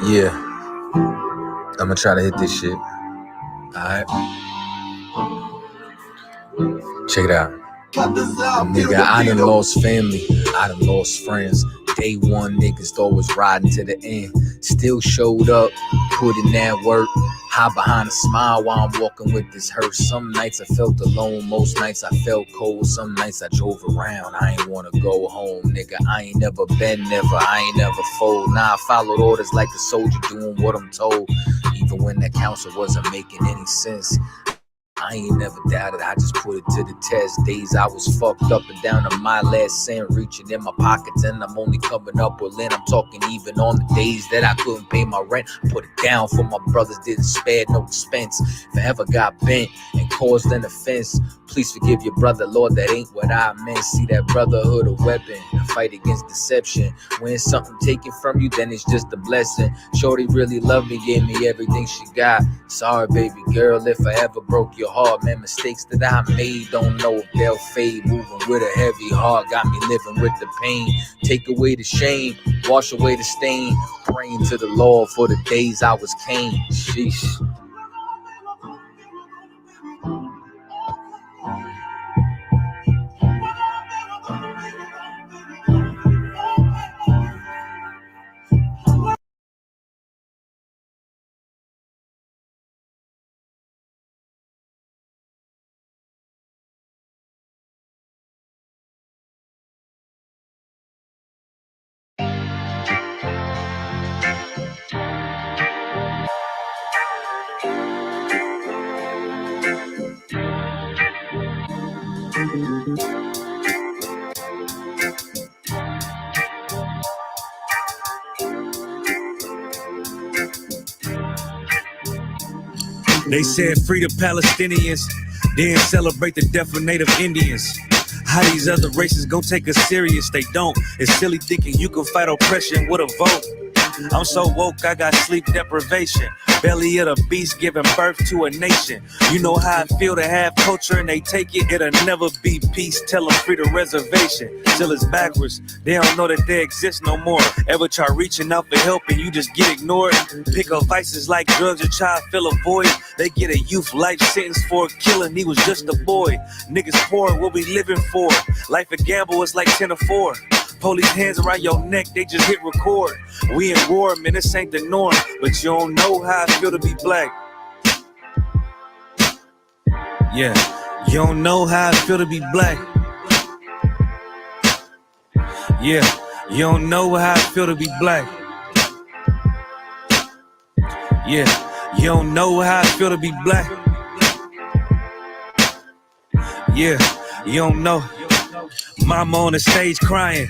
Yeah, I'ma try to hit this shit. Alright. Check it out. Nigga, I done lost family, I done lost friends. Day one, niggas thought was riding to the end. Still showed up, put in that work. Hide behind a smile while I'm walking with this hurt. Some nights I felt alone, most nights I felt cold. Some nights I drove around, I ain't wanna go home. Nigga, I ain't never been, I ain't never fold. Nah, I followed orders like a soldier doing what I'm told. Even when that counsel wasn't making any sense, I ain't never doubted, I just put it to the test. Days I was fucked up and down to my last cent, reaching in my pockets, and I'm only coming up with lint. I'm talking even on the days that I couldn't pay my rent. Put it down for my brothers, didn't spare no expense. If I ever got bent and caused an offense, please forgive your brother, Lord, that ain't what I meant. See that brotherhood a weapon, a fight against deception. When something taken from you, then it's just a blessing. Shorty really loved me, gave me everything she got. Sorry, baby girl, if I ever broke your heart. Man, mistakes that I made, don't know if they'll fade. Moving with a heavy heart, got me living with the pain. Take away the shame, wash away the stain. Praying to the Lord for the days I was Cain. Sheesh. They said free the Palestinians, then celebrate the death of Native Indians. How these other races gon' take us serious? They don't. It's silly thinking you can fight oppression with a vote. I'm so woke, I got sleep deprivation. Belly of the beast giving birth to a nation. You know how I feel to have culture and they take it. It'll never be peace. Tell them free the reservation. Till it's backwards. They don't know that they exist no more. Ever try reaching out for help and you just get ignored? Pick up vices like drugs, a child fill a void. They get a youth life sentence for a killing. He was just a boy. Niggas poor, what we living for? Life a gamble, it's like 10 or 4. Police hands around your neck, they just hit record. We in war, man, this ain't the norm. But you don't know how I feel to be black. Yeah, you don't know how I feel to be black. Yeah, you don't know how I feel to be black. Yeah, you don't know how I feel to be black. Yeah, you don't know. Mama on the stage crying.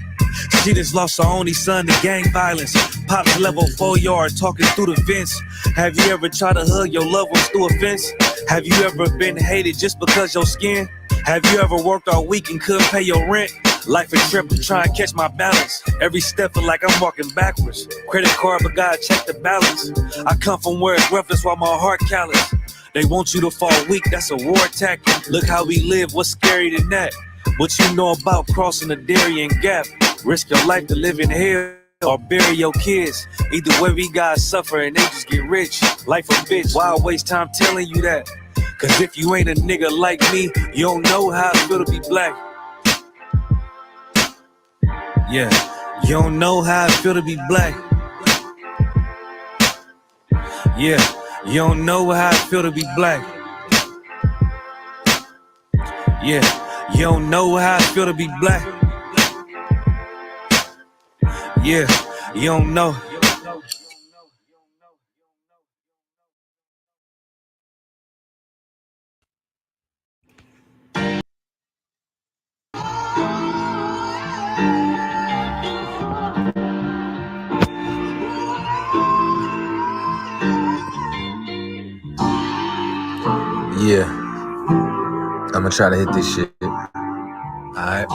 She just lost her only son to gang violence. Pops level 4 yard talking through the fence. Have you ever tried to hug your loved ones through a fence? Have you ever been hated just because your skin? Have you ever worked all week and couldn't pay your rent? Life a trip, I'm trying to catch my balance. Every step feel like I'm walking backwards. Credit card, but gotta check the balance. I come from where it's rough, that's why my heart callous. They want you to fall weak, that's a war tactic. Look how we live, what's scary than that? What you know about crossing the Darien Gap? Risk your life to live in hell or bury your kids. Either way we gotta suffer and they just get rich. Life a bitch, why waste time telling you that? Cause if you ain't a nigga like me, you don't know how I feel to be black. Yeah, you don't know how I feel to be black. Yeah, you don't know how I feel to be black. Yeah, you don't know how I feel to be black. Yeah, you don't know. Yeah, I'ma try to hit this shit. Alright.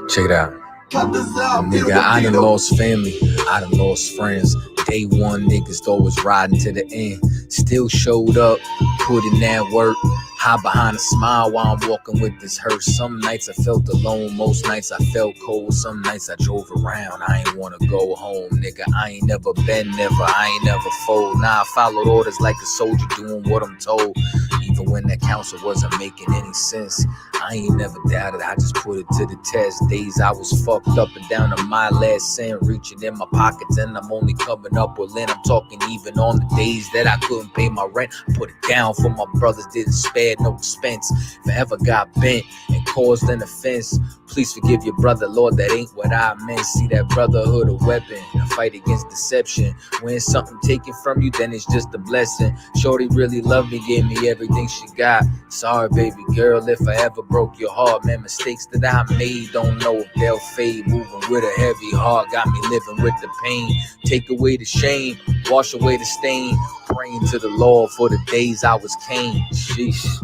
Check it out. Nigga, I done lost family, I done lost friends. Day one, niggas thought was riding to the end. Still showed up, put in that work. Hide behind a smile while I'm walking with this hearse. Some nights I felt alone, most nights I felt cold. Some nights I drove around, I ain't wanna go home. Nigga, I ain't never been, I ain't never fold. Nah, I followed orders like a soldier doing what I'm told. Even when that counsel wasn't making any sense, I ain't never doubted, I just put it to the test. Days I was fucked up and down to my last cent, reaching in my pockets and I'm only coming up with lint. I'm talking even on the days that I couldn't pay my rent. I put it down for my brothers, didn't spare no expense. If I ever got bent and caused an offense, please forgive your brother, Lord, that ain't what I meant. See that brotherhood a weapon, a fight against deception. When something taken from you, then it's just a blessing. Shorty really loved me, gave me everything she got. Sorry, baby girl, if I ever broke your heart. Man, mistakes that I made, don't know if they'll fade. Moving with a heavy heart, got me living with the pain. Take away the shame, wash away the stain. Praying to the Lord for the days I was Cain. Sheesh.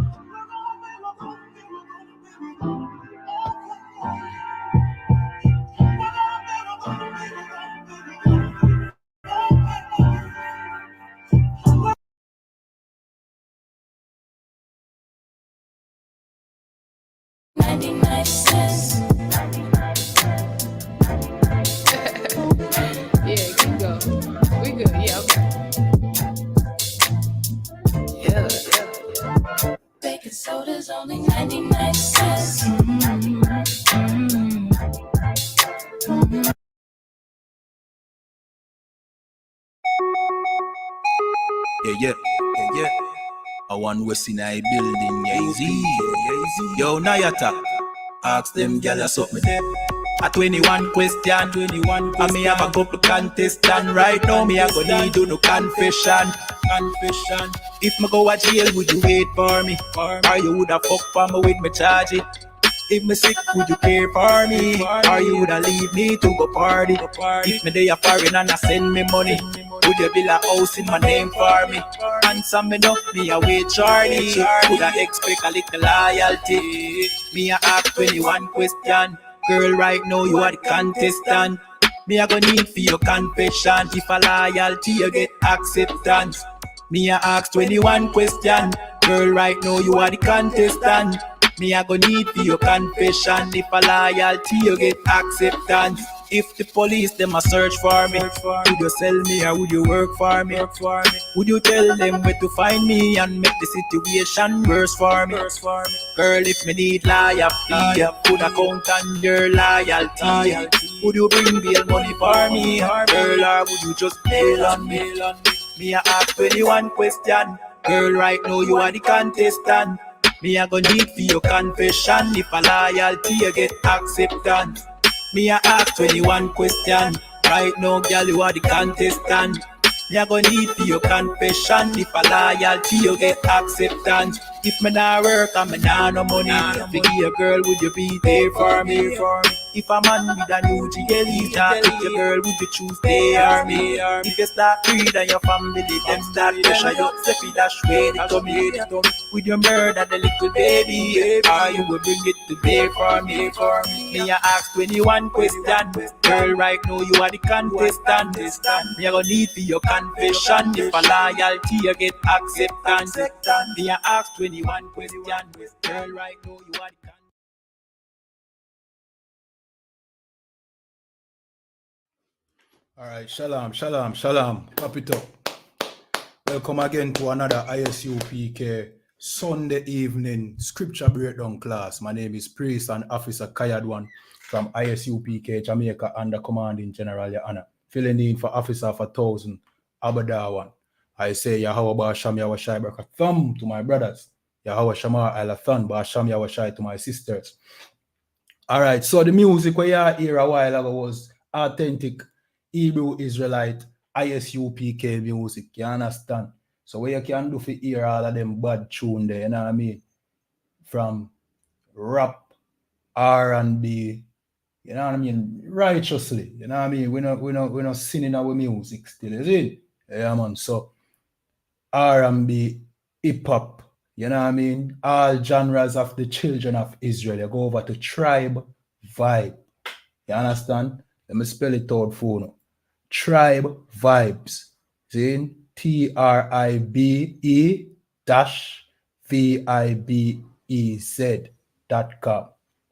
Yeah, keep going. We good. Yeah, okay. Yeah. Baking soda's only 99 cents. Yeah. I want West in a building, yeah, easy. Yo, Nayata, ask them gyal something there. A 21 question, and me have a couple contestant. Right now, me a go need do no confession. If me go a jail, would you wait for me? Or you woulda fuck for me with me charge it? If me sick, would you care for me? Or you woulda leave me to go party? If me dey a foreign and I send me money, would you build a house in my name for me? Answer me no, me a wait Charlie. Woulda expect a little loyalty? Me a ask 21 question. Girl, right now you are the contestant. Me a go need for your confession. If a loyalty you get acceptance. Me a ask 21 question. Girl, right now you are the contestant. Me a go need for your confession. If a loyalty you get acceptance. If the police them a search for me, would you sell me or would you work for me? Would you tell them where to find me and make the situation worse for me? Girl, if me need loyalty, put a count on your loyalty. Would you bring bail money for me, girl, or would you just bail on me? Me a ask 21 question. Girl, right now you are the contestant. Me a go need for your confession. If a loyalty you get acceptance. Me a ask 21 question. Right now, girl, you are the contestant. Me a go need for your confession. If a loyalty you get acceptance. If me nah work and me nah no money, be a girl, would you be there for me? If a man with a new GLE start with your girl, would you choose stay or me? If you start greed and your family, them start pressure you, say fi dash way the tummy. Would you murder the little baby? Or you will bring it to bear for me? Me a ask 21 question. Girl, right now you are the contestant. Me a go need for your confession. If a loyalty you get acceptance. Me a ask 21 question. Girl, right now you are the Alright, shalom. Pop it up. Welcome again to another I.S.U.P.K. Sunday evening scripture breakdown class. My name is Priest and Officer Kayadwan from I.S.U.P.K. Jamaica under Commanding General YAHANNA. Filling in for Officer for 1000 Abadawan. I say Yahweh Ba'asham Yahweh Barakatham to my brothers. Yahweh Shama Alathan Ba'asham Yahweh to my sisters. Alright, so the music we hear a while ago was authentic Hebrew Israelite I.S.U.P.K. music, you understand? So what you can do for hear all of them bad tune there, you know what I mean? From rap, R&B, you know what I mean? Righteously, you know what I mean? We're not singing our music still, is it? Yeah, man. So R&B, hip-hop, you know what I mean? All genres of the children of Israel. You go over to tribe, vibe. You understand? Let me spell it out for you. Tribe vibes. See? TRIBE VIBEZ.com.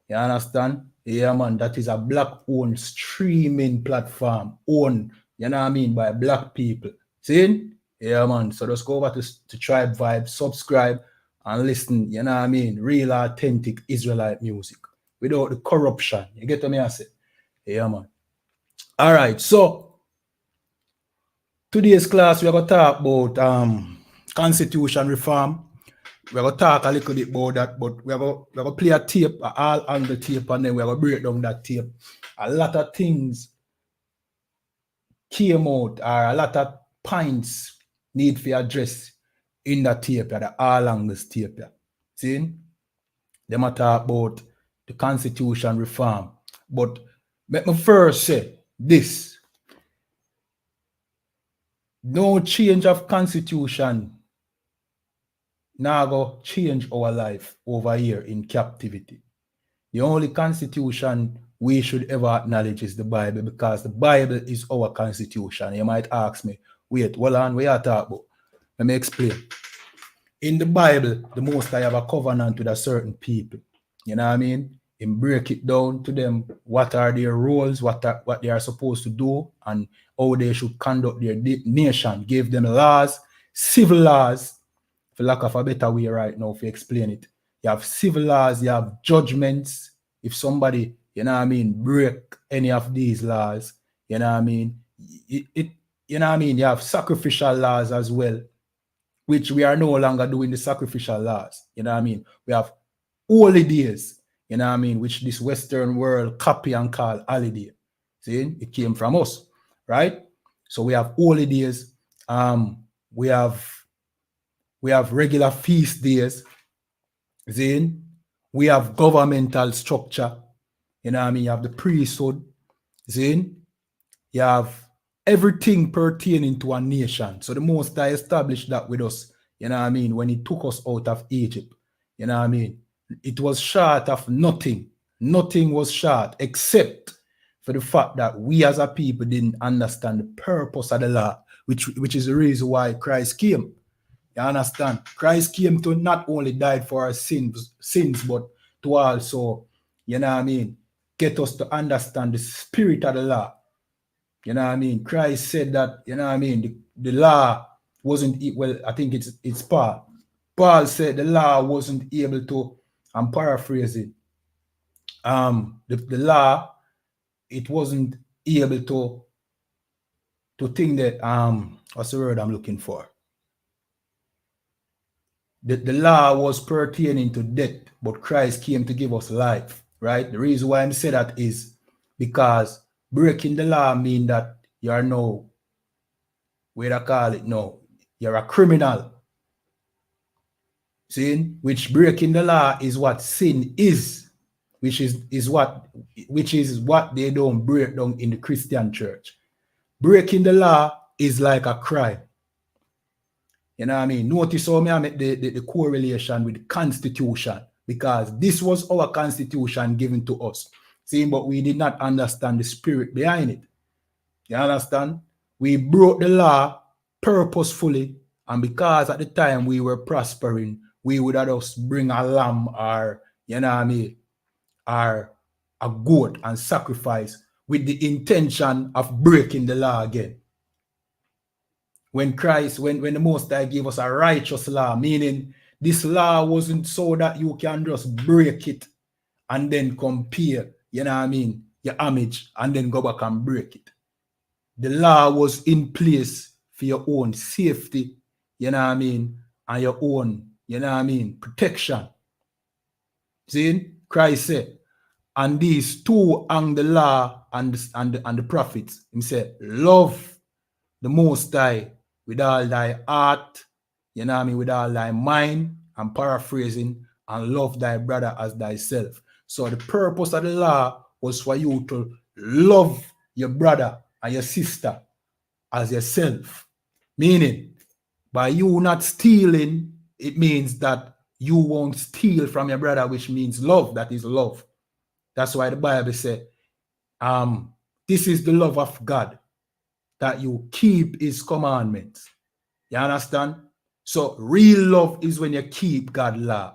You understand? Yeah, man, that is a black-owned streaming platform owned, you know what I mean, by black people. See? Yeah, man. So just go over to Tribe Vibe, subscribe, and listen, you know what I mean, real authentic Israelite music without the corruption. You get what I say? Yeah, man. All right, so today's class, we're going to talk about constitution reform. We're going to talk a little bit about that, but we're going to play a tape, an all-angle tape, and then we're going to break down that tape. A lot of things came out, or a lot of points need to be addressed in that tape, the all-angles tape. See? They might talk about the constitution reform. But let me first say this. No change of constitution now go change our life over here in captivity. The only constitution we should ever acknowledge is the Bible, because the Bible is our constitution. You might ask me, wait, well on, what you talk about? Let me explain. In the Bible, the Most High have a covenant with a certain people. You know what I mean? And break it down to them, what are their roles, what they are supposed to do, and how they should conduct their nation. Give them laws, civil laws, for lack of a better way right now, if you explain it. You have civil laws, you have judgments. If somebody, you know what I mean, break any of these laws, you know what I mean, you know what I mean, you have sacrificial laws as well, which we are no longer doing the sacrificial laws. You know what I mean? We have holy days, you know what I mean, which this Western world copy and call holiday. See, it came from us, right? So we have holy days. We have regular feast days. See, we have governmental structure. You know what I mean? You have the priesthood. See, you have everything pertaining to a nation. So the Most High established that with us, you know what I mean, when he took us out of Egypt. You know what I mean? It was short of nothing. Nothing was short except for the fact that we as a people didn't understand the purpose of the law, which is the reason why Christ came. You understand? Christ came to not only die for our sins, but to also, you know what I mean, get us to understand the spirit of the law. You know what I mean? Christ said that, you know what I mean, the law wasn't, well, I think it's Paul. Paul said the law wasn't able to, I'm paraphrasing, the law, it wasn't able to think that, what's the word I'm looking for? The law was pertaining to death, but Christ came to give us life, right? The reason why I'm saying that is because breaking the law means that you are no, what I call it, no, you're a criminal. See, which breaking the law is what sin is, which is what they don't break down in the Christian church. Breaking the law is like a crime. You know what I mean? Notice how I make the correlation with the Constitution, because this was our Constitution given to us. See, but we did not understand the spirit behind it. You understand? We broke the law purposefully, and because at the time we were prospering, we would have just bring a lamb or, you know what I mean, or a goat and sacrifice with the intention of breaking the law again. When Christ, when the Most High gave us a righteous law, meaning this law wasn't so that you can just break it and then compare, you know what I mean, your homage, and then go back and break it. The law was in place for your own safety, you know what I mean, and your own, you know what I mean, protection. See, Christ said, and these two hang the law and the prophets. He said, love the Most High with all thy heart, you know what I mean, with all thy mind, I'm paraphrasing, and love thy brother as thyself. So the purpose of the law was for you to love your brother and your sister as yourself. Meaning, by you not stealing, it means that you won't steal from your brother, which means love. That is love. That's why the Bible says, this is the love of God, that you keep his commandments. You understand? So real love is when you keep God law.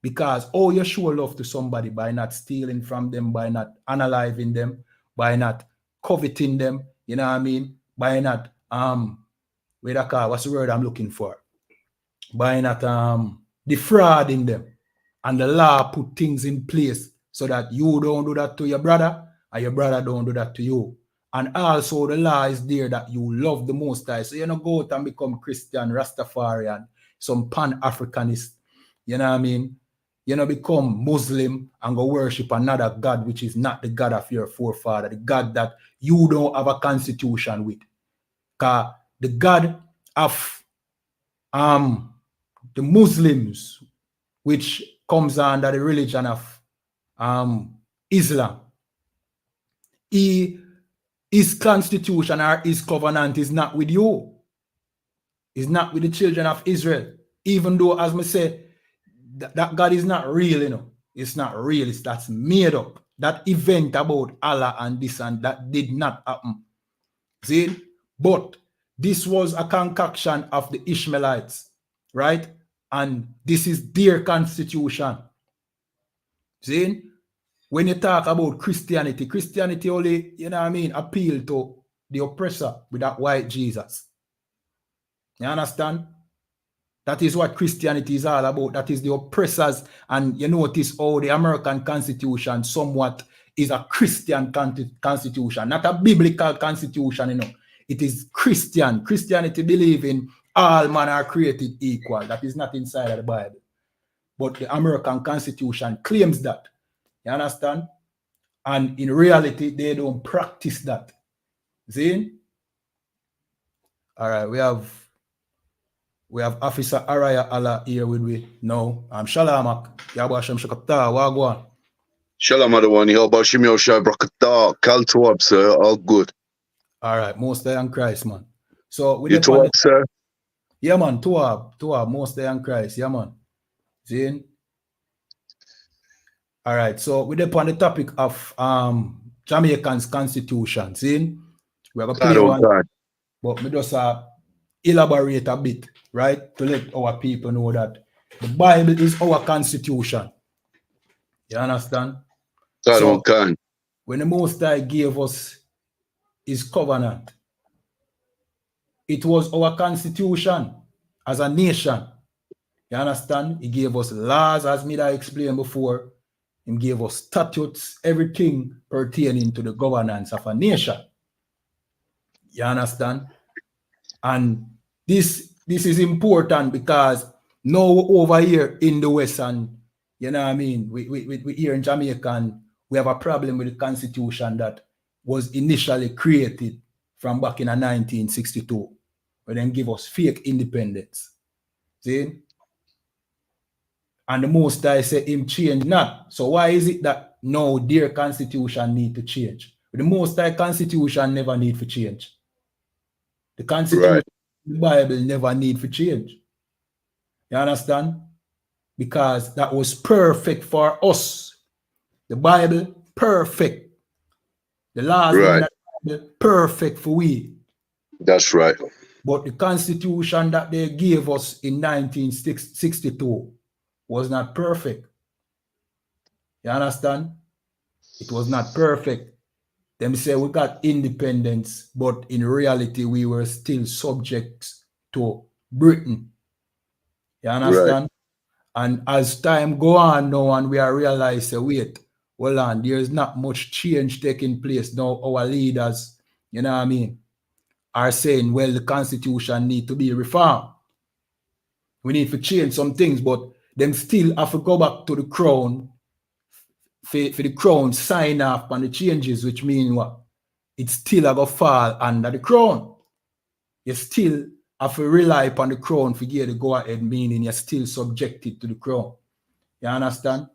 Because you show love to somebody by not stealing from them, by not unaliving them, by not coveting them, you know what I mean? By not what's the word I'm looking for? By not defrauding them. And the law put things in place so that you don't do that to your brother and your brother don't do that to you. And also the law is there that you love the Most High. So you don't go out and become Christian, Rastafarian, some Pan-Africanist, you know what I mean? You know, become Muslim and go worship another God, which is not the God of your forefather, the God that you don't have a constitution with. Because the God of the Muslims, which comes under the religion of Islam, his constitution or his covenant is not with you. It's not with the children of Israel. Even though, as I say, that God is not real, you know. It's not real. That's made up. That event about Allah and this and that did not happen. See? But this was a concoction of the Ishmaelites, right? And this is their constitution. See? When you talk about Christianity, Christianity only, you know what I mean, appeal to the oppressor with that white Jesus. You understand? That is what Christianity is all about. That is the oppressors. And you notice how the American Constitution somewhat is a Christian constitution, not a biblical constitution, you know. It is Christian. Christianity believe in all men are created equal. That is not inside of the Bible. But the American Constitution claims that. You understand? And in reality, they don't practice that. See? All right, we have Officer Araya Allah here with me now. I'm SHALAM. Yabasham Shakata, Wagwan. Shalom, everyone. Yabashim Yosha Brakata. Call to up, sir. All good. All right, Most High and Christ, man. So we You to up, sir? Yeah, man, to up, Most High and Christ. Yeah, man. See? All right, so we're upon the topic of Jamaican's constitution. See? We're going to play one, but we just elaborate a bit, right? To let our people know that the Bible is our constitution. You understand? So, when the Most High gave us his covenant, it was our constitution as a nation. You understand? He gave us laws, as I explained before. He gave us statutes, everything pertaining to the governance of a nation. You understand? And this is important because now over here in the West, and you know what I mean, we here in Jamaica, and we have a problem with the constitution that was initially created from back in 1962, where then give us fake independence. See? And the Most High say him change not. So why is it that now their constitution need to change? The Most High constitution never need for change. The constitution, the Bible never need for change. You understand? Because that was perfect for us. The Bible, perfect. The laws in the Bible, perfect for we. That's right. But the constitution that they gave us in 1962 was not perfect. You understand? It was not perfect. Them say we got independence, but in reality, we were still subjects to Britain. You understand? Right. And as time go on now, and we are realize, wait, hold on, there's not much change taking place now. Our leaders, you know what I mean, are saying, well, the constitution need to be reformed. We need to change some things, but them still have to go back to the crown for the crown sign off on the changes, which mean what? It still have to fall under the crown. You still have to rely upon the crown for get the go ahead, meaning you're still subjected to the crown. You understand?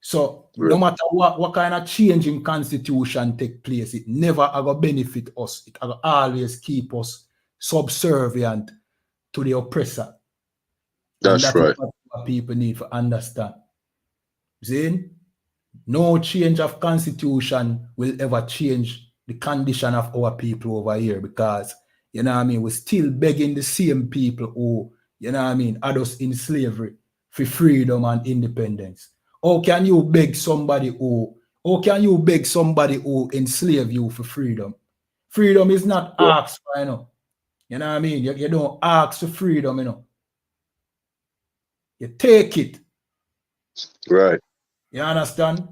So no matter what kind of change in constitution take place, it never ever benefit us. It will always keep us subservient to the oppressor. That's right. What people need to understand. See? No change of constitution will ever change the condition of our people over here, because, you know what I mean, we're still begging the same people who, you know what I mean, had us in slavery for freedom and independence. How can you beg somebody who enslave you for freedom? Freedom is not asked for, you know. You know what I mean? You don't ask for freedom, you know. You take it. Right. You understand?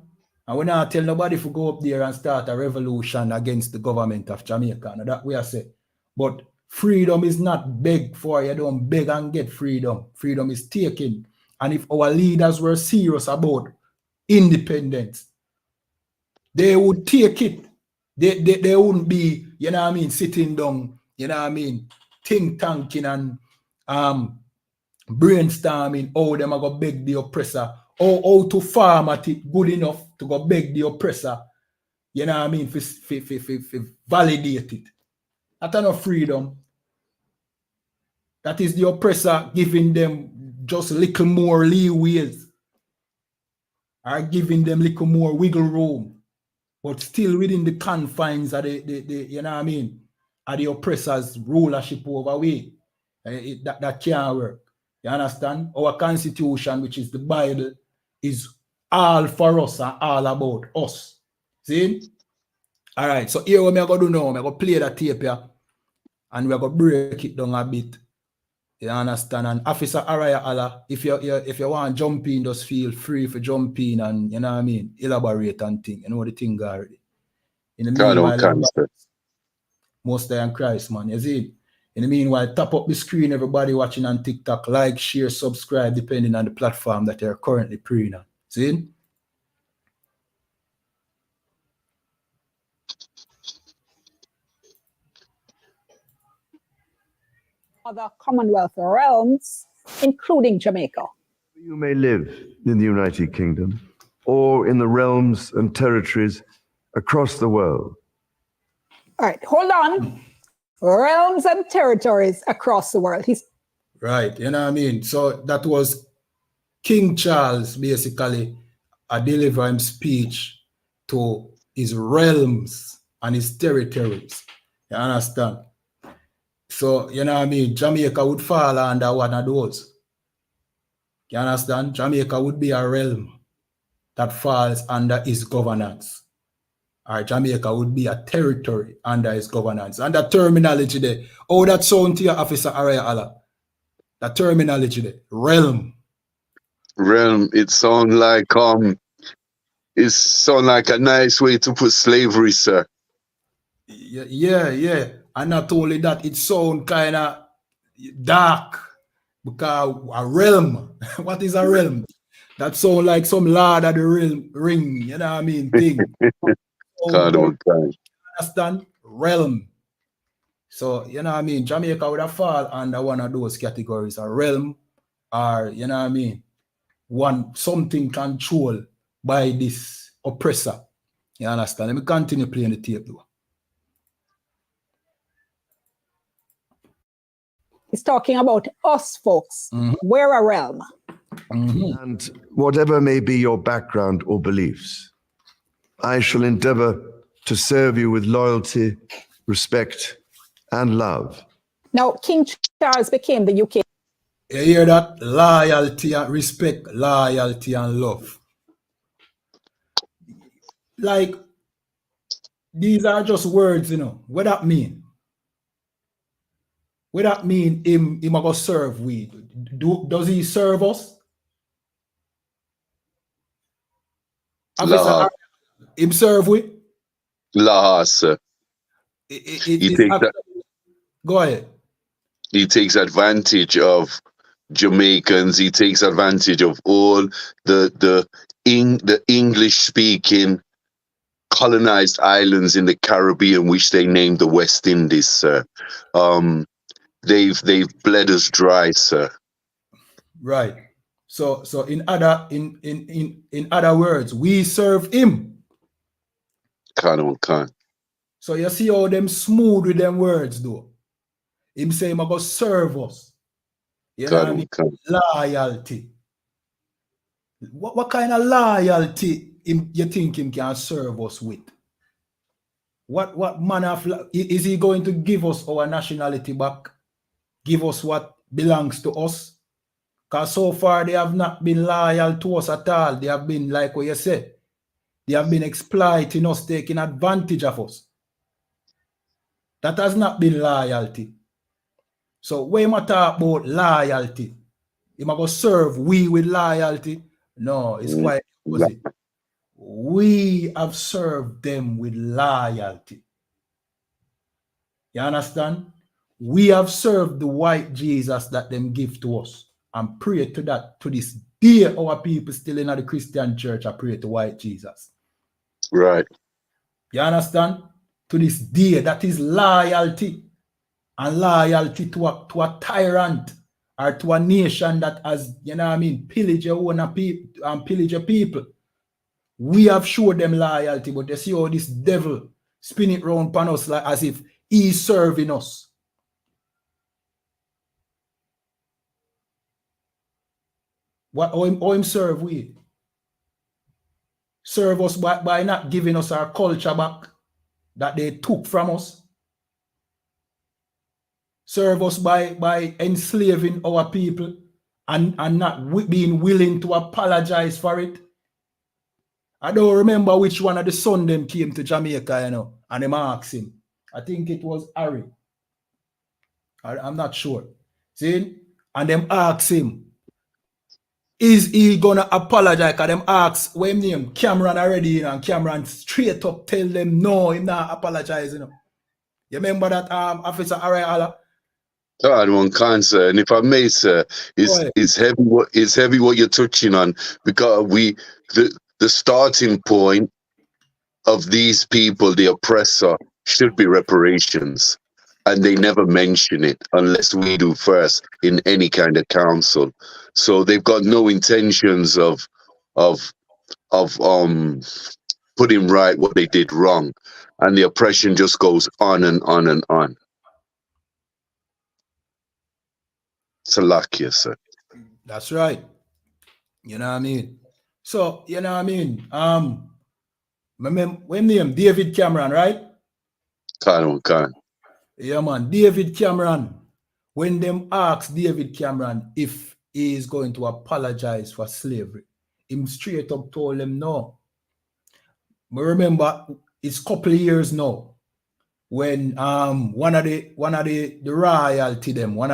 And we not tell nobody to go up there and start a revolution against the government of Jamaica. Now that we are saying. But freedom is not begged for. You don't beg and get freedom. Freedom is taken. And if our leaders were serious about independence, they would take it. They wouldn't be, you know what I mean, sitting down, you know what I mean, think tanking and brainstorming how them are going to beg the oppressor, how to farm at it good enough to go beg the oppressor, you know what I mean, for validate it. That's not freedom. That is the oppressor giving them just a little more leeways or giving them a little more wiggle room, but still within the confines of the you know what I mean, of the oppressor's rulership over we. That can't work. You understand? Our constitution, which is the Bible, is all for us and all about us. See? All right. So here what I'm going to do now, I'm going to play that tape here and we're going to break it down a bit. You understand? And Officer Araya Allah, if you want to jump in, just feel free for jump in and, you know what I mean, elaborate and think. You know the thing already. In the meanwhile, most in Christ, man. You see? In the meanwhile, tap up the screen, everybody watching on TikTok, like, share, subscribe, depending on the platform that you're currently praying on. See? Other Commonwealth realms, including Jamaica. You may live in the United Kingdom or in the realms and territories across the world. All right, hold on. Realms and territories across the world. Right, you know what I mean? So that was King Charles basically delivering speech to his realms and his territories. You understand? So, you know what I mean? Jamaica would fall under one of those. You understand? Jamaica would be a realm that falls under his governance. Or Jamaica would be a territory under his governance. And that terminology there, oh, that sound to your Officer Araya Allah. That terminology there, realm. Realm, it sound like a nice way to put slavery, sir. Yeah. And not only that, it sound kind of dark. Because a realm, what is a realm? That sound like some Lord of the Ring, you know what I mean, thing. Understand? Realm. So, you know what I mean, Jamaica would have fall under one of those categories, a realm, or, you know what I mean, something controlled by this oppressor. You understand? Let me continue playing the tape though. He's talking about us folks. We're a realm. And whatever may be your background or beliefs, I shall endeavor to serve you with loyalty, respect, and love. Now, King Charles became the UK. You hear that? Loyalty and respect, loyalty and love. Like, these are just words, you know. What that mean? What that mean him go serve we? Does he serve us? Officer, him serve we? Sir. Go ahead. He takes advantage of Jamaicans. He takes advantage of all the English-speaking colonized islands in the Caribbean, which they named the West Indies, sir. They've bled us dry, sir. Right. So in other words, we serve him. Can't. So you see how them smooth with them words though. Him say him about serve us. You know what I mean? Loyalty. What kind of loyalty you think him can serve us with? What manner of is he going to give us our nationality back? Give us what belongs to us. Because so far they have not been loyal to us at all. They have been, like what you said, they have been exploiting us, taking advantage of us. That has not been loyalty. So when we talk about loyalty, you might go serve we with loyalty. No, it's quite opposite. We have served them with loyalty. You understand? We have served the white Jesus that them give to us. And pray to that. To this day, our people still in the Christian church are pray to white Jesus. Right. You understand? To this day, that is loyalty. And loyalty to a tyrant or to a nation that has, you know what I mean, pillage your own people and pillage your people. We have showed them loyalty, but they see how this devil spin it round upon us like as if he's serving us. How him serve we? Serve us by not giving us our culture back that they took from us. Serve us by enslaving our people and not being willing to apologize for it. I don't remember which one of the son them came to Jamaica, you know, and them asked him. I think it was Harry. I'm not sure. See? And them asked him, is he gonna apologize? Because them asked, what him name? Cameron already, you know, and Cameron straight up tell them no, him not apologizing. You know. You remember that Officer Harry Allah? God, one concern. If I may, sir, it's heavy what you're touching on, because the starting point of these people, the oppressor, should be reparations. And they never mention it unless we do first in any kind of council. So they've got no intentions of putting right what they did wrong. And the oppression just goes on and on and on. Salakia, sir. That's right. You know what I mean? So, you know what I mean? When name David Cameron, right? Khan. Yeah, man. David Cameron. When them asked David Cameron if he is going to apologize for slavery, him straight up told them no. But remember, it's a couple of years now when one of the royalty them, one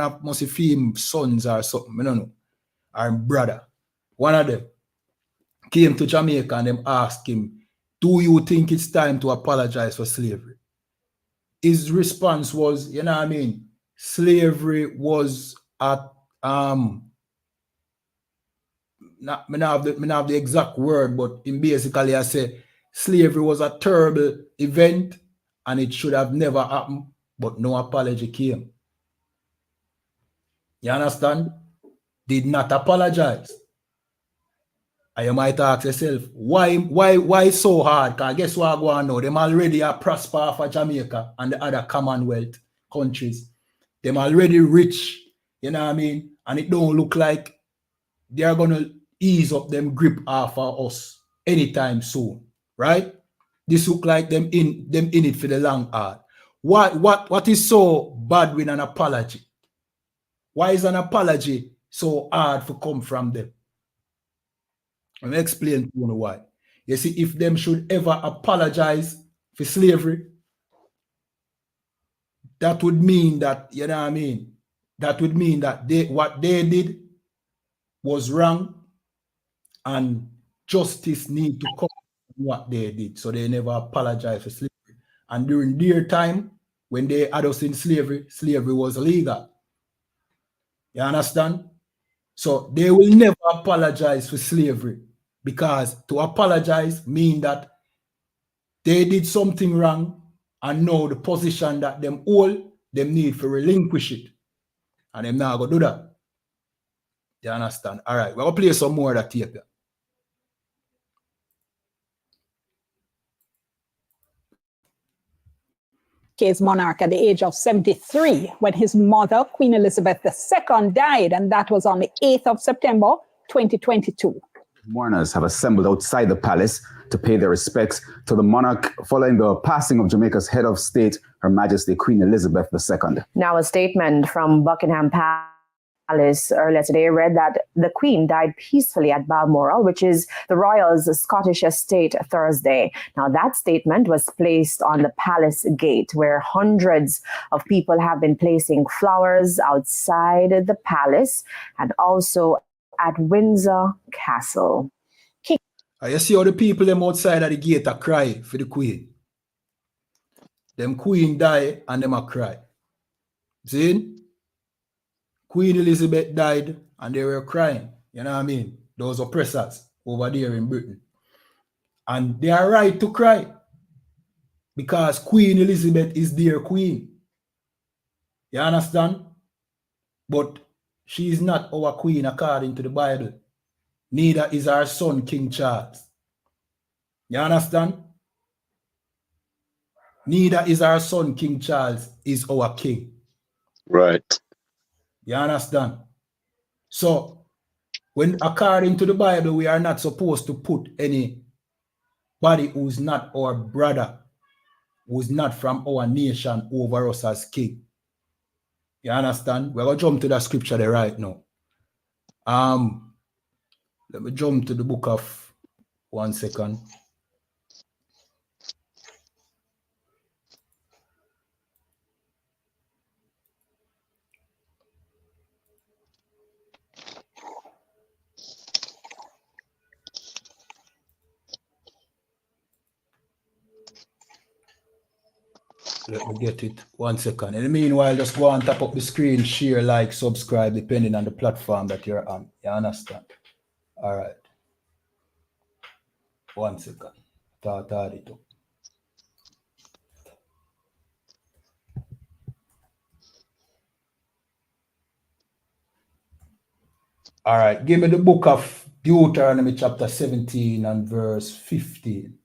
of must be him sons or something, I don't know, or brother, one of them came to Jamaica and them asked him, do you think it's time to apologize for slavery? His response was, you know what I mean, slavery was at me not have the exact word, but in basically I say slavery was a terrible event and it should have never happened, but no apology came. You understand? Did not apologize. And you might ask yourself, why so hard? Because guess what I go on now? Them already are prosper for Jamaica and the other Commonwealth countries. Them already rich, you know what I mean? And it don't look like they're gonna ease up them grip off of us anytime soon, right? This look like them in it for the long haul. What is so bad with an apology? Why is an apology so hard to come from them? Let me explain to you why. You see, if them should ever apologize for slavery, that would mean that, you know what I mean? That would mean that what they did was wrong and justice need to come from what they did. So they never apologize for slavery. And during their time, when they had us in slavery, slavery was illegal. You understand? So they will never apologize for slavery, because to apologize means that they did something wrong and know the position that them hold, them need to relinquish it. And them now go do that. You understand? All right, we're going to play some more of that tape. His monarch at the age of 73 when his mother, Queen Elizabeth II, died, and that was on the 8th of September, 2022. Mourners have assembled outside the palace to pay their respects to the monarch following the passing of Jamaica's head of state, Her Majesty Queen Elizabeth II. Now, a statement from Buckingham Palace earlier today read that the Queen died peacefully at Balmoral, which is the Royals' Scottish estate, Thursday. Now, that statement was placed on the palace gate, where hundreds of people have been placing flowers outside the palace and also at Windsor Castle. You see how the people them outside of the gate are cry for the Queen. Them Queen die and them are cry. See? Queen Elizabeth died and they were crying. You know what I mean? Those oppressors over there in Britain. And they are right to cry. Because Queen Elizabeth is their queen. You understand? But she is not our queen according to the Bible. Neither is our son, King Charles. You understand? Neither is our son, King Charles, is our king. Right. You understand? So, when according to the Bible, we are not supposed to put anybody who's not our brother, who's not from our nation, over us as king. You understand? We're going to jump to that scripture there right now. Let me jump to the book of 1 second. Let me get it. 1 second. In the meanwhile, just go and tap up the screen, share, like, subscribe, depending on the platform that you're on. You understand? All right. 1 second. Start it up. All right. Give me the book of Deuteronomy chapter 17 and verse 15.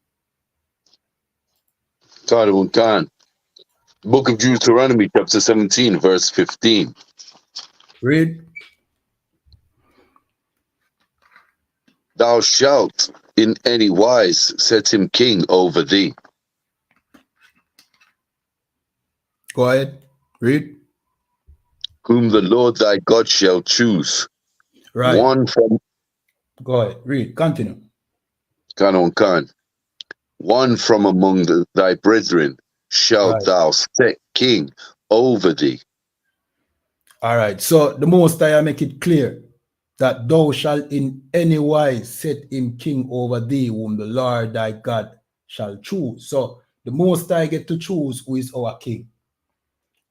Book of Deuteronomy chapter 17 verse 15. Read. Thou shalt in any wise set him king over thee. Go ahead. Read. Whom the Lord thy God shall choose. Right. Go ahead. Read. Continue. One from among thy brethren shalt thou set king over thee. All right. So the Most High make it clear that thou shalt in any wise set him king over thee, whom the Lord thy God shall choose. So the Most High get to choose who is our king.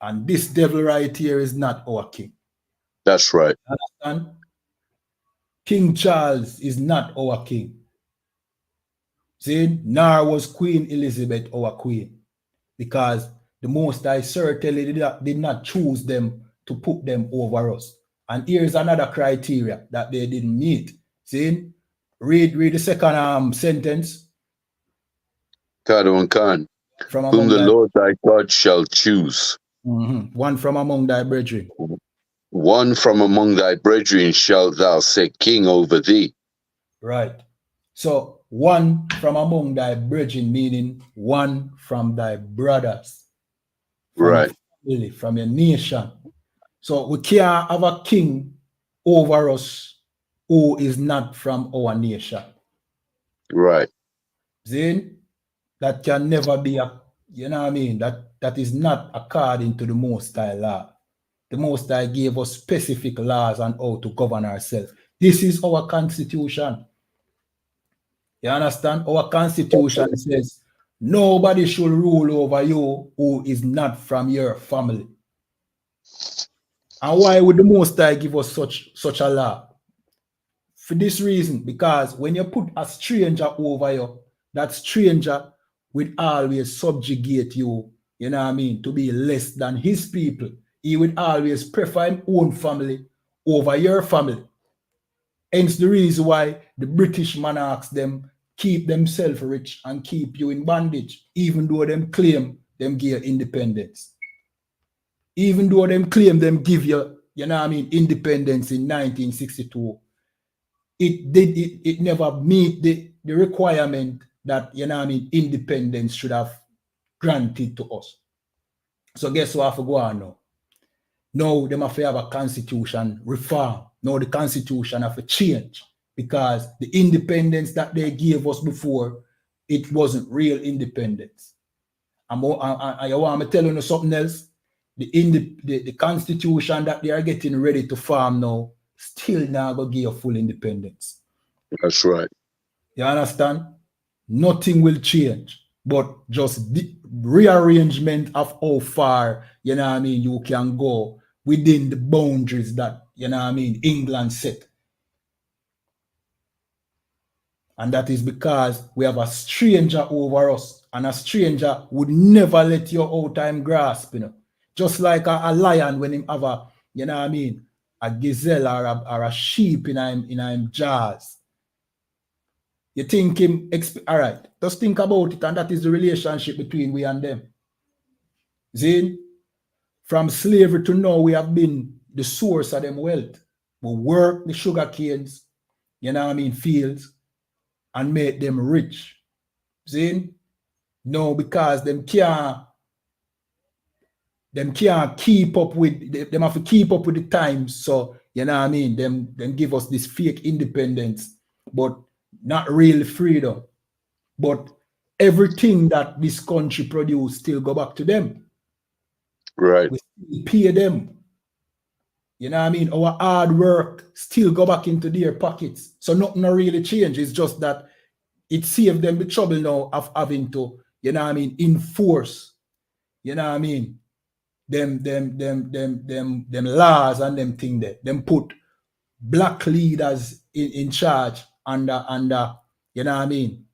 And this devil right here is not our king. That's right. Understand? King Charles is not our king. See, nor was Queen Elizabeth our queen. Because the Most High certainly did not choose them to put them over us. And here's another criteria that they didn't meet. See? Read the second sentence. Whom the Lord thy God shall choose. One from among thy brethren. One from among thy brethren shalt thou set king over thee. Right. So one from among thy brethren, meaning one from thy brothers. From right. Your family, from your nation. So we can't have a king over us who is not from our nation. Right. Then that can never be a, you know what I mean? That is not according to the Most High law. The Most High gave us specific laws on how to govern ourselves. This is our constitution. You understand? Our constitution says nobody should rule over you who is not from your family. And why would the Most High give us such a law? For this reason, because when you put a stranger over you, that stranger will always subjugate you, you know what I mean, to be less than his people. He would always prefer his own family over your family. Hence the reason why the British monarchs them keep themselves rich and keep you in bondage, even though them claim them give independence. Even though them claim them give you, you know what I mean, independence in 1962. it never meet the requirement that, you know what I mean, independence should have granted to us. So guess what have to go on now? Now they have to have a constitution reform. Now the constitution have to change because the independence that they gave us before, it wasn't real independence. And I want to tell you something else. The constitution that they are getting ready to farm now still not going to give you full independence. That's right. You understand? Nothing will change, but just the rearrangement of how far, you know what I mean, you can go within the boundaries that, you know what I mean, England set. And that is because we have a stranger over us, and a stranger would never let you out time grasp, you know. Just like a lion when him have a, you know what I mean, a gazelle or a sheep in him jaws. You think him, all right, just think about it, and that is the relationship between we and them. Zin, from slavery to now, we have been the source of them wealth. We work the sugar canes, you know what I mean, fields, and make them rich. Zin, no, because them can't keep up with, them have to keep up with the times. So, you know what I mean, them give us this fake independence, but not real freedom. But everything that this country produce still go back to them. Right. We still pay them. You know what I mean? Our hard work still go back into their pockets. So nothing really change. It's just that it saved them the trouble now of having to, you know what I mean, enforce, you know what I mean, them laws and them thing there. Them put black leaders in charge under, you know what I mean,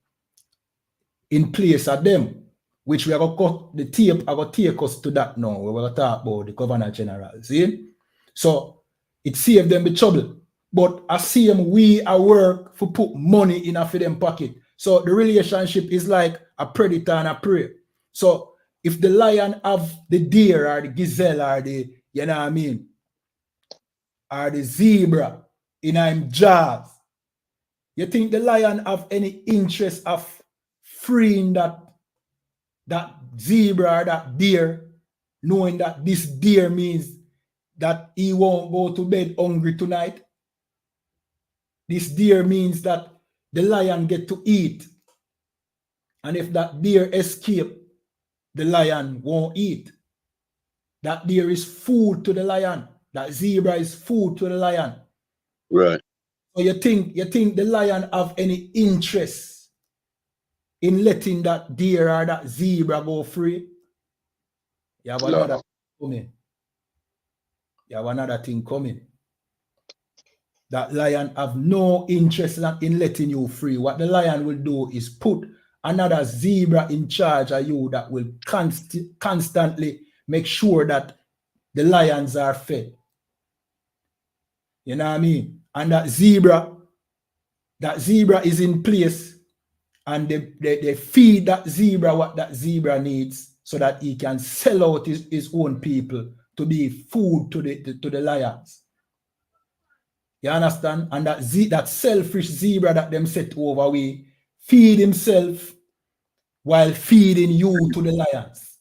in place of them, which we are going to cut the tape, are going to take us to that now. We're going to talk about the Governor General. See? So it saved them the trouble. But I see them, we are work for put money in for them pocket. So the relationship is like a predator and a prey. So if the lion have the deer or the gazelle or the, you know what I mean, or the zebra in him jaws, you think the lion have any interest of freeing that zebra or that deer, knowing that this deer means that he won't go to bed hungry tonight? This deer means that the lion get to eat. And if that deer escape, the lion won't eat. That deer is food to the lion. That zebra is food to the lion. Right. So you think the lion have any interest in letting that deer or that zebra go free? You have another thing coming. You have another thing coming. That lion have no interest in letting you free. What the lion will do is put another zebra in charge of you that will constantly make sure that the lions are fed. You know what I mean? And that zebra is in place, and they feed that zebra what that zebra needs so that he can sell out his own people to be food to the lions. You understand? And that selfish zebra that them set over, we feed himself while feeding you to the lions.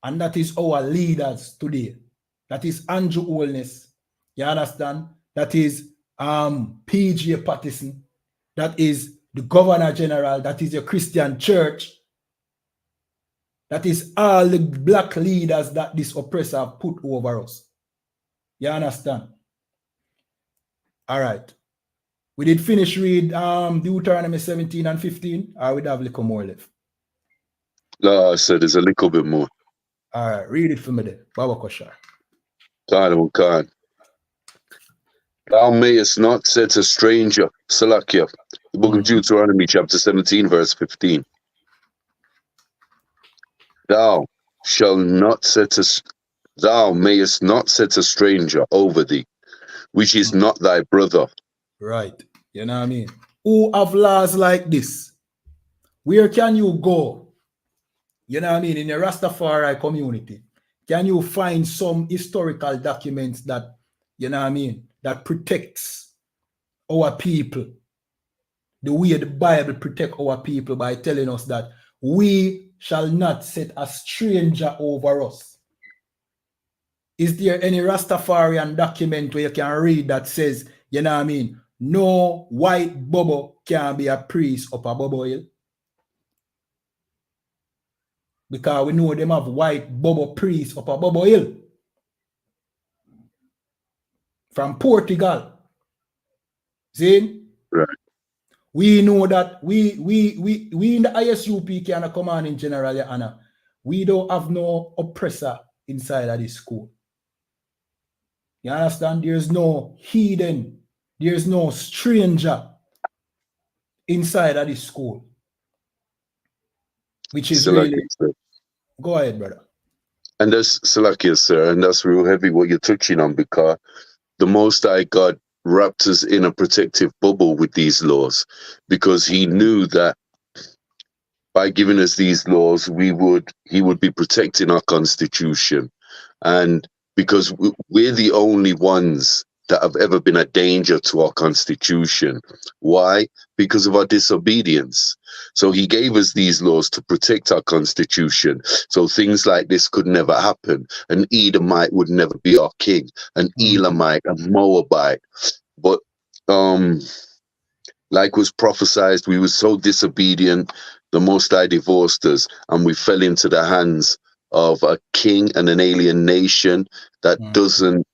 And that is our leaders today. That is Andrew Holness. You understand? That is P.J. Patterson. That is the Governor General. That is your Christian church. That is all the black leaders that this oppressor have put over us. You understand? All right. We did finish read Deuteronomy 17 and 15, or we'd have a little more left? No, I said there's a little bit more. All right, read it for me then. Baba Koshar. Khan. Thou mayest not set a stranger, Salakia. The book of Deuteronomy, chapter 17, verse 15. Thou mayest not set a stranger over thee, which is not thy brother. Right. You know what I mean? Who have laws like this? Where can you go? You know what I mean? In the Rastafari community, can you find some historical documents that, you know what I mean, that protects our people the way the Bible protect our people by telling us that we shall not set a stranger over us. Is there any Rastafarian document where you can read that says, you know what I mean, no white bubble can be a priest up a bubble hill? Because we know them have white bubble priests up a bubble hill. From Portugal. See? Right. We know that we in the I.S.U.P.K and the commanding general, YAHANNA, we don't have no oppressor inside of this school. You understand? There's no heathen. There's no stranger inside of this school. Which is really... Go ahead, brother. And that's Salakia, sir, and that's real heavy what you're touching on, because the Most High God wrapped us in a protective bubble with these laws, because he knew that by giving us these laws, he would be protecting our constitution. And because we're the only ones that have ever been a danger to our constitution. Why? Because of our disobedience. So he gave us these laws to protect our constitution. So things like this could never happen. An Edomite would never be our king, an Elamite, a Moabite. But like was prophesied, we were so disobedient, the Most High divorced us, and we fell into the hands of a king and an alien nation that doesn't,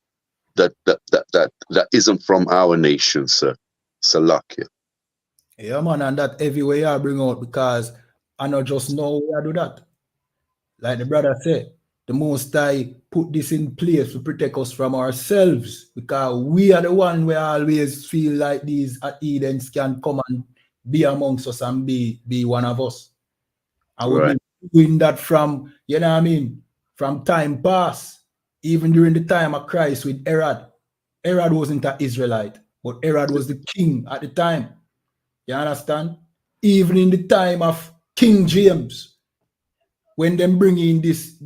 that isn't from our nation, sir. Salakia. Yeah, man, and that everywhere I bring out, because I not just know where I do that. Like the brother said, the Most High put this in place to protect us from ourselves, because we are the one where I always feel like these Edens can come and be amongst us and be one of us. And we've been doing that from, you know what I mean, from time past, even during the time of Christ with Herod. Herod wasn't an Israelite, but Herod was the king at the time. You understand? Even in the time of King James, when them bring in this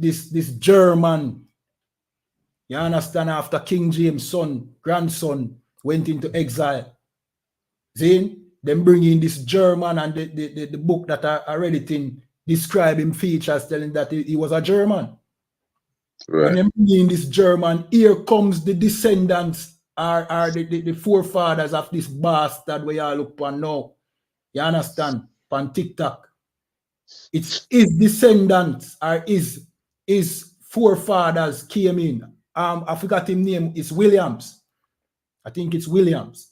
German, you understand, after King James' grandson went into exile. See? Them bring in this German, and the book that I read it in describe him features telling that he was a German. Right. When them bring in this German, here comes the descendants, are the forefathers of this bastard where y'all look upon now. You understand? On TikTok. It's his descendants or his forefathers came in. I forgot his name. It's Williams. I think it's Williams.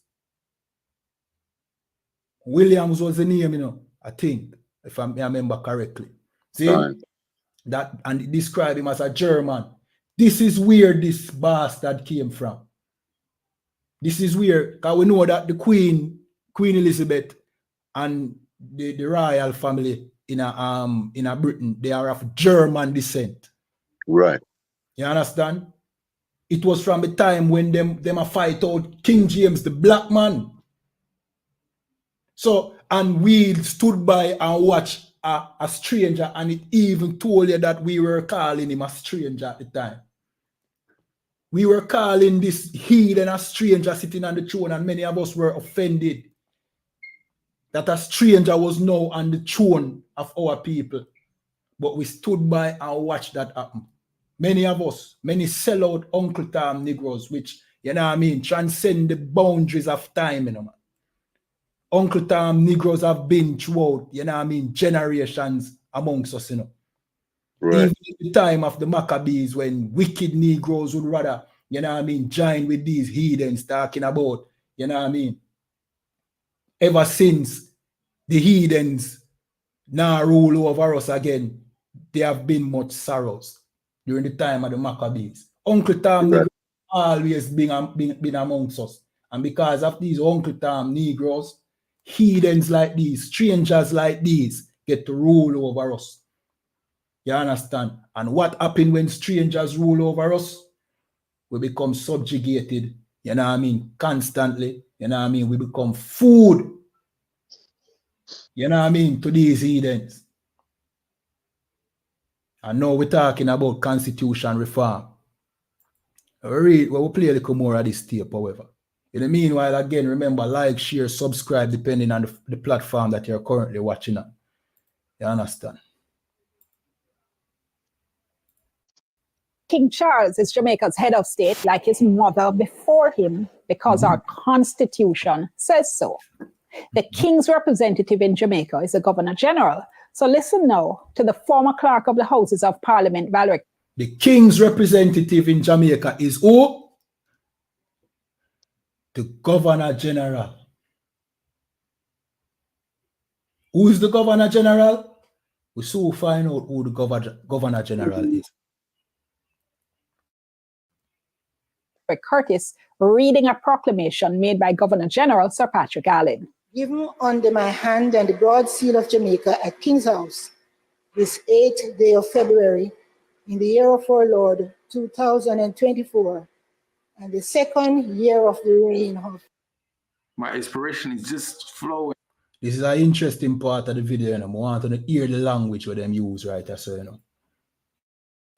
Williams was the name, you know, I think, if I remember correctly. See? Right. That, and describe him as a German. This is where this bastard came from. This is where, because we know that the Queen Elizabeth, and the royal family in a Britain, they are of German descent. Right. You understand? It was from the time when them a fight out King James, the black man. So, and we stood by and watched a stranger, and it even told you that we were calling him a stranger at the time. We were calling this heathen a stranger sitting on the throne, and many of us were offended that a stranger was now on the throne of our people. But we stood by and watched that happen. Many of us, many sellout Uncle Tom Negroes, which, you know what I mean, transcend the boundaries of time, you know, man. Uncle Tom Negroes have been throughout, you know what I mean, generations amongst us, you know. Right. Even in the time of the Maccabees, when wicked Negroes would rather, you know what I mean, join with these heathens talking about, you know what I mean, ever since the heathens now rule over us again, there have been much sorrows during the time of the Maccabees. Uncle Tom Negroes always been amongst us. And because of these Uncle Tom Negroes, heathens like these, strangers like these, get to rule over us. You understand? And what happened when strangers rule over us? We become subjugated, you know what I mean, constantly. You know what I mean? We become food, you know what I mean, to these heathens. And now we're talking about constitution reform. We play a little more of this tape, however. In the meanwhile, again, remember, like, share, subscribe, depending on the platform that you're currently watching on. You understand? King Charles is Jamaica's head of state, like his mother before him, because our constitution says so. The king's representative in Jamaica is the Governor General. So listen now to the former clerk of the Houses of Parliament, Valerie. The king's representative in Jamaica is who? The Governor General. Who is the Governor General? We soon find out who the Governor General is. Curtis reading a proclamation made by Governor General Sir Patrick Allen. Given under my hand and the broad seal of Jamaica at King's House, this 8th day of February, in the year of our Lord, 2024, and the second year of the reign of... My inspiration is just flowing. This is an interesting part of the video, and I want to hear the language where them use right there, so you know.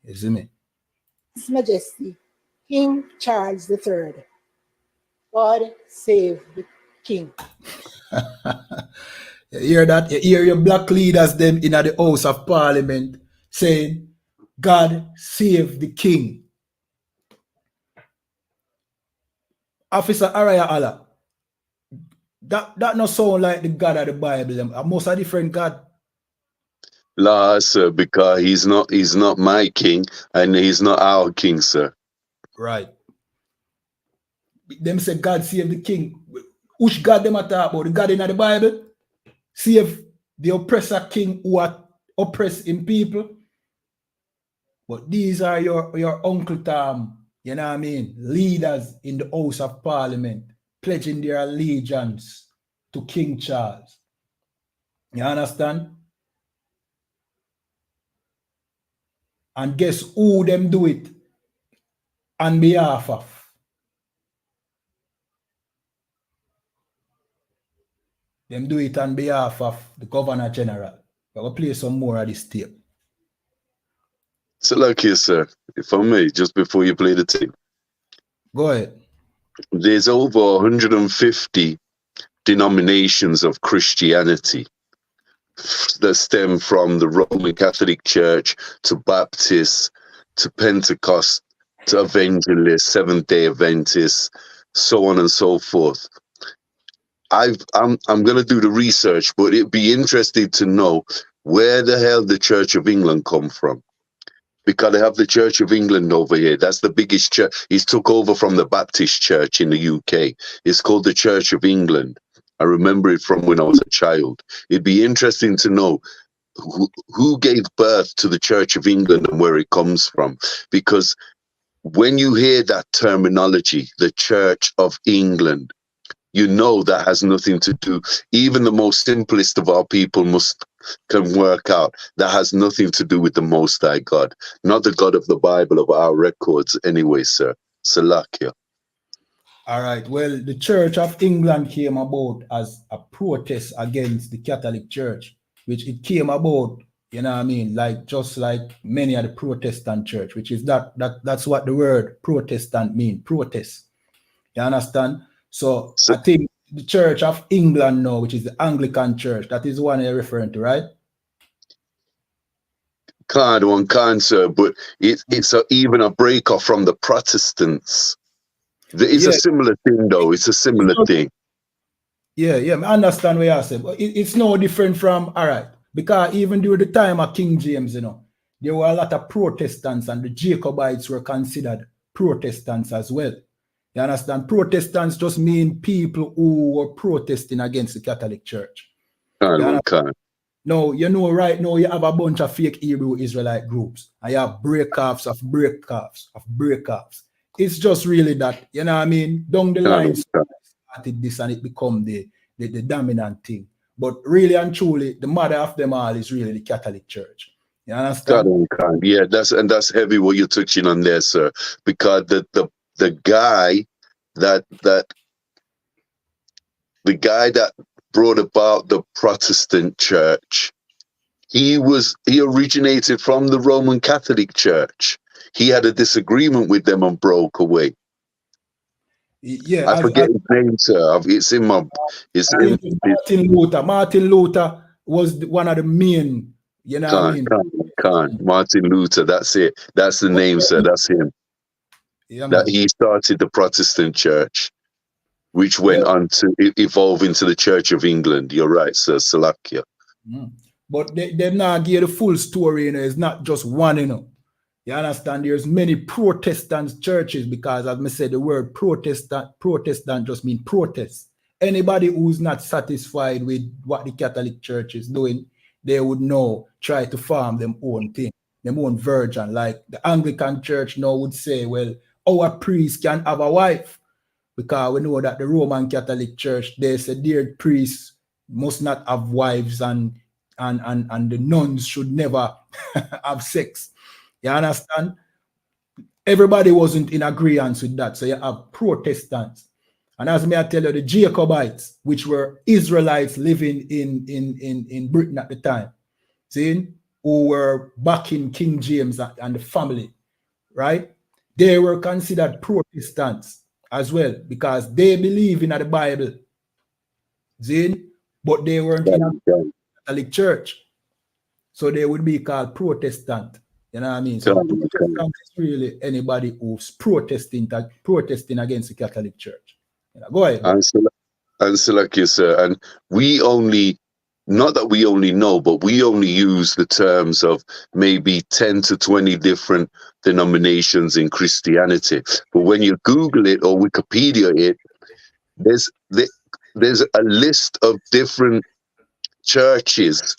You see me? His Majesty, King Charles III. God save the King. You hear that? You hear your black leaders them in the House of Parliament saying, God save the King. Officer Araya Allah. That not sound like the God of the Bible. A most a different God. La, sir, because he's not my king and he's not our king, sir. Right. Them say God save the king. Which God them talk about? The God in the Bible? Save the oppressor king who are oppressing people. But these are your Uncle Tom, you know what I mean? Leaders in the House of Parliament pledging their allegiance to King Charles. You understand? And guess who them do it on behalf of? Them do it on behalf of the Governor General. We're going to play some more of this tape. So look here, sir, if I may, just before you play the tape. Go ahead. There's over 150 denominations of Christianity that stem from the Roman Catholic Church to Baptist to Pentecost to Evangelist, Seventh-day Adventists, so on and so forth. I'm going to do the research, but it'd be interesting to know where the hell the Church of England come from. Because they have the Church of England over here. That's the biggest church. He's took over from the Baptist Church in the UK. It's called the Church of England. I remember it from when I was a child. It'd be interesting to know who gave birth to the Church of England and where it comes from. Because when you hear that terminology, the Church of England, you know that has nothing to do, even the most simplest of our people can work out, that has nothing to do with the Most High God, not the God of the Bible of our records anyway, sir. Salakia. All right, well, the Church of England came about as a protest against the Catholic Church, which it came about, you know what I mean, like just like many of the Protestant church, which is that's what the word Protestant means, protest. You understand? So I think the Church of England now, which is the Anglican Church, that is the one you're referring to, right? Can't, sir, but it's even a break off from the Protestants. It's a similar thing, though. It's a similar thing. Yeah, I understand what you're saying. But it's no different from, all right, because even during the time of King James, you know, there were a lot of Protestants, and the Jacobites were considered Protestants as well. You understand? Protestants just mean people who were protesting against the Catholic Church. No, you know, right now you have a bunch of fake Hebrew Israelite groups, and you have breakoffs of breakoffs of breakoffs. It's just really that, you know what I mean? Down the line, started this and it become the dominant thing. But really and truly, the mother of them all is really the Catholic Church. You understand? Yeah, that's heavy what you're touching on there, sir. Because the guy that brought about the Protestant church, he originated from the Roman Catholic Church. He had a disagreement with them and broke away. Yeah, I forget his name, sir. It's in my. It's in. Martin Luther. Martin Luther was one of the main. You know what I mean? Martin Luther. That's it. That's the name, sir. That's him. Yeah, that man. he started the Protestant church, which went on to evolve into the Church of England. You're right, sir. Salakia. But they not give the full story, you know. It's not just one, you know. You understand? There's many Protestant churches because, as I said, the word Protestant just means protest. Anybody who's not satisfied with what the Catholic Church is doing, they would now try to form them own thing, them own version. Like the Anglican Church now would say, well, our priest can have a wife, because we know that the Roman Catholic Church, they say their priests must not have wives, and the nuns should never have sex. You understand? Everybody wasn't in agreement with that. So you have Protestants. And as me I tell you, the Jacobites, which were Israelites living in Britain at the time, see, who were backing King James and the family, right? They were considered Protestants as well because they believe in the Bible, see, but they weren't in a Catholic church. So they would be called Protestant. You know what I mean? So Protestant is really anybody who's protesting against the Catholic Church. You know, go ahead. And select you, sir. And we only, not that we only know, but we only use the terms of maybe 10 to 20 different denominations in Christianity. But when you Google it or Wikipedia it, there's a list of different churches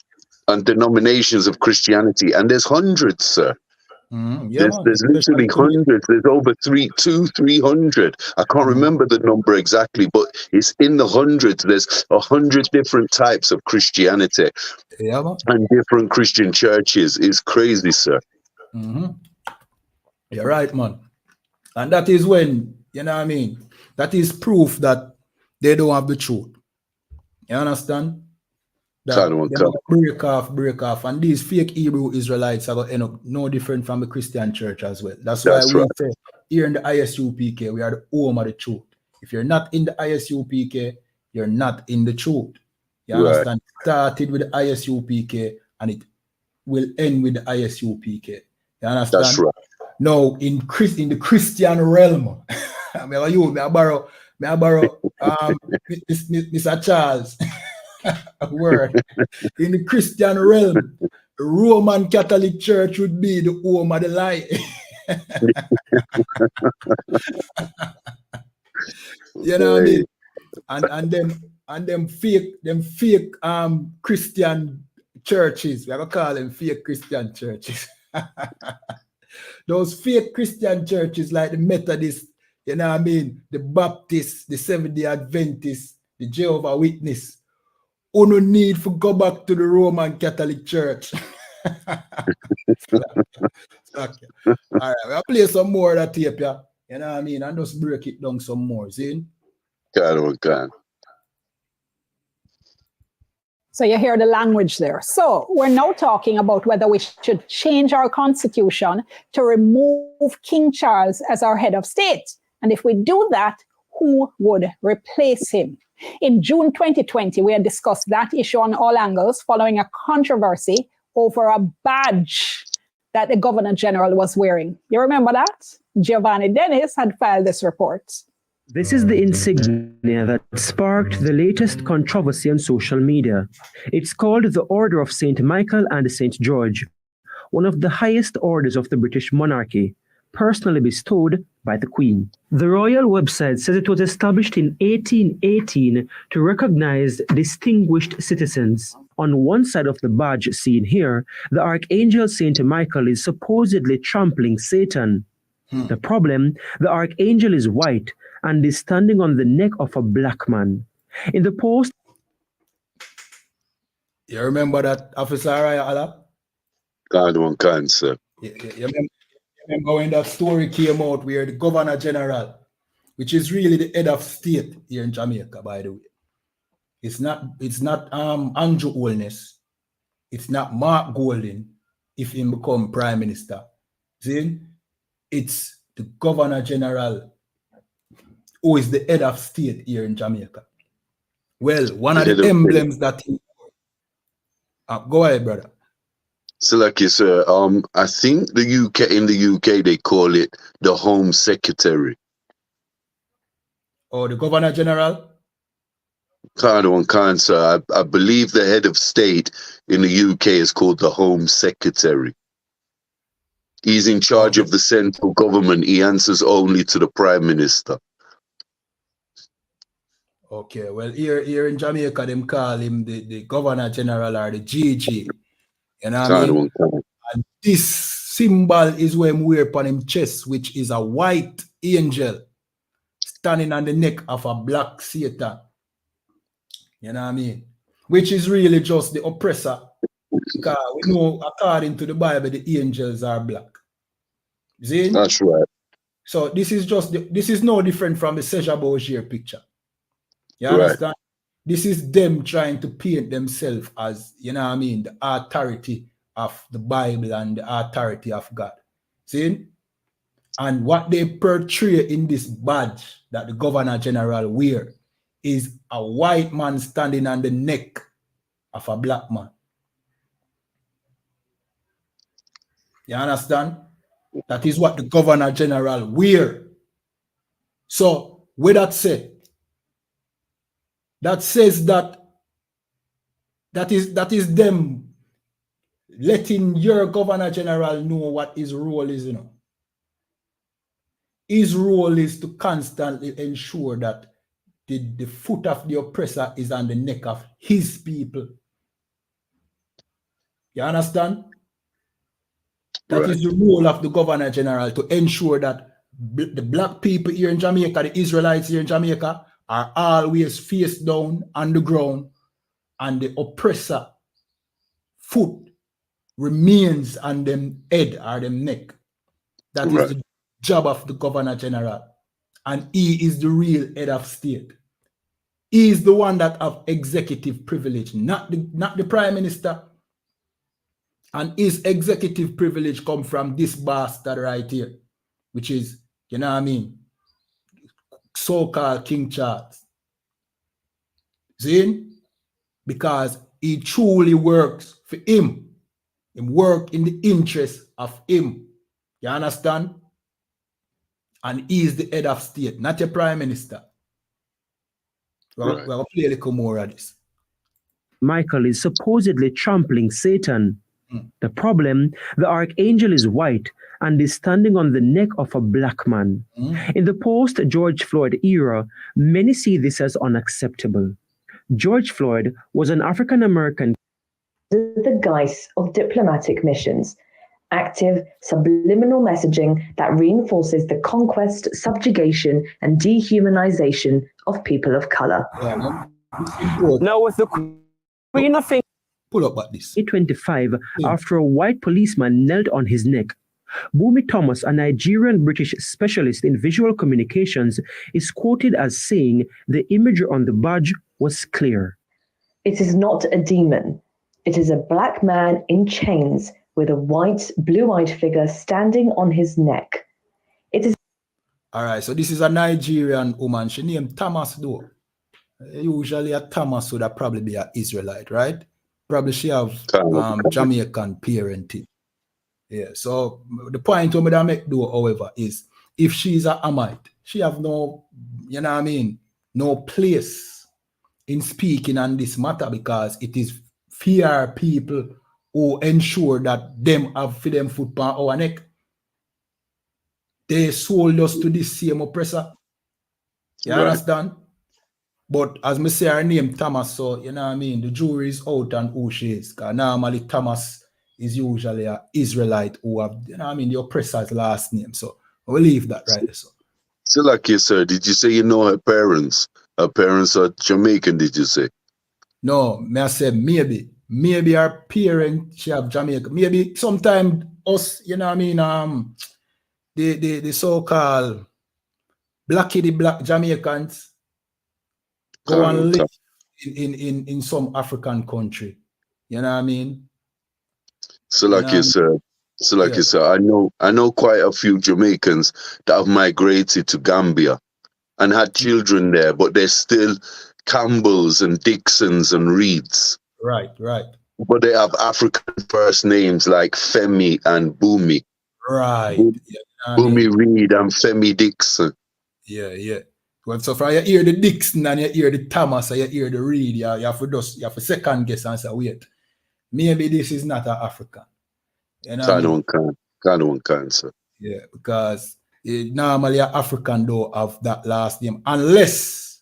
and denominations of Christianity, and there's hundreds, sir. There's literally hundreds. There's over 300. I can't remember the number exactly, but it's in the hundreds. There's 100 different types of Christianity and different Christian churches. It's crazy, sir. You're right, man. And that is when, you know what I mean, that is proof that they don't have the truth. You understand? That they break off, and these fake Hebrew Israelites are going to end up no different from the Christian church as well. That's why we say here in the I.S.U.P.K, we are the home of the truth. If you're not in the I.S.U.P.K, you're not in the truth. You understand? It started with the I.S.U.P.K and it will end with the I.S.U.P.K. You understand? That's right. Now, in the Christian realm, I borrow Mr. Charles. Word. In the Christian realm, the Roman Catholic Church would be the home of the lie. You know what I mean? And them fake Christian churches, we have to call them fake Christian churches. Those fake Christian churches like the Methodist, you know what I mean, the Baptist, the Seventh-day Adventist, the Jehovah's Witness, who no need to go back to the Roman Catholic Church. Okay. All right, we'll play some more of that tape, yeah. You know what I mean? And just break it down some more, see? God. So you hear the language there. So we're now talking about whether we should change our constitution to remove King Charles as our head of state. And if we do that, who would replace him? In June 2020, we had discussed that issue on all angles following a controversy over a badge that the Governor General was wearing. You remember that? Giovanni Dennis had filed this report. This is the insignia that sparked the latest controversy on social media. It's called the Order of St. Michael and St. George, one of the highest orders of the British monarchy, personally bestowed by the Queen. The royal website says it was established in 1818 to recognize distinguished citizens. On one side of the badge seen here, the Archangel St. Michael is supposedly trampling Satan. The problem, the Archangel is white and is standing on the neck of a black man. In the post... You remember that, Officer Araya? God one can, sir. You remember when that story came out where the Governor General, which is really the head of state here in Jamaica, by the way. It's not Andrew Holness. It's not Mark Golding if he become Prime Minister. See? It's the Governor General who is the head of state here in Jamaica. Well, one of The the head of emblems that he... go ahead, brother. Salaki, sir. I think in the UK they call it the Home Secretary. Or the Governor General? Can't, sir. I believe the head of state in the UK is called the Home Secretary. He's in charge of the central government. He answers only to the Prime Minister. Okay, well, here in Jamaica, them call him the Governor General or the GG. You know what I mean? And this symbol is what him wear upon him chest, which is a white angel standing on the neck of a black Satan. You know what I mean? Which is really just the oppressor. Because we know, according to the Bible, the angels are black. See? That's right. So this is no different from the SHALAM picture. You Right. understand? This is them trying to paint themselves as, you know what I mean, the authority of the Bible and the authority of God. See? And what they portray in this badge that the Governor General wear is a white man standing on the neck of a black man. You understand? That is what the Governor General wear. So, with that said, that says that is them letting your Governor General know what his role is, you know. His role is to constantly ensure that the foot of the oppressor is on the neck of his people. You understand? That is the role of the Governor General, to ensure that the black people here in Jamaica, the Israelites here in Jamaica, are always face down on the ground, and the oppressor foot remains on them head or them neck. That is the job of the Governor General. And he is the real head of state. He is the one that have executive privilege, not the Prime Minister. And his executive privilege come from this bastard right here, which is, you know what I mean, so-called King Charles. See? Because he truly works for him. He work in the interest of him. You understand? And he is the head of state, not your Prime Minister. We're going to play a little more of this. Michael is supposedly trampling Satan. The problem, the archangel is white and is standing on the neck of a black man. In the post-George Floyd era, many see this as unacceptable. George Floyd was an African-American. The guise of diplomatic missions, active subliminal messaging that reinforces the conquest, subjugation, and dehumanization of people of color. Now, with the Queen of pull up at this. 25 after a white policeman knelt on his neck. Bumi Thomas, a Nigerian-British specialist in visual communications, is quoted as saying the imagery on the badge was clear. It is not a demon. It is a black man in chains with a white, blue-eyed figure standing on his neck. It is. All right, so this is a Nigerian woman. She named Thomas though. Usually a Thomas would have probably be an Israelite, right? Probably she have Jamaican parenting. Yeah, so the point I make though, however, is if she's a Amite, she have no, you know what I mean, no place in speaking on this matter, because it is fear people who ensure that them have for them foot on our neck. They sold us to this same oppressor. You understand? But as me say her name Thomas, so you know what I mean, the jury is out on who she is. Because normally Thomas is usually an Israelite who have, you know what I mean, the oppressor's last name. So we'll leave that right there. So like you, sir, did you say you know her parents? Her parents are Jamaican, did you say? No, may I say maybe. Maybe her parents, she have Jamaica. Maybe sometime us, you know what I mean, the so-called black Jamaicans go and live in some African country. You know what I mean? So like you, sir. So like you, sir, I know quite a few Jamaicans that have migrated to Gambia. and had children there, but they're still Campbells and Dixons and Reeds. Right, right. But they have African first names like Femi and Bumi. Right. Bumi Reed and Femi Dixon. Yeah. Well, so far you hear the Dixon and you hear the Thomas and you hear the Reed, you have to second guess and say, wait, maybe this is not an African. You know Kind of cancer. Yeah, because normally an African don't have that last name unless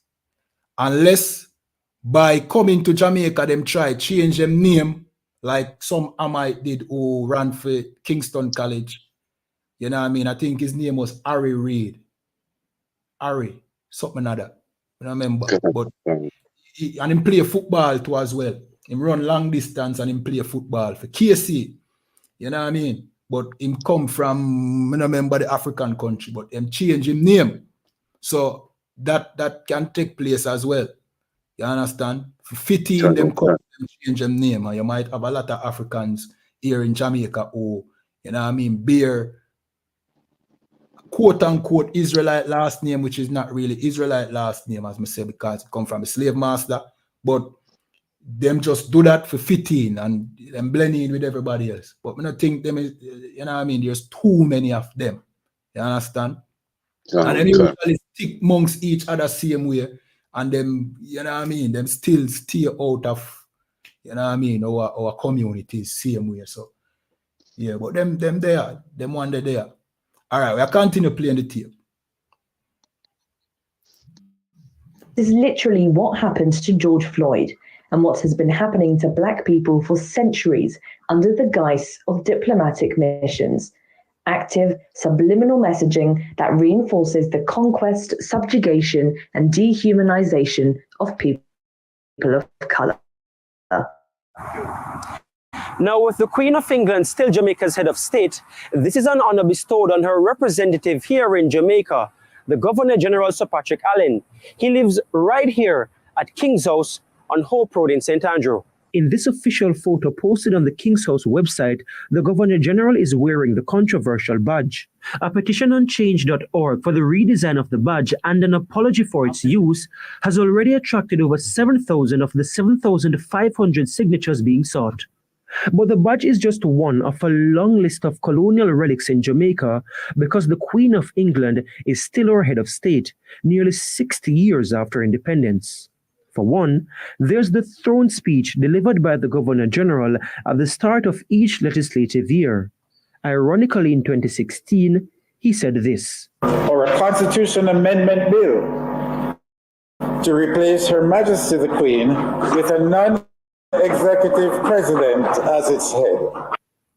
by coming to Jamaica them try change them name like some Amite did who ran for Kingston College. You know what I mean? I think his name was Harry Reid. Harry, something like that. I don't remember. But and him play football too as well. Him run long distance and him play football for KC. You know what I mean? But him come from, I don't remember the African country, but him change him name. So that can take place as well. You understand? For 15 them come and change them name. And you might have a lot of Africans here in Jamaica who, you know what I mean, bear quote unquote Israelite last name, which is not really Israelite last name, as I say, because it come from a slave master. But them just do that for 15 and them blend in with everybody else. But I don't think them is, you know what I mean, there's too many of them. You understand? And then usually stick amongst each other same way. And them, you know what I mean, them still stay out of, you know what I mean, our communities same way. So yeah, but them there, them one there. All right, we'll continue playing the tape. This is literally what happened to George Floyd and what has been happening to Black people for centuries under the guise of diplomatic missions. Active, subliminal messaging that reinforces the conquest, subjugation, and dehumanization of people of color. Now, with the Queen of England still Jamaica's head of state, this is an honor bestowed on her representative here in Jamaica, the Governor General Sir Patrick Allen. He lives right here at King's House on Hope Road in St. Andrew. In this official photo posted on the King's House website, the Governor General is wearing the controversial badge. A petition on change.org for the redesign of the badge and an apology for its use has already attracted over 7,000 of the 7,500 signatures being sought. But the badge is just one of a long list of colonial relics in Jamaica because the Queen of England is still our head of state, nearly 60 years after independence. For one, there's the throne speech delivered by the Governor General at the start of each legislative year. Ironically, in 2016, he said this: "Or a Constitution Amendment Bill to replace Her Majesty the Queen with a non-executive president as its head."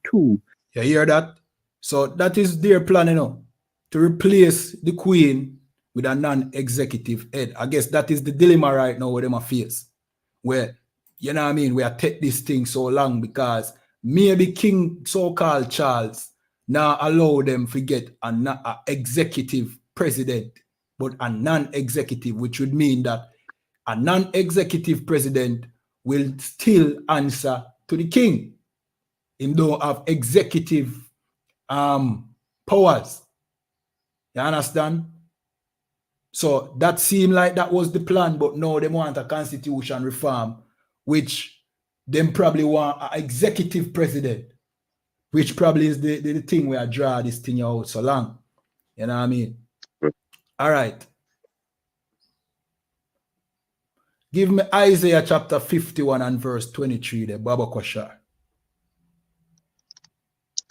Two. You hear that? So that is their plan, you know, to replace the Queen with a non-executive head. I guess that is the dilemma right now with them face. Where, you know what I mean, we have take this thing so long because maybe King so-called Charles now allow them to get a executive president, but a non-executive, which would mean that a non-executive president will still answer to the king. Him don't have executive powers. You understand? So that seemed like that was the plan, but no, they want a constitution reform, which them probably want an executive president, which probably is the thing where I draw this thing out so long. You know what I mean? All right. Give me Isaiah chapter 51 and verse 23 there, Baba Koshar.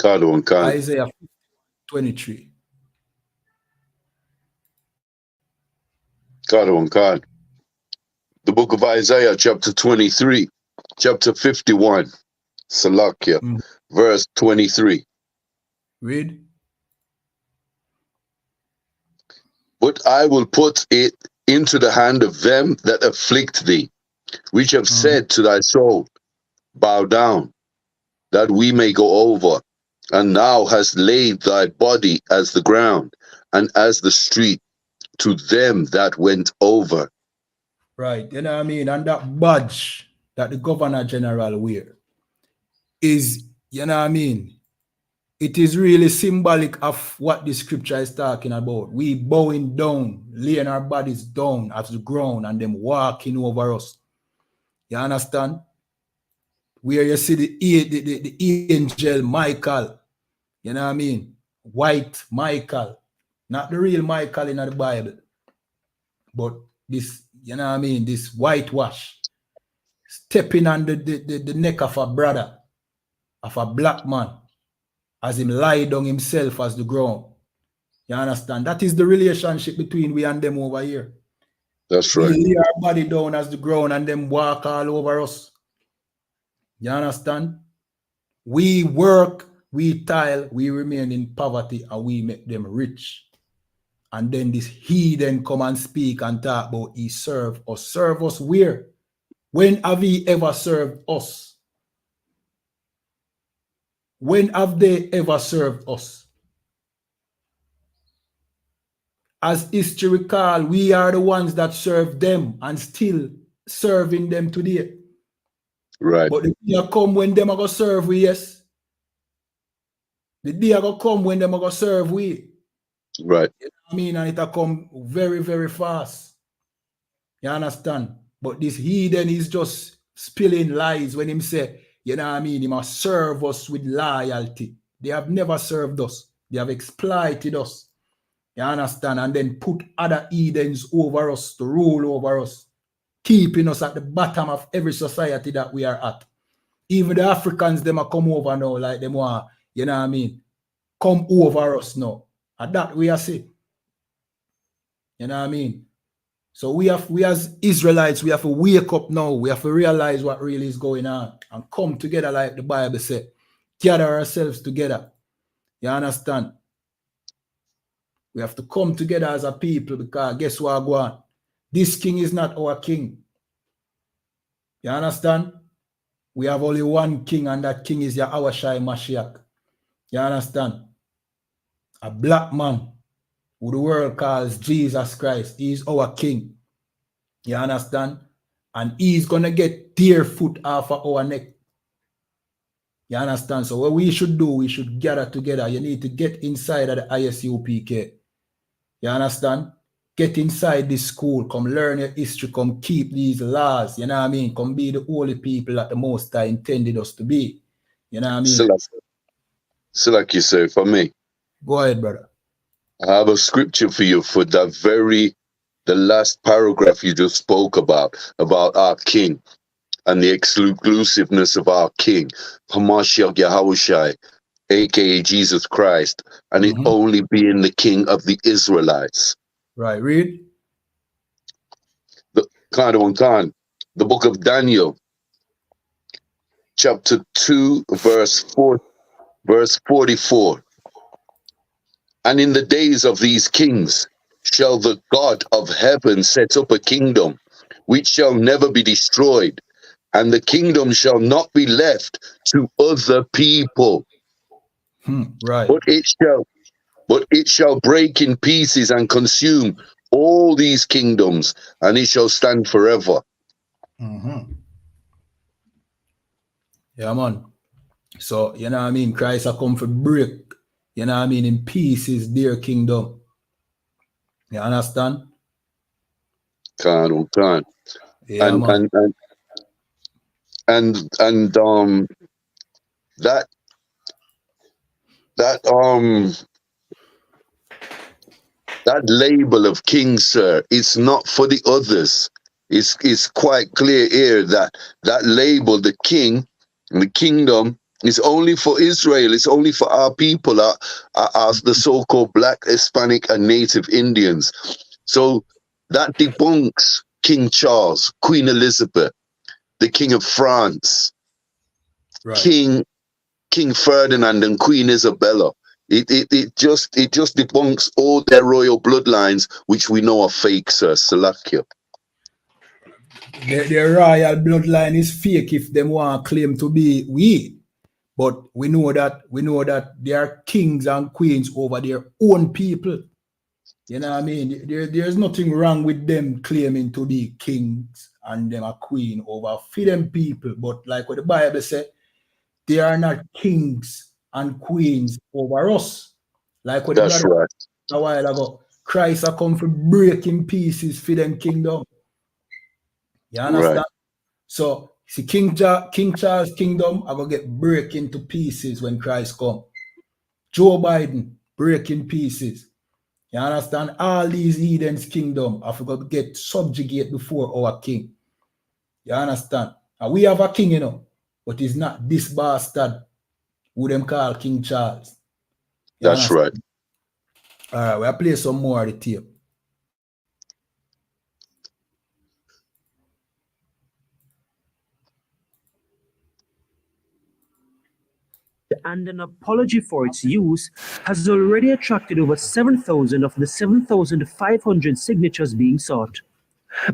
Isaiah 23. God. The book of Isaiah, chapter 23, chapter 51, Salakia, verse 23. Read. "But I will put it into the hand of them that afflict thee, which have said to thy soul, bow down, that we may go over. And thou hast laid thy body as the ground, and as the street, to them that went over." Right, you know what I mean? And that badge that the Governor General wear is, you know what I mean, it is really symbolic of what the scripture is talking about. We bowing down, laying our bodies down at the ground and them walking over us. You understand? Where you see the angel Michael, you know what I mean? White Michael, not the real Michael in the Bible, but this, you know what I mean? This whitewash, stepping on the neck of a brother, of a black man, as him lie down himself as the ground. You understand? That is the relationship between we and them over here. That's we right. lay our body down as the ground and them walk all over us. You understand? We work, we toil, we remain in poverty, and we make them rich. And then this heathen come and speak and talk about he serve us. Serve us where? When have he ever served us? When have they ever served us? As history recall, we are the ones that serve them and still serving them today. Right. But the day come when them are going to serve we, yes. The day are going to come when them are going to serve we. Right. You know what I mean? And it'll come very, very fast. You understand? But this heathen is just spilling lies when him say, you know what I mean, he must serve us with loyalty. They have never served us. They have exploited us. You understand? And then put other heathens over us to rule over us, keeping us at the bottom of every society that we are at. Even the Africans, them are come over now, like them want, you know what I mean, come over us now. And that we are see. You know what I mean? So we as Israelites, we have to wake up now. We have to realize what really is going on and come together like the Bible said. Gather ourselves together. You understand? We have to come together as a people because guess what go on? This king is not our king. You understand? We have only one king and that king is YAHANNA Mashiach. You understand? A black man who the world calls Jesus Christ. He is our king. You understand? And he's going to get their foot off of our neck. You understand? So what we should do, we should gather together. You need to get inside of the I.S.U.P.K. You understand? Get inside this school. Come learn your history. Come keep these laws. You know what I mean? Come be the holy people that the Most High intended us to be. You know what I mean? So like you say, for me. Go ahead, brother. I have a scripture for you for the last paragraph you just spoke about our king and the exclusiveness of our king, Hamashiach Yahushai, aka Jesus Christ, and it only being the king of the Israelites. Right, read. The book of Daniel, chapter 2, verse 44. And in the days of these kings shall the God of heaven set up a kingdom which shall never be destroyed, and the kingdom shall not be left to other people. Right. But it shall break in pieces and consume all these kingdoms, and it shall stand forever. Yeah, man. So, you know what I mean? Christ will come for break, you know what I mean, in pieces their kingdom. You understand? Can. Yeah, man. And that label of king, sir, it's not for the others. It's quite clear here that label, the king, the kingdom, is only for Israel. It's only for our people, as the so-called Black, Hispanic, and Native Indians. So that debunks King Charles, Queen Elizabeth, the King of France, right. King Ferdinand, and Queen Isabella. It just debunks all their royal bloodlines, which we know are fake, sir. Salakia. Their royal bloodline is fake if them want to claim to be we. But we know that they are kings and queens over their own people. You know what I mean? There's nothing wrong with them claiming to be kings and them a queen over them people. But like what the Bible said, they are not kings and queens over us. Like what That's the brother right. a while ago. Christ are come for breaking pieces for them kingdom. You understand? Right. So see King Charles' kingdom are gonna get break into pieces when Christ come. Joe Biden break in pieces. You understand? All these heathens' kingdom are gonna get subjugate before our king. You understand? And we have a king, you know, but he's not this bastard who them call King Charles. You That's understand? right. All right, we'll play some more of the tape. And an apology for its use has already attracted over 7,000 of the 7,500 signatures being sought.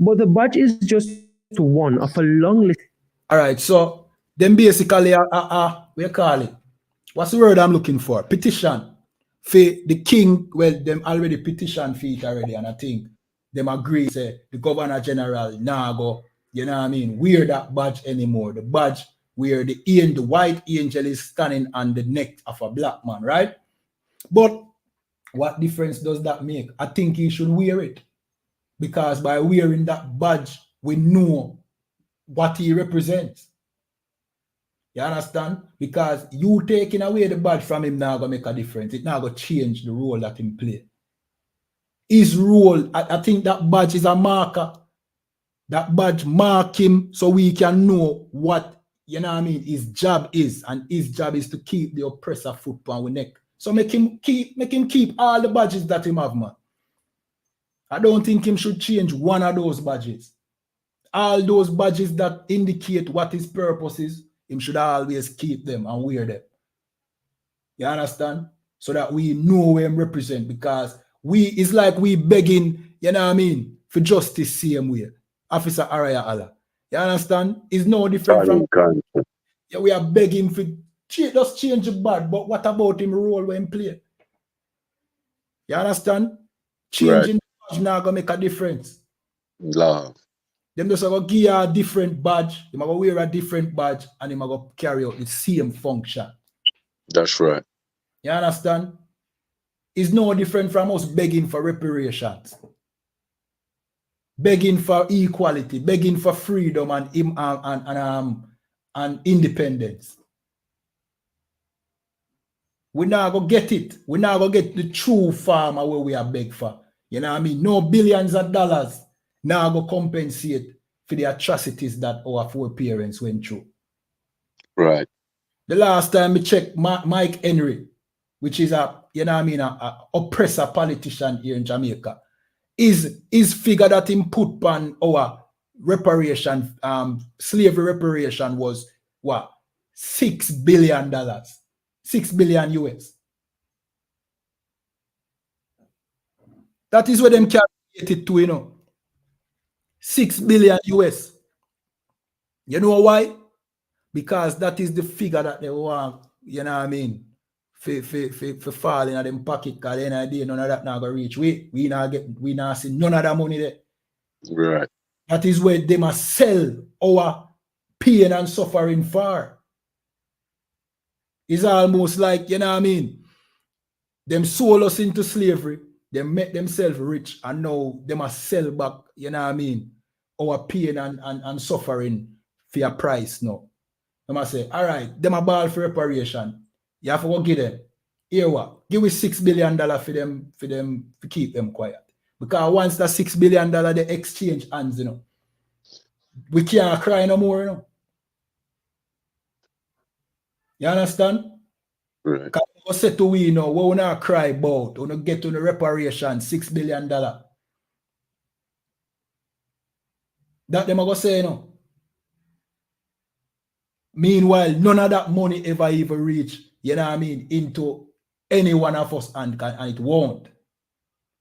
But the badge is just one of a long list. All right, so then basically, we call it, what's the word I'm looking for? Petition. For the king, well, them already petition for it already, and I think them agree, say, the governor general, now go, you know what I mean, wear that badge anymore. The badge where the white angel is standing on the neck of a black man, right? But what difference does that make? I think he should wear it. Because by wearing that badge, we know what he represents. You understand? Because you taking away the badge from him now gonna make a difference. It now gonna change the role that him play. His role, I think that badge is a marker. That badge mark him so we can know what, you know what I mean, his job is. And his job is to keep the oppressor foot on our neck. So make him keep all the badges that him have, man. I don't think him should change one of those badges. All those badges that indicate what his purpose is, him should always keep them and wear them. You understand? So that we know where him represent, because it's like we begging, you know what I mean, for justice same way. Officer Araya Allah. You understand? It's no different from, yeah, we are begging for just change the bad, but what about him role when play? You understand? Changing the badge now gonna make a difference. Love. Them just gonna give you a different badge, they gonna wear a different badge, and they gonna carry out the same function. That's right. You understand? It's no different from us begging for reparations, begging for equality, begging for freedom and independence. We now go get it. We now go get the true farmer where we are beg for. You know what I mean? No billions of dollars now go compensate for the atrocities that our foreparents went through. Right. The last time we checked, Mike Henry, which is a, you know what I mean, a oppressor politician here in Jamaica, is figure that him put on our reparation, slavery reparation was what? $6 billion. 6 billion US. That is where them calculated to, you know. 6 billion US. You know why? Because that is the figure that they want, you know what I mean, for falling in them pocket, because then I did none of that now go reach. We not see none of that money there. Right. That is where they must sell our pain and suffering for. It's almost like, you know what I mean, them sold us into slavery, they make themselves rich, and now they must sell back, you know what I mean, our pain and suffering for a price now. They must say, all right, them a ball for reparation. You have to go give them. Here what? Give me $6 billion for them to keep them quiet. Because once that $6 billion they exchange hands, you know, we can't cry no more, you know. You understand? Right. Because we say to we know, we will not cry about, we don't get to the reparation, $6 billion. That them are going to say, you know. Meanwhile, none of that money ever even reach, you know what I mean, into any one of us, and it won't.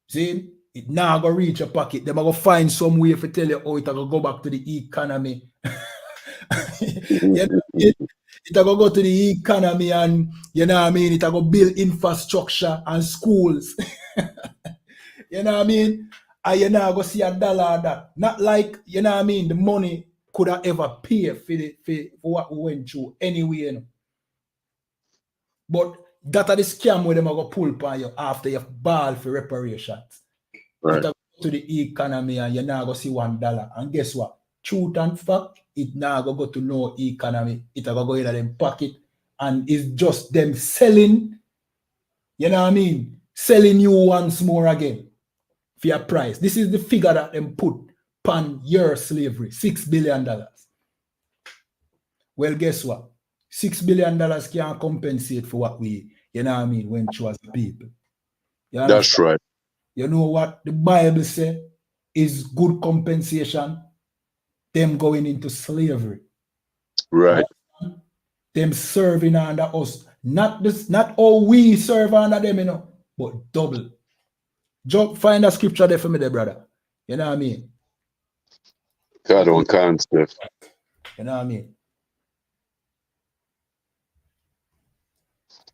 See? It now go reach a pocket. They're going to find some way to tell you how it's going to go back to the economy. You know, it's going to go to the economy, and, you know what I mean, it's going to build infrastructure and schools. You know what I mean? And you now go see $1 of that. Not like, you know what I mean, the money could have ever paid for what we went through anyway. You know? But that are the scam where them are going to pull upon you after you've ball for reparations. Right. It go to the economy and you're not going to see $1. And guess what? Truth and fact, it now go to no economy. It go in them pocket. And it's just them selling, you know what I mean? Selling you once more again for your price. This is the figure that them put upon your slavery, $6 billion. Well, guess what? $6 billion can't compensate for what we, you know what I mean, went through as a people. You understand? That's right. You know what the Bible says is good compensation? Them going into slavery. Right. Them serving under us. Not all we serve under them, you know, but double. Find a scripture there for me there, brother. You know what I mean? God on concept. You know what I mean?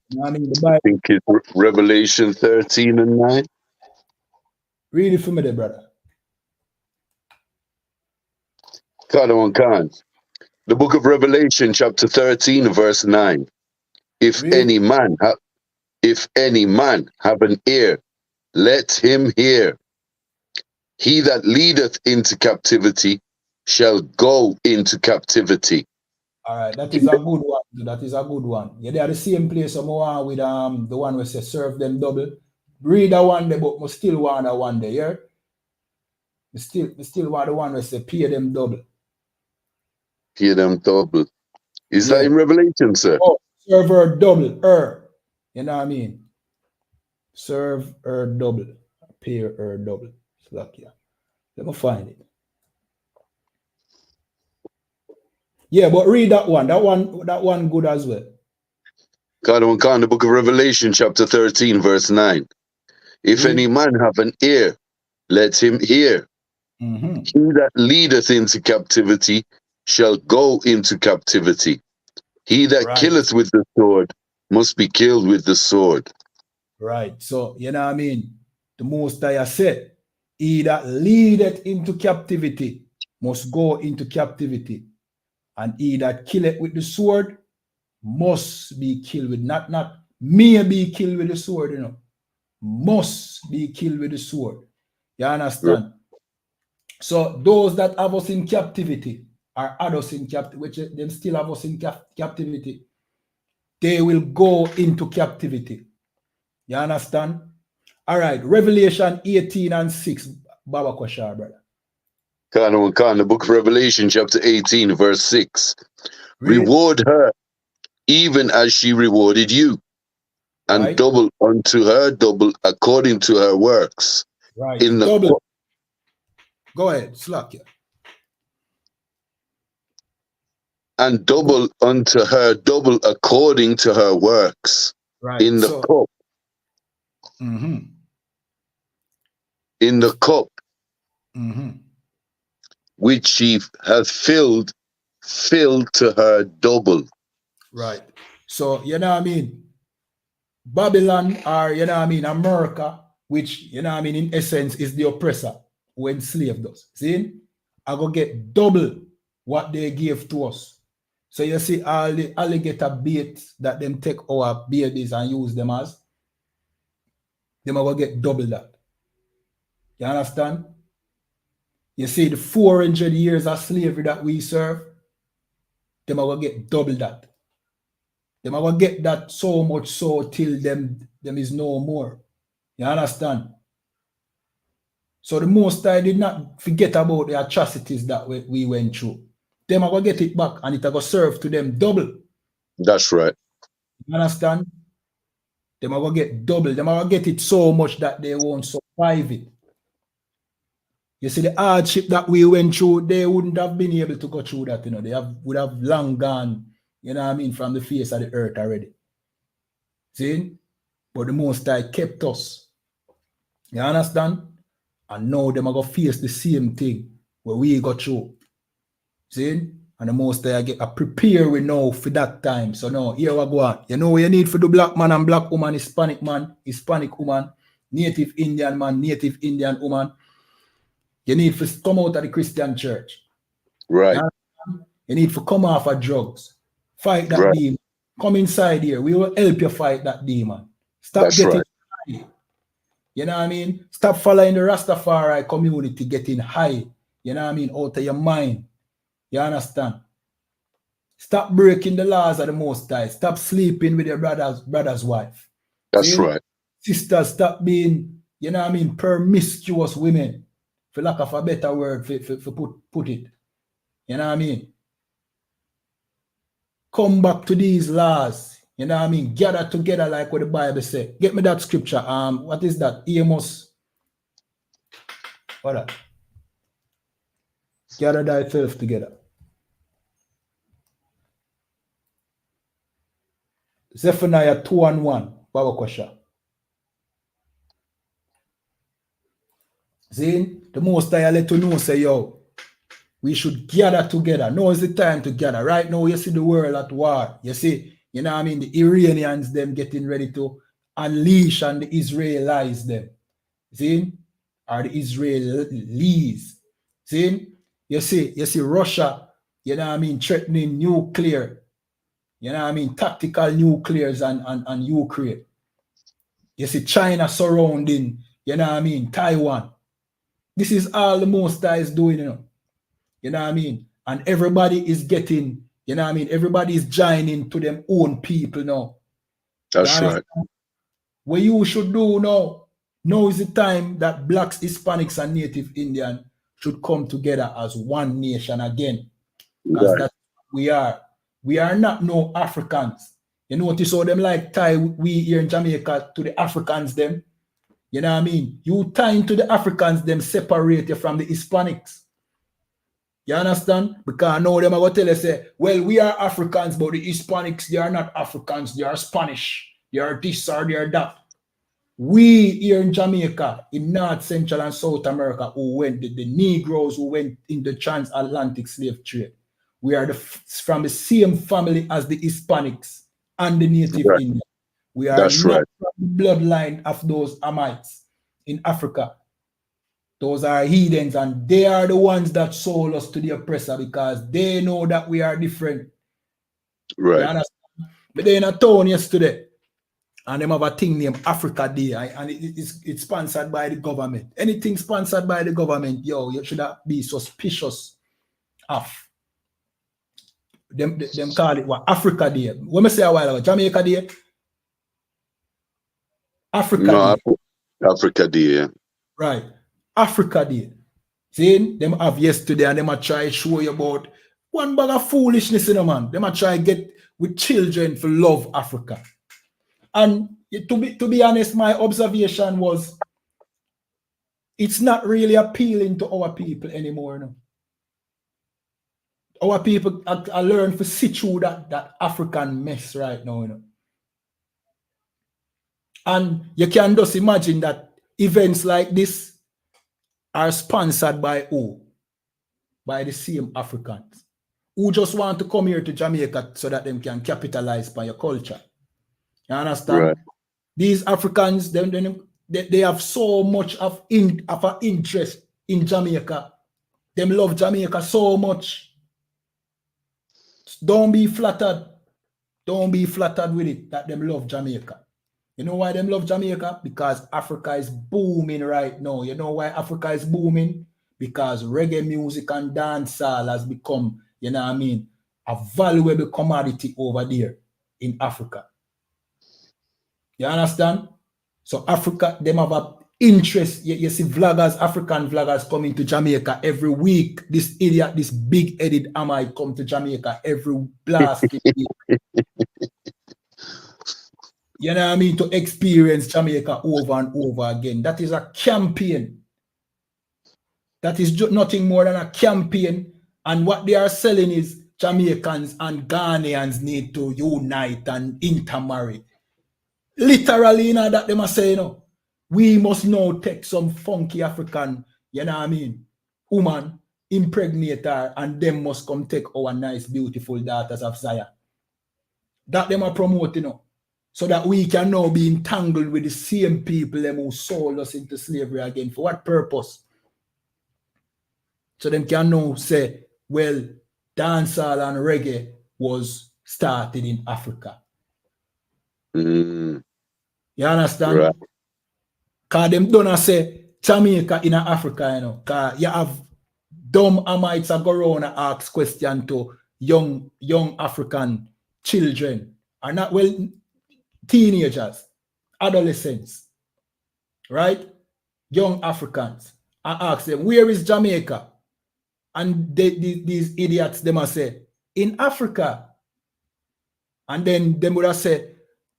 You know what I mean? The Bible. I think it's Revelation 13 and 9. Read it for me there, brother. God on cons. The book of Revelation, chapter 13, verse 9. If any man have an ear, let him hear. He that leadeth into captivity shall go into captivity. All right, that is a good one. That is a good one. Yeah, they are the same place with the one where say serve them double. Read that one there, but I still want that one there, yeah? I still want the one where say pay them double. Pay them double. Is that in Revelation, sir? Oh, serve her double, her. You know what I mean? Serve her double. Pay her double. So like, yeah. Let me find it. Yeah, but read that one. That one good as well. God on con, the book of Revelation, chapter 13, verse 9. If any man have an ear, let him hear. Mm-hmm. He that leadeth into captivity shall go into captivity. He that killeth with the sword must be killed with the sword. Right. So, you know what I mean? The Most High said, he that leadeth into captivity must go into captivity. And he that killeth with the sword must be killed with, not may be killed with the sword, you know. Must be killed with the sword. You understand? Right. So those that have us in captivity or had us in captivity, which them still have us in captivity, they will go into captivity. You understand? All right, Revelation 18 and 6. Baba Koshar, brother. Khan, the book of Revelation, chapter 18, verse 6. Reward her even as she rewarded you, and double unto her double according to her works. Right. In the double. Go ahead, slack you. And double unto her double according to her works. Right. In the cup. Mm-hmm. In the cup. Mm-hmm. Which she hath filled to her double. Right. So, you know what I mean? Babylon, or, you know what I mean, America, which, you know what I mean, in essence is the oppressor who enslaved us. See? I go get double what they gave to us. So you see all the alligator bait that them take our babies and use them as, them are going to get double that. You understand? You see the 400 years of slavery that we serve, them are going to get double that. Them are going to get that so much so till them is no more. You understand? So the Most High did not forget about the atrocities that we went through. Them are going to get it back and it are going to serve to them double. That's right. You understand? Them are going to get double. Them are going to get it so much that they won't survive it. You see, the hardship that we went through, they wouldn't have been able to go through that, you know. They would have long gone, you know what I mean, from the face of the earth already. See? But the Most High kept us. You understand? And now them are going to face the same thing where we got through. See? And the Most High prepare we now for that time. So now, here we go on. You know what you need for the black man and black woman, Hispanic man, Hispanic woman, Native Indian man, Native Indian woman. You need to come out of the Christian church. Right. You need to come off of drugs. Fight that demon. Come inside here. We will help you fight that demon. Stop That's getting right. high. You know what I mean? Stop following the Rastafari community getting high. You know what I mean? Out of your mind. You understand? Stop breaking the laws of the Most High. Stop sleeping with your brother's wife. That's See? right. Sisters, stop being, you know what I mean, promiscuous women. For lack of a better word, for put it. You know what I mean? Come back to these laws. You know what I mean? Gather together like what the Bible says. Get me that scripture. What is that? Amos. What that? Gather thyself together. Zephaniah 2:1. Baba Kwasha. See, the Most High let you know, say, yo, we should gather together. Now is the time to gather. Right now, you see the world at war. You see, you know what I mean? The Iranians, them getting ready to unleash and the Israelites, them. See? Or the Israelis. See? You see Russia, you know what I mean, threatening nuclear, you know what I mean, tactical nuclears and Ukraine. You see China surrounding, you know what I mean, Taiwan. This is all the Most High is doing, you know. You know what I mean? And everybody is getting, you know what I mean? Everybody is joining to them own people now. That's right. What you should do now is the time that blacks, Hispanics, and Native Indian should come together as one nation again. Because Right. that's what we are. We are not no Africans. You notice how them like tie we here in Jamaica to the Africans them. You know what I mean? You tie to the Africans them separate you from the Hispanics. You understand? Because now them are going to tell us, say, well, we are Africans, but the Hispanics, they are not Africans. They are Spanish. They are this or they are that. We here in Jamaica, in North, Central, and South America, who went, the Negroes who went in the transatlantic slave trade, we are from the same family as the Hispanics and the Native Right. Indians. We are That's not right. from the bloodline of those Hamites in Africa. Those are heathens, and they are the ones that sold us to the oppressor because they know that we are different. Right. You understand? But they're in a town yesterday, and them have a thing named Africa Day, and it's sponsored by the government. Anything sponsored by the government, yo, you should be suspicious of. Them call it what? Africa Day. What me say a while ago? Jamaica Day? Africa Day. Africa Day, yeah. Right. Africa Day. See, them have yesterday and them a try show you about one bag of foolishness, you know, man. Them a try get with children for love Africa. And to be honest, my observation was it's not really appealing to our people anymore. No? Our people are learn to sit through that African mess right now, you know. And you can just imagine that events like this are sponsored by who? By the same Africans who just want to come here to Jamaica so that them can capitalize by your culture. You understand? Right. These Africans, they have so much of an interest in Jamaica. Them love Jamaica so much. Don't be flattered. Don't be flattered with it that them love Jamaica. You know why them love Jamaica? Because Africa is booming right now. You know why Africa is booming? Because reggae music and dancehall has become, you know what I mean, a valuable commodity over there in Africa. You understand? So Africa, them have an interest. You see vloggers, African vloggers coming to Jamaica every week. This idiot, this big-headed Amite come to Jamaica every blast. You know what I mean? To experience Jamaica over and over again. That is a campaign. That is nothing more than a campaign. And what they are selling is Jamaicans and Ghanaians need to unite and intermarry. Literally, you know, that they must say, you know, we must now take some funky African, you know what I mean, woman, impregnate her, and them must come take our nice, beautiful daughters of Zion. That them are promoting, you know. So that we can now be entangled with the same people them who sold us into slavery again. For what purpose? So them can now say, well, dancehall and reggae was started in Africa. Mm. You understand? Right. Because them don't say Jamaica in Africa, you know. Because you have dumb Amites that go around and ask questions to young African children. Are not, well, teenagers, adolescents, right? Young Africans. I ask them, where is Jamaica? And these idiots, they must say, in Africa. And then they would have said,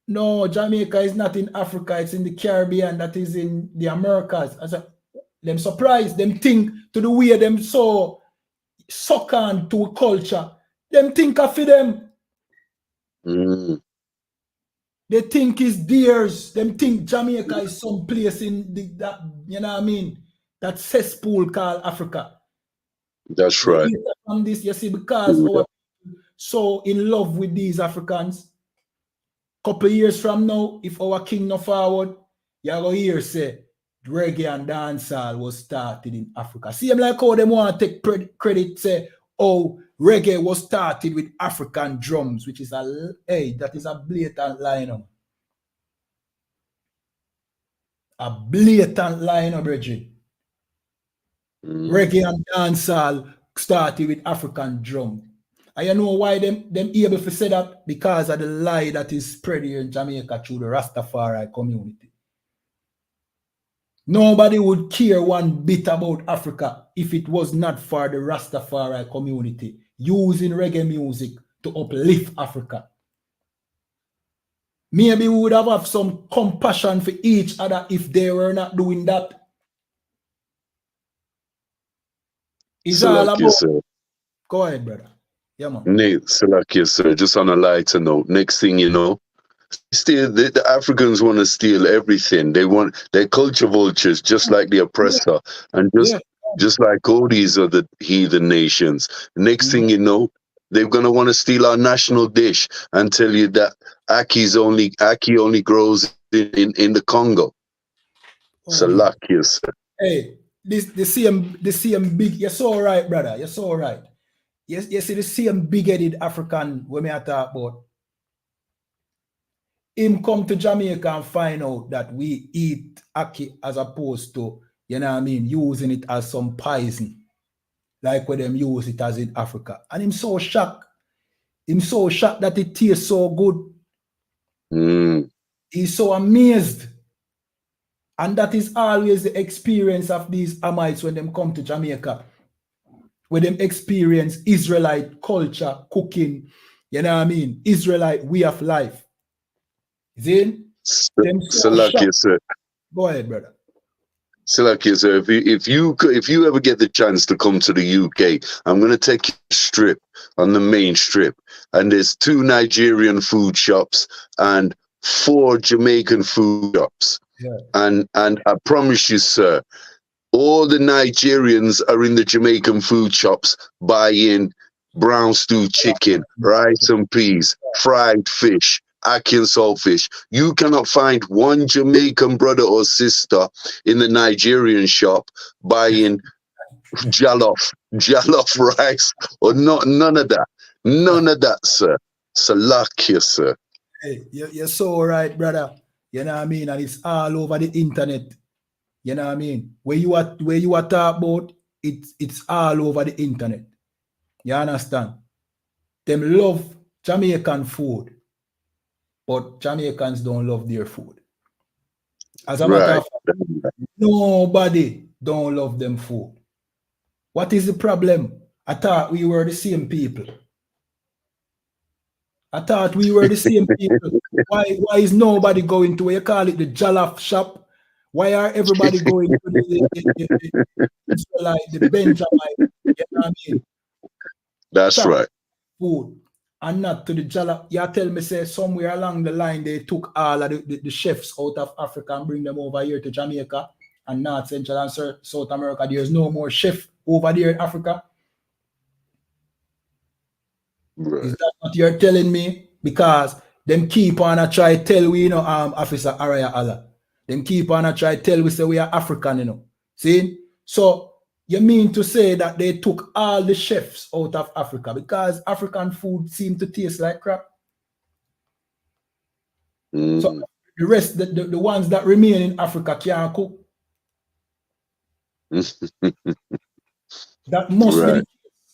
no, Jamaica is not in Africa, it's in the Caribbean, that is in the Americas. I said, them surprised, them think to the way them so suck on to culture. Them think of them. Mm. They think it's theirs. Them think Jamaica is some place in that, you know what I mean? That cesspool called Africa. That's But right. from this, you see, because our people so in love with these Africans, couple years from now, if our king no forward, you're going to hear say, reggae and dancehall was started in Africa. See them like how they want to take credit, say, oh, reggae was started with African drums, which is that is a blatant line. A blatant line, Bridget. Reggae and dancehall started with African drum. And you know why them able to say that? Because of the lie that is spread here in Jamaica through the Rastafari community. Nobody would care one bit about Africa if it was not for the Rastafari community using reggae music to uplift Africa. Maybe we would have some compassion for each other if they were not doing that. It's all about... Sir. Go ahead, brother. Yeah, man. Salakia, sir. Just on a lighter note, next thing you know, still the Africans want to steal everything. They're culture vultures, just like the oppressor, and just like all these other heathen nations. Next thing you know, they're gonna want to steal our national dish and tell you that ackee only grows in the Congo. Salakia, sir. Hey, the same big. You're so right, brother. You're so right. Yes, you see the same big-headed African when me talk about. Him come to Jamaica and find out that we eat ackee as opposed to, you know what I mean, using it as some poison, like when them use it as in Africa. And him so shocked. Him so shocked that it tastes so good. He's so amazed. And that is always the experience of these Amites when them come to Jamaica. When them experience Israelite culture, cooking, you know what I mean? Israelite way of life. Then, them so Salakia, sir. Go ahead, brother. Salakia, sir. If you ever get the chance to come to the UK, I'm going to take you to the strip, on the main strip, and there's 2 Nigerian food shops and 4 Jamaican food shops. Yeah. And I promise you, sir, all the Nigerians are in the Jamaican food shops buying brown stew chicken, rice and peas, fried fish, ackee and saltfish. You cannot find one Jamaican brother or sister in the Nigerian shop buying jollof rice or none of that. None of that, sir. Salakia, sir. Hey, you're so right, brother. You know what I mean? And it's all over the internet. You know what I mean? Where you are talk about, it's all over the internet. You understand? Them love Jamaican food, but Jamaicans don't love their food. As a matter of fact, nobody don't love them food. What is the problem? I thought we were the same people. Why is nobody going to where you call it the jollof shop? Why are everybody going to the Israelite, the Benjamite? You know what I mean? That's shop right. Food and not to the jollof. You tell me, say somewhere along the line they took all of the chefs out of Africa and bring them over here to Jamaica and North Central and South America. There's no more chef over there in Africa. Right. Is that what you're telling me? Because them keep on a try tell we, Officer Araya Allah. Them keep on a try tell we say we are African, See? So you mean to say that they took all the chefs out of Africa because African food seemed to taste like crap? So the rest, the ones that remain in Africa can't cook. That must be the case,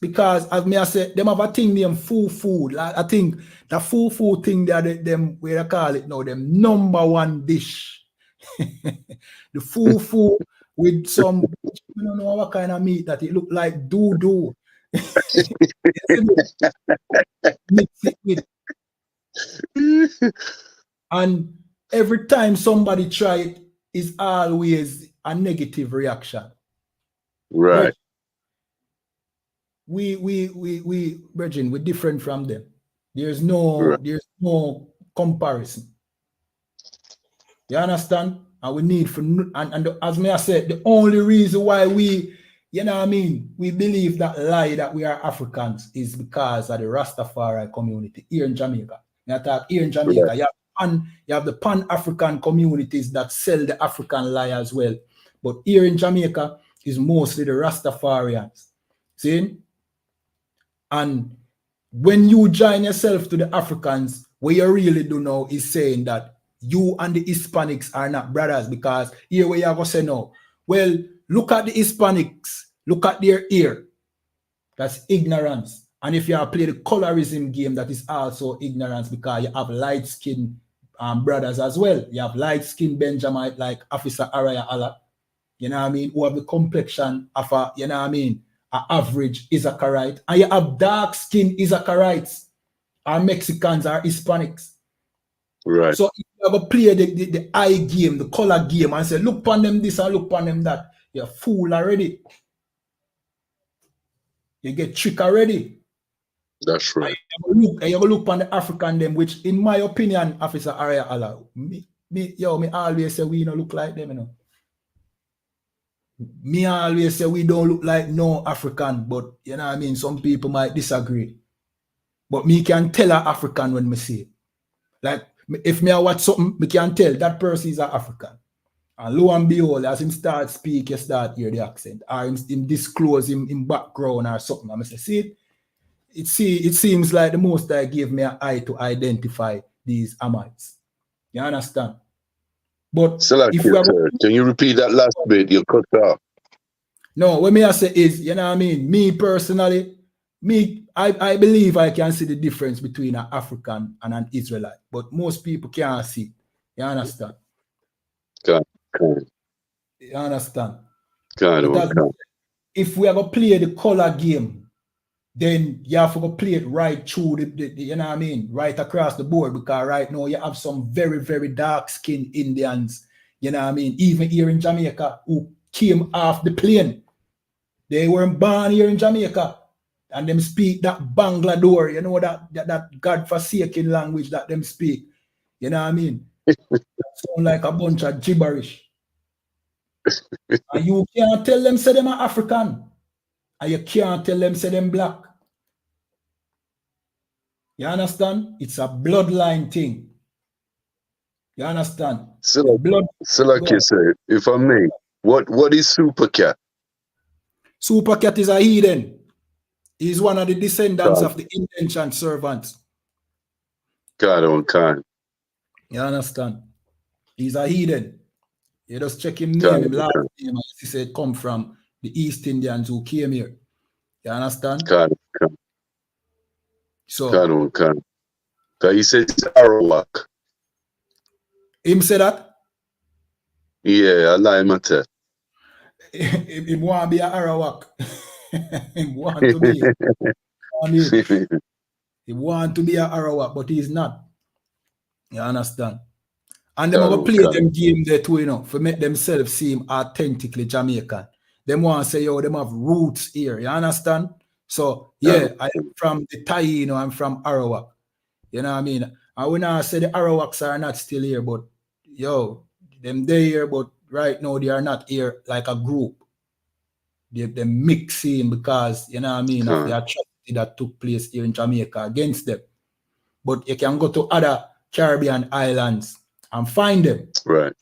because as me I said, them have a thing named food. Like, I think the food thing they are them where they call it now, them #1 dish. The food with some, I don't know what kind of meat that it look like doo-doo. Mix it with. And every time somebody try it, is always a negative reaction. Right. But we Virgin, we're different from them. There's no comparison. You understand? And we need for, and as me I said, the only reason why we, you know what I mean, we believe that lie that we are Africans is because of the Rastafari community here in Jamaica. You talk here in Jamaica, you have the Pan-African communities that sell the African lie as well. But here in Jamaica is mostly the Rastafarians. See? And when you join yourself to the Africans, what you really do now is saying that you and the Hispanics are not brothers, because here where you are going to say no. Well, look at the Hispanics, look at their ear. That's ignorance. And if you have played the colorism game, that is also ignorance, because you have light-skinned brothers as well. You have light-skinned Benjamite like Officer Araya Allah, you know what I mean, who have the complexion of a, you know what I mean, an average Isaacharite. And you have dark-skinned Isaacharites, or Mexicans, or Hispanics. Right. So if you ever play the eye game, the color game, and say, look upon them this and look upon them that, you're fool already. You get tricked already. That's right. And you look upon the African them, which in my opinion, Officer Araya Allah, me always say we don't look like them, you know. Me always say we don't look like no African, but you know what I mean, some people might disagree. But me can tell an African when me see it. Like, if me I watch something, me can tell that person is an African. And lo and behold, as him start speak, you start hear the accent. Or him disclose him background or something. And I say, see it seems like the Most High gave me an eye to identify these Hamites. You understand? But if we can you repeat that last bit? You cut off. No, what me I say is, you know what I mean? Me personally, I believe I can see the difference between an African and an Israelite, but most people can't see. You understand? You understand? If we ever play the color game, then you have to go play it right through the you know what I mean, right across the board, because right now you have some very, very dark-skinned Indians, you know what I mean, even here in Jamaica, who came off the plane. They weren't born here in Jamaica, and them speak that Banglador, you know, that God-forsaken language that them speak. You know what I mean? Sound like a bunch of gibberish. And you can't tell them say them are African. And you can't tell them say them black. You understand? It's a bloodline thing. You understand? So like you say, if I may, what is Supercat? Supercat is a heathen. He's one of the descendants of the indentured servants. God on kind. You understand? He's a heathen. You just check him name, him last name, he said come from the East Indians who came here. You understand? So God on kind. He said it's Arawak. Him say that? Yeah, I lie matter. Him want to be a Arawak. Him want to be. He want to be a Arawak, but he's not. You understand? And them will play them game there too, you know, for make themselves seem authentically Jamaican. Them want to say, yo, them have roots here. You understand? So, yeah, I'm from the Taino, I'm from Arawak. You know what I mean? I will not say the Arawaks are not still here, but, yo, them they here, but right now they are not here like a group. They're mixing because, you know what I mean, of the atrocity that took place here in Jamaica against them. But you can go to other Caribbean islands and find them. Right.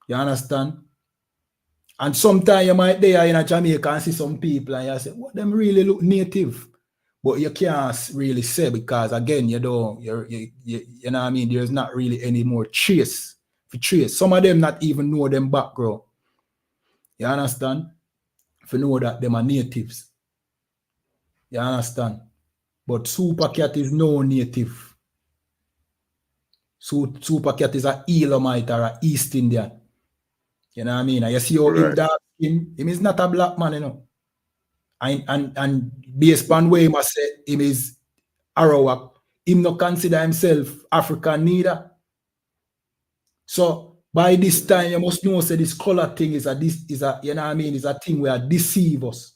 You understand? And sometimes you might there in a Jamaica and see some people and you say, what them really look native? But you can't really say because again, you know what I mean? There's not really any more trace. Some of them not even know them background. You understand? If you know that them are natives. You understand? But Super Cat is no native. Super Cat is a Elamite or a East Indian. You know what I mean? And you see how him dark skin, him is not a black man, you know. And based on where he must say him is Arawak, him not consider himself African neither. So by this time you must know say this color thing is a you know what I mean, is a thing where deceive us.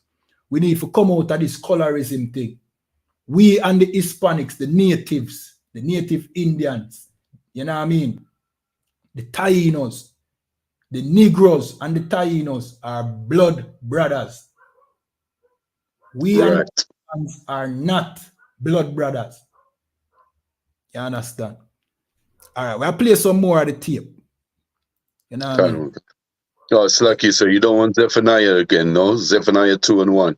We need to come out of this colorism thing. We and the Hispanics, the natives, the native Indians, you know what I mean? The Tainos, the Negroes and the Tainos are blood brothers. We and the Africans are not blood brothers. You understand? All right, we'll play some more of the tape. You know what I mean? Oh, it's lucky, so you don't want Zephaniah again, no? Zephaniah 2 and 1.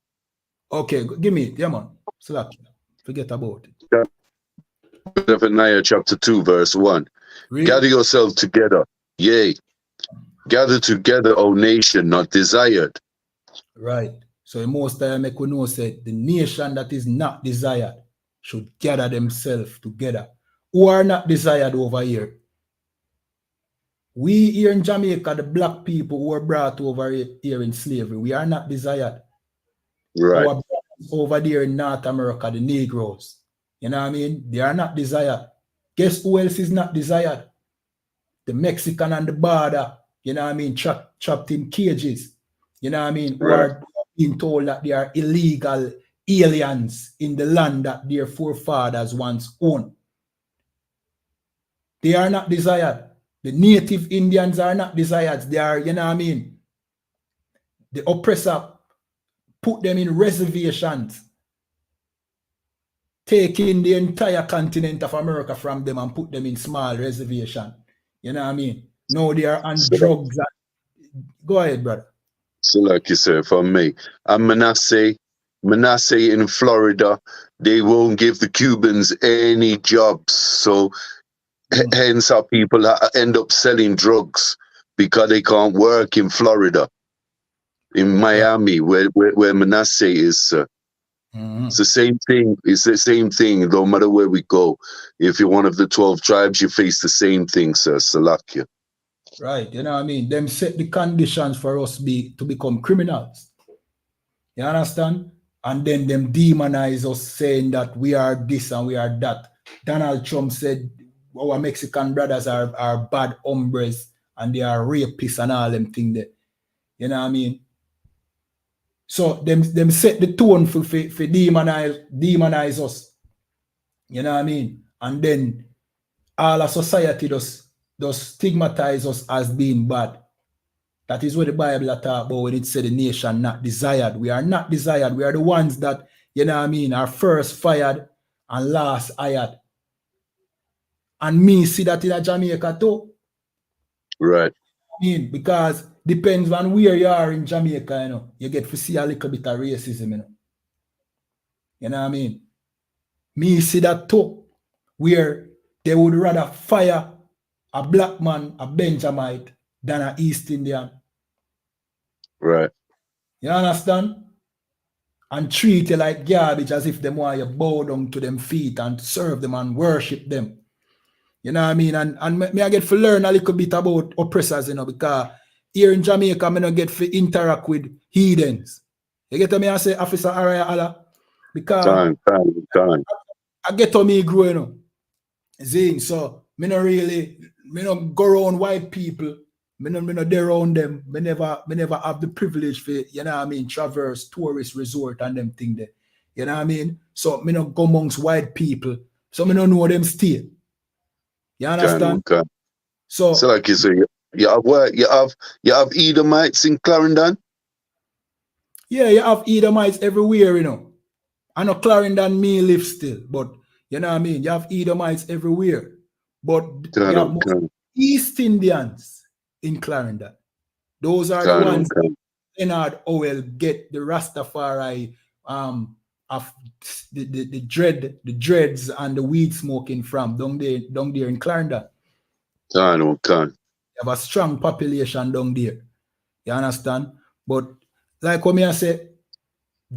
Okay, give me it. Yeah, man. Slacky. Forget about it. Zephaniah chapter 2, verse 1. Really? Gather yourself together, yea. Gather together, O nation, not desired. Right. So most time we know say the nation that is not desired should gather themselves together. Who are not desired over here? We here in Jamaica, the black people who were brought over here in slavery, we are not desired. Right. Our brothers over there in North America, the Negroes, you know what I mean? They are not desired. Guess who else is not desired? The Mexican and the border, you know what I mean, trapped in cages, you know what I mean, who are being told that they are illegal aliens in the land that their forefathers once owned. They are not desired. The native Indians are not desired. They are, you know what I mean, the oppressor put them in reservations, taking the entire continent of America from them and put them in small reservation. You know what I mean? Now they are on drugs. Go ahead, brother. So like you said, for me, and Manasseh in Florida, they won't give the Cubans any jobs. So hence how people end up selling drugs because they can't work in Florida. In Miami, where Manasseh is, it's the same thing. It's the same thing, no matter where we go. If you're one of the 12 tribes, you face the same thing, sir. Salakia. Right, you know what I mean? Them set the conditions for us to become criminals. You understand? And then them demonize us, saying that we are this and we are that. Donald Trump said our Mexican brothers are bad hombres and they are rapists and all them things there. You know what I mean? So them set the tone for demonize us. You know what I mean? And then all of society does stigmatize us as being bad. That is what the Bible talks about when it said the nation not desired. We are not desired. We are the ones that, you know what I mean, are first fired and last hired. And me see that in Jamaica too. Right. I mean, because depends on where you are in Jamaica, you know, you get to see a little bit of racism, you know. You know what I mean? Me see that too, where they would rather fire a black man, a Benjamite, than an East Indian. Right. You understand? And treat you like garbage as if them want you bow down to them feet and serve them and worship them. You know what I mean? And me I get to learn a little bit about oppressors, you know, because here in Jamaica, I don't get to interact with heathens. You get to me I say, Officer Araya Allah? Because time. I get to me grow, you know. Zing, so me not go around white people. Me not there around them. Me never have the privilege for, you know what I mean, traverse tourist resort and them thing there. You know what I mean? So me not go amongst white people. So me don't know them still. You understand? So like you say, you have Edomites in Clarendon? Yeah, you have Edomites everywhere, you know. I know Clarendon me live still, but you know what I mean? You have Edomites everywhere. But you have East Indians in Clarendon. Those are the ones that Leonard Owell get the Rastafari the dreads and the weed smoking from down there in Clarendon. Can't. You have a strong population down there. You understand? But like what me I say,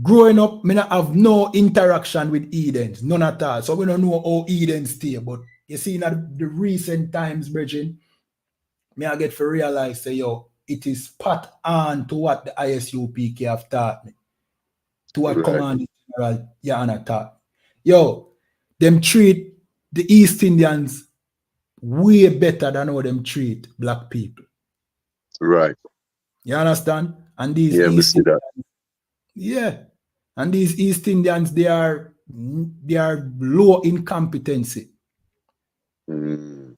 growing up, me not have no interaction with Edens, none at all. So we don't know how Edens stay. But you see, in the recent times, Bridget, me I get to realize, say, yo, it is spot on to what the I.S.U.P.K have taught me. To what Commanding General YAHANNA taught. Yo, them treat the East Indians way better than how them treat black people. Right. You understand? And these and these East Indians, they are low in competency. You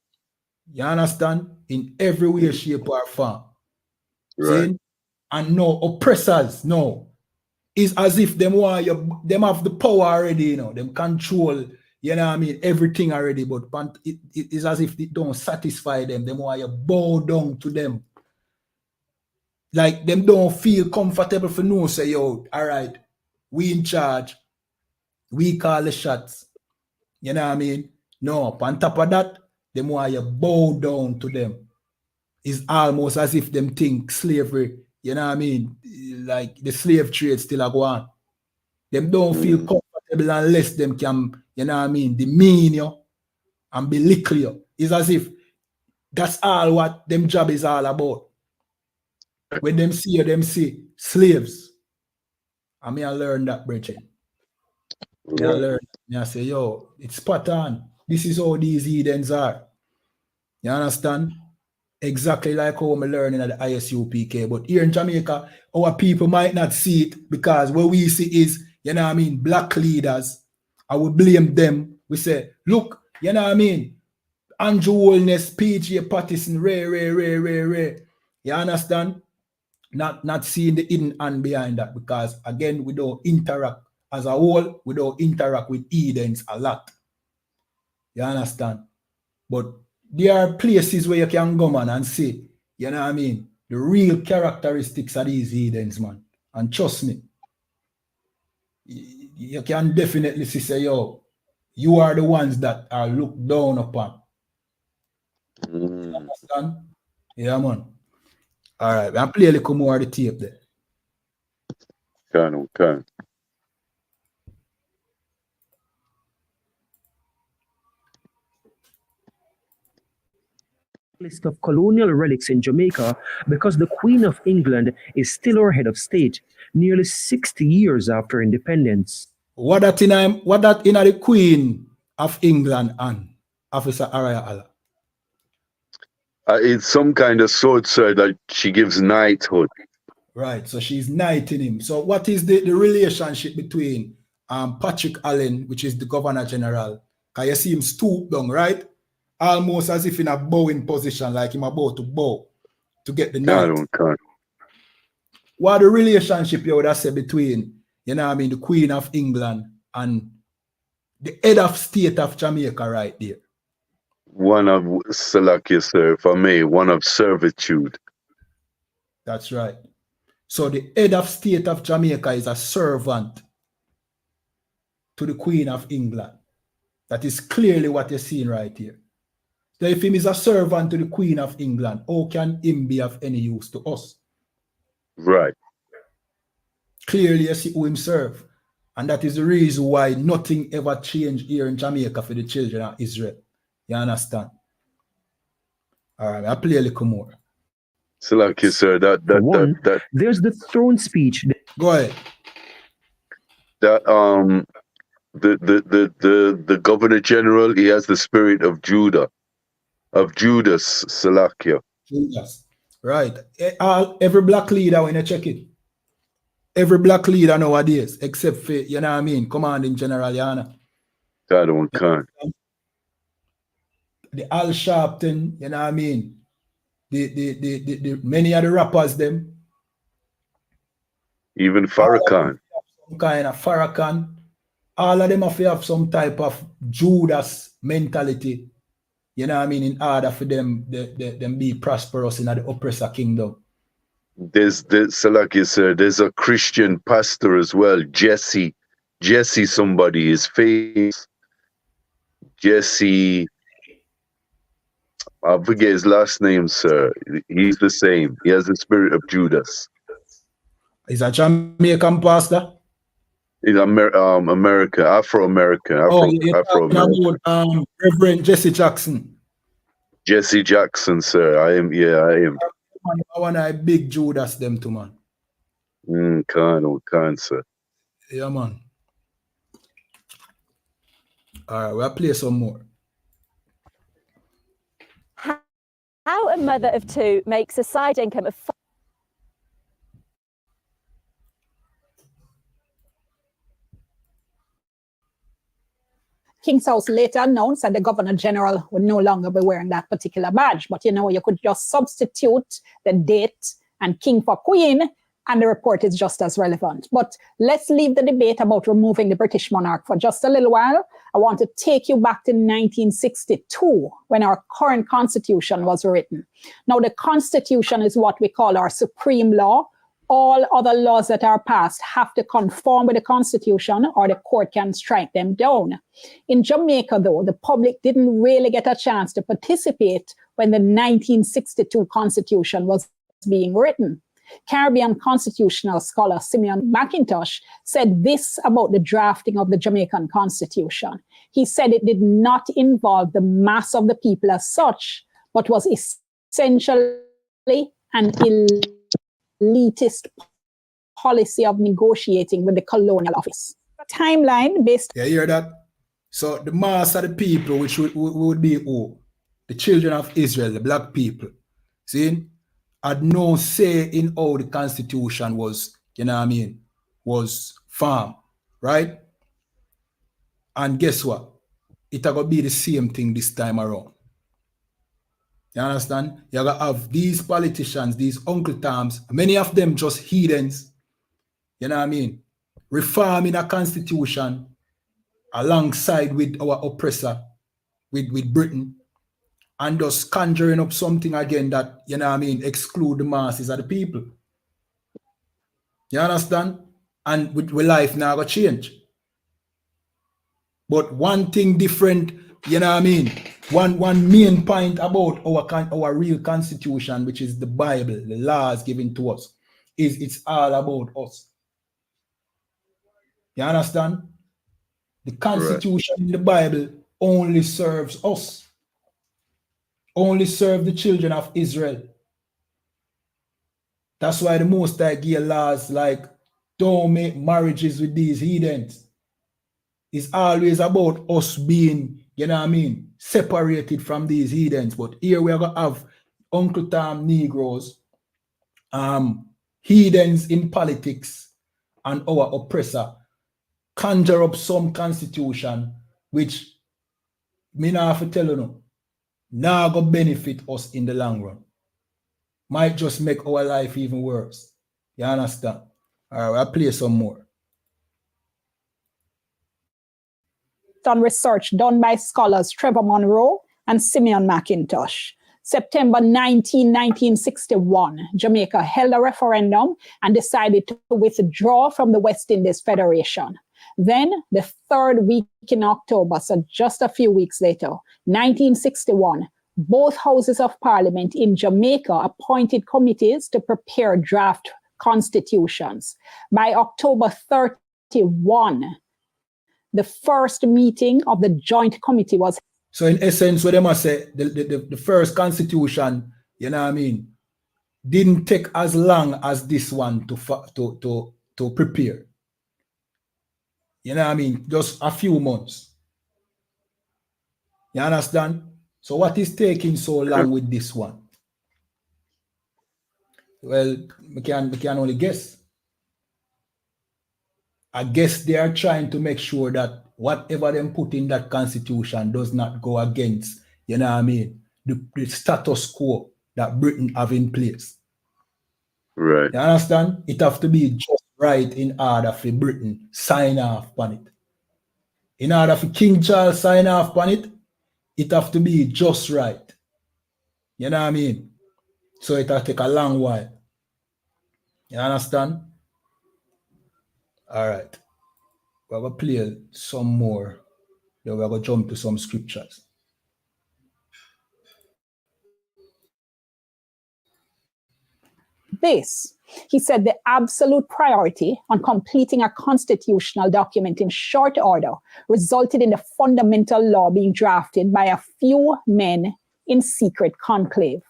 understand? In every way, shape, or form. Right. See? And no oppressors, no. It's as if them have the power already, you know, them control, you know what I mean, everything already, but it is as if it don't satisfy them. Them want you bow down to them. Like them don't feel comfortable for no say, yo, all right, we in charge, we call the shots. You know what I mean? No, on top of that, them want you bow down to them. It's almost as if them think slavery, you know what I mean? Like the slave trade still a go on. Them don't feel comfortable unless them can, you know what I mean, demean you and belittle you. It's as if that's all what them job is all about. When them see you, them see slaves. I mean, I learned that, Bridget. I learned. I say, yo, it's spot on. This is how these Edens are. You understand? Exactly like how I'm learning at the I.S.U.P.K. But here in Jamaica, our people might not see it because what we see is, you know what I mean, black leaders. I would blame them. We say, look, you know what I mean? Andrew Holness, P.J. Patterson, Ray. You understand? Not seeing the hidden hand behind that because, again, we don't interact as a whole. We don't interact with Edens a lot. You understand? But there are places where you can go, man, and see, you know what I mean, the real characteristics of these Edens, man. And trust me, you can definitely see, say, yo, you are the ones that are looked down upon. You understand? Yeah, man. All right, I'll play a little more of the tape there. Can. List of colonial relics in Jamaica because the Queen of England is still our head of state, nearly 60 years after independence. What that in the Queen of England and Officer Araya Allah? It's some kind of sword, sir, that she gives knighthood. Right, so she's knighting him. So what is the relationship between Patrick Allen, which is the Governor General? Because you see him stoop down, right? Almost as if in a bowing position, like him about to bow to get the knight. What the relationship you would have said between, you know what I mean, the Queen of England and the head of state of Jamaica right there? One of Salakia, sir, for me, one of servitude. That's right. So the head of state of Jamaica is a servant to the Queen of England. That is clearly what you're seeing right here. So if him is a servant to the Queen of England, how can him be of any use to us? Right. Clearly you see who him serve. And that is the reason why nothing ever changed here in Jamaica for the children of Israel. You understand? All right, I'll play a little more. Salakia, sir, that there's the throne speech. Go ahead. That the Governor General, he has the spirit of Judas, Salakia. Judas. Right. Every black leader, when you check it, every black leader nowadays, except for, you know what I mean, Commanding General YAHANNA. The Al Sharpton, you know what I mean? The many of the rappers, them. Even Farrakhan. Some kind of Farrakhan. All of them have some type of Judas mentality. You know what I mean? In order for them be prosperous in the oppressor kingdom. There's Salakia, sir, there's a Christian pastor as well, Jesse Jesse somebody is famous. Jesse, I forget his last name, sir. He's the same. He has the spirit of Judas. He's a Jamaican pastor? He's American, Afro-American, you're talking about Reverend Jesse Jackson. Jesse Jackson, sir. I am. I want a big Judas them too, man. Can't, sir. Yeah, man. All right, we'll play some more. How a mother of two makes a side income of King's House later announced that the Governor General would no longer be wearing that particular badge. But you could just substitute the date and King for Queen, and the report is just as relevant. But let's leave the debate about removing the British monarch for just a little while. I want to take you back to 1962, when our current constitution was written. Now, the constitution is what we call our supreme law. All other laws that are passed have to conform with the constitution, or the court can strike them down. In Jamaica, though, the public didn't really get a chance to participate when the 1962 constitution was being written. Caribbean constitutional scholar Simeon McIntosh said this about the drafting of the Jamaican constitution. He said it did not involve the mass of the people as such, but was essentially an elitist policy of negotiating with the colonial office. Timeline based. You hear that? So the mass of the people, which would be who? The children of Israel, the black people, see, had no say in how the constitution was, was formed, right? And guess what? It's going to be the same thing this time around. You understand? You're going to have these politicians, these Uncle Toms, many of them just heathens, reforming a constitution alongside with our oppressor, with Britain, and just conjuring up something again that, exclude the masses of the people. You understand? And with life now going to change. But one thing different, one main point about our real constitution, which is the Bible, the laws given to us, is it's all about us. You understand? The constitution in the Bible only serves us. Only serve the children of Israel. That's why the Most High give laws like don't make marriages with these heathens. It's always about us being, separated from these heathens. But here we are going to have Uncle Tom Negroes, heathens in politics, and our oppressor conjure up some constitution which me not have to tell you no, now going to benefit us in the long run. Might just make our life even worse. You understand? All right, I'll play some more. On research done by scholars Trevor Monroe and Simeon McIntosh. September 19, 1961, Jamaica held a referendum and decided to withdraw from the West Indies Federation. Then, the third week in October, so just a few weeks later, 1961, both houses of parliament in Jamaica appointed committees to prepare draft constitutions. By October 31, the first meeting of the joint committee was. So in essence, what they must say, the first constitution, didn't take as long as this one to prepare. Just a few months. You understand? So what is taking so long with this one? Well, we can only guess. I guess they are trying to make sure that whatever them put in that constitution does not go against, the status quo that Britain have in place. Right. You understand? It have to be just right in order for Britain sign off on it. In order for King Charles sign off on it, it have to be just right. You know what I mean? So it'll take a long while. You understand? All right. we're going to play some more. Then we're going to jump to some scriptures. This, he said, the absolute priority on completing a constitutional document in short order resulted in the fundamental law being drafted by a few men in secret conclave.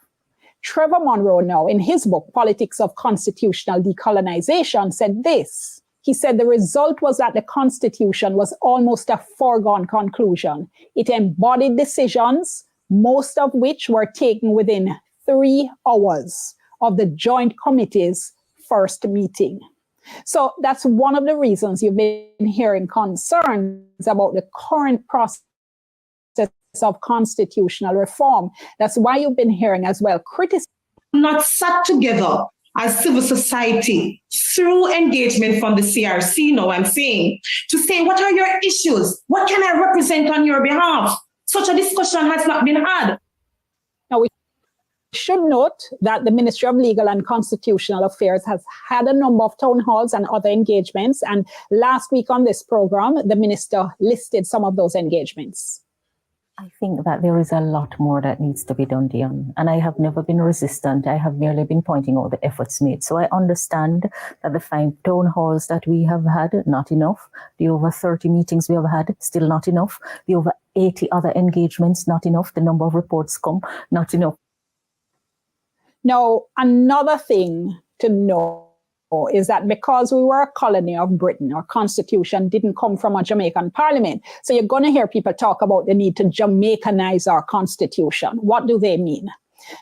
Trevor Monroe now, in his book, Politics of Constitutional Decolonization, said this. He said the result was that the Constitution was almost a foregone conclusion. It embodied decisions, most of which were taken within 3 hours of the Joint Committee's first meeting. So that's one of the reasons you've been hearing concerns about the current process of constitutional reform. That's why you've been hearing as well criticism. Not sat together as civil society through engagement from the CRC, now I'm saying, to say, what are your issues? What can I represent on your behalf? Such a discussion has not been had. Now, we should note that the Ministry of Legal and Constitutional Affairs has had a number of town halls and other engagements. And last week on this program, the minister listed some of those engagements. I think that there is a lot more that needs to be done, Dion. And I have never been resistant. I have merely been pointing out the efforts made. So I understand that the 5 town halls that we have had, not enough. The over 30 meetings we have had, still not enough. The over 80 other engagements, not enough. The number of reports come, not enough. Now, another thing to know is that because we were a colony of Britain, our constitution didn't come from a Jamaican parliament. So you're going to hear people talk about the need to Jamaicanize our constitution. What do they mean?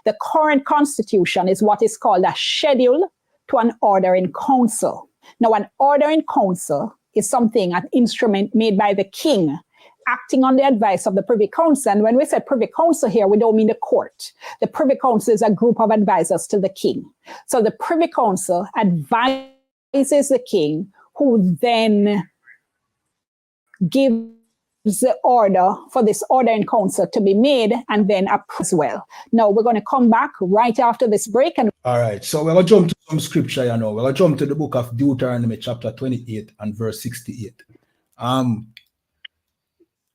The current constitution is what is called a schedule to an order in council. Now, an order in council is something, an instrument made by the king, acting on the advice of the Privy Council. And when we say Privy Council here, we don't mean the court. The Privy Council is a group of advisors to the king. So the Privy Council advises the king, who then gives the order for this order in council to be made and then approves as well. Now, we're going to come back right after this break. And all right, so we're going to jump to some scripture, you know. We're going to jump to the book of Deuteronomy, chapter 28 and verse 68.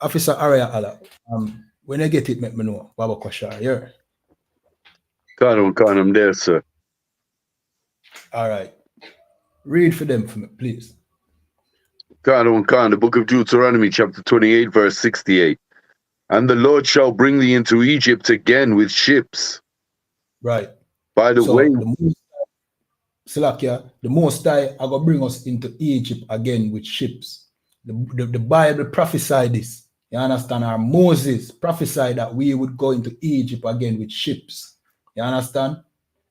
Officer Araya Allah, when I get it, let me know. Baba Kwasha, yeah. I'm there, sir. All right. Read for them for me, please. The book of Deuteronomy, chapter 28, verse 68. And the Lord shall bring thee into Egypt again with ships. Right. By the way, the Most High are going to bring us into Egypt again with ships. The Bible prophesied this. You understand? Our Moses prophesied that we would go into Egypt again with ships. You understand?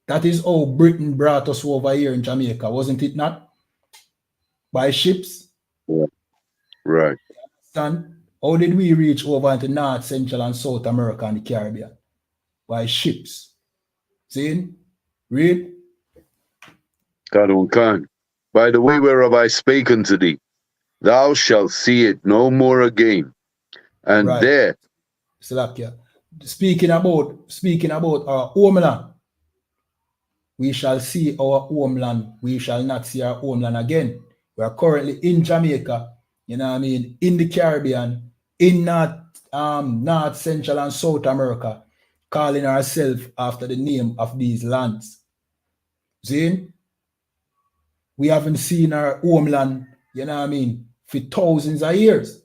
That is how Britain brought us over here in Jamaica, wasn't it not? By ships. Yeah. Right. You understand? How did we reach over into North, Central, and South America and the Caribbean? By ships. See? Read. By the way whereof I spake unto thee, thou shalt see it no more again. And right. There, Salakia, speaking about our homeland, we shall see our homeland. We shall not see our homeland again. We are currently in Jamaica, you know what I mean, in the Caribbean, in North, Central, and South America, calling ourselves after the name of these lands. See? We haven't seen our homeland, you know what I mean, for thousands of years.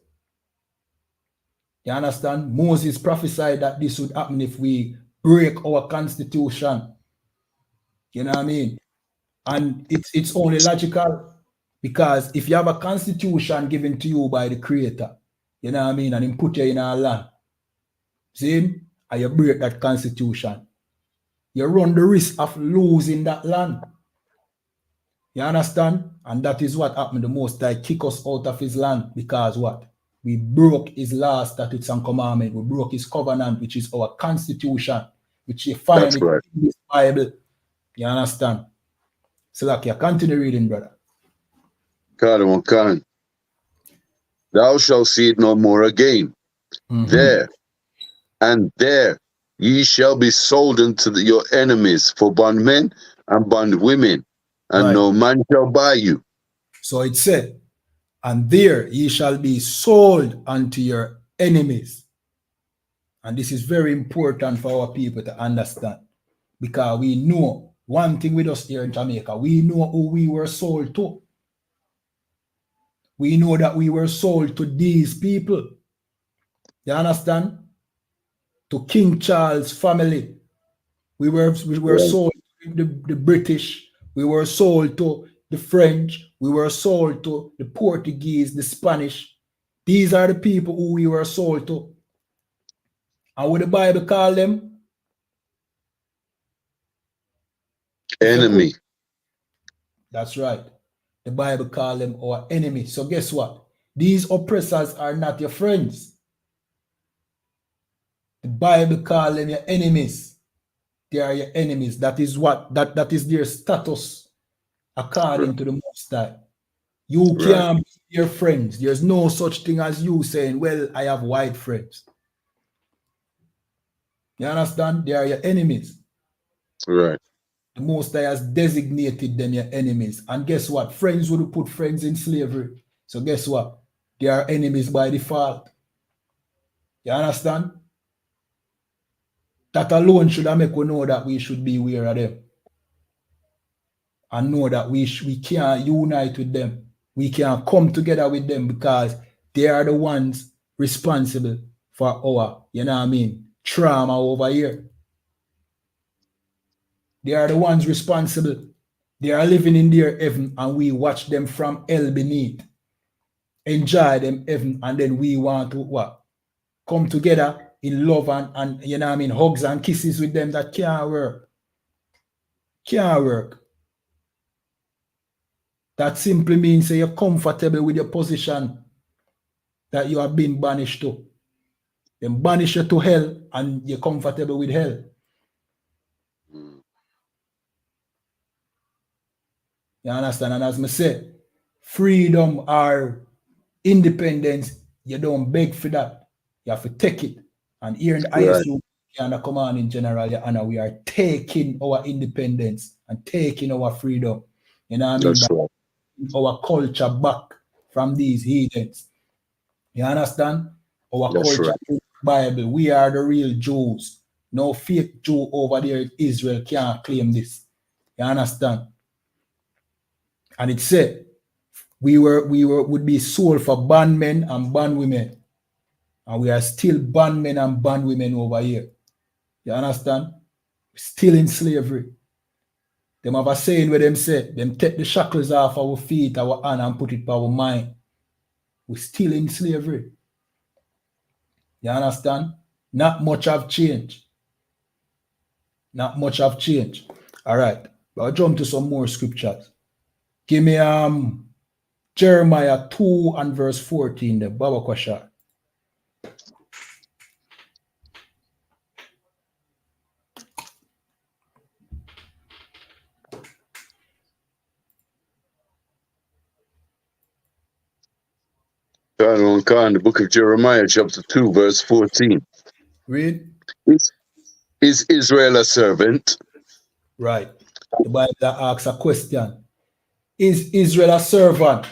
You understand? Moses prophesied that this would happen if we break our constitution. You know what I mean? And it's only logical, because if you have a constitution given to you by the Creator, you know what I mean, and Him put you in our land, see, and you break that constitution, you run the risk of losing that land. You understand? And that is what happened. The Most High kick us out of His land, because what? We broke His laws, statutes, and commandments. We broke His covenant, which is our constitution, which you find in this Bible. You understand? So like you continue reading, brother. Thou shalt see it no more again. There ye shall be sold unto your enemies for bondmen and bondwomen, and no man shall buy you. So it said, and there ye shall be sold unto your enemies. And this is very important for our people to understand, because we know one thing with us here in Jamaica, we know who we were sold to. We know that we were sold to these people. You understand? To King Charles' family. We were sold to the British. We were sold to the French. We were sold to the Portuguese, the Spanish. These are the people who we were sold to. And what the Bible call them? Enemy. That's right. The Bible call them our enemy. So guess what? These oppressors are not your friends. The Bible call them your enemies. They are your enemies. That is what that is their status according to the Most High. You can't be their friends. There's no such thing as you saying, well, I have white friends. You understand? They are your enemies. Right. The Most High has designated them your enemies. And guess what? Friends would put friends in slavery. So guess what? They are enemies by default. You understand? That alone should make us know that we should be aware of them. And know that we can't unite with them. We can't come together with them because they are the ones responsible for our, you know what I mean, trauma over here. They are the ones responsible. They are living in their heaven and we watch them from hell beneath. Enjoy them heaven, and then we want to what? Come together in love and you know what I mean, hugs and kisses with them. That can't work. Can't work. That simply means that you're comfortable with your position that you have been banished to. Then banish you to hell and you're comfortable with hell. You understand? And as I said, freedom or independence, you don't beg for that. You have to take it. And here in the I.S.U.P.K and the Commanding General, YAHANNA, we are taking our independence and taking our freedom. You know what I mean? That's right. Our culture back from these heathens. You understand? Our culture is Bible. We are the real Jews. No fake Jew over there in Israel can't claim this. You understand? And it said we would be sold for bondmen and bondwomen. And we are still bondmen and bondwomen over here. You understand? Still in slavery. Them have a saying where them say, them take the shackles off our feet, our hand, and put it by our mind. We're still in slavery. You understand? Not much have changed. Not much have changed. All right. I'll jump to some more scriptures. Give me Jeremiah 2 and verse 14, the Baba Kwasha. The book of Jeremiah, chapter 2, verse 14. Read. Is Israel a servant? Right. The Bible asks a question. Is Israel a servant?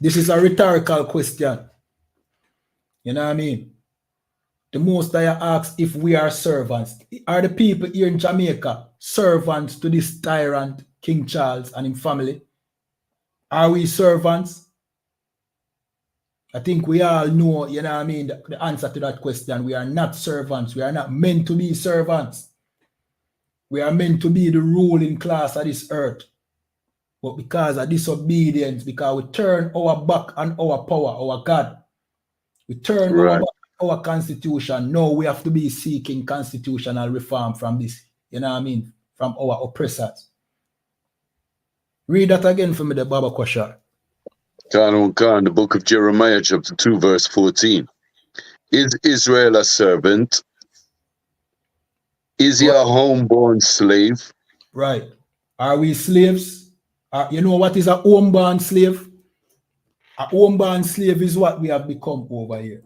This is a rhetorical question. You know what I mean? The Most High asks if we are servants. Are the people here in Jamaica servants to this tyrant, King Charles and his family? Are we servants? I think we all know, you know what I mean, the answer to that question. We are not servants. We are not meant to be servants. We are meant to be the ruling class of this earth. But because of disobedience, because we turn our back on our power, our God, we turn our back on our constitution. Now we have to be seeking constitutional reform from this, you know what I mean, from our oppressors. Read that again for me, the Baba Kwasha. The book of Jeremiah, chapter 2, verse 14. Is Israel a servant? Is he a homeborn slave? Right. Are we slaves? You know what is a homeborn slave? A homeborn slave is what we have become over here.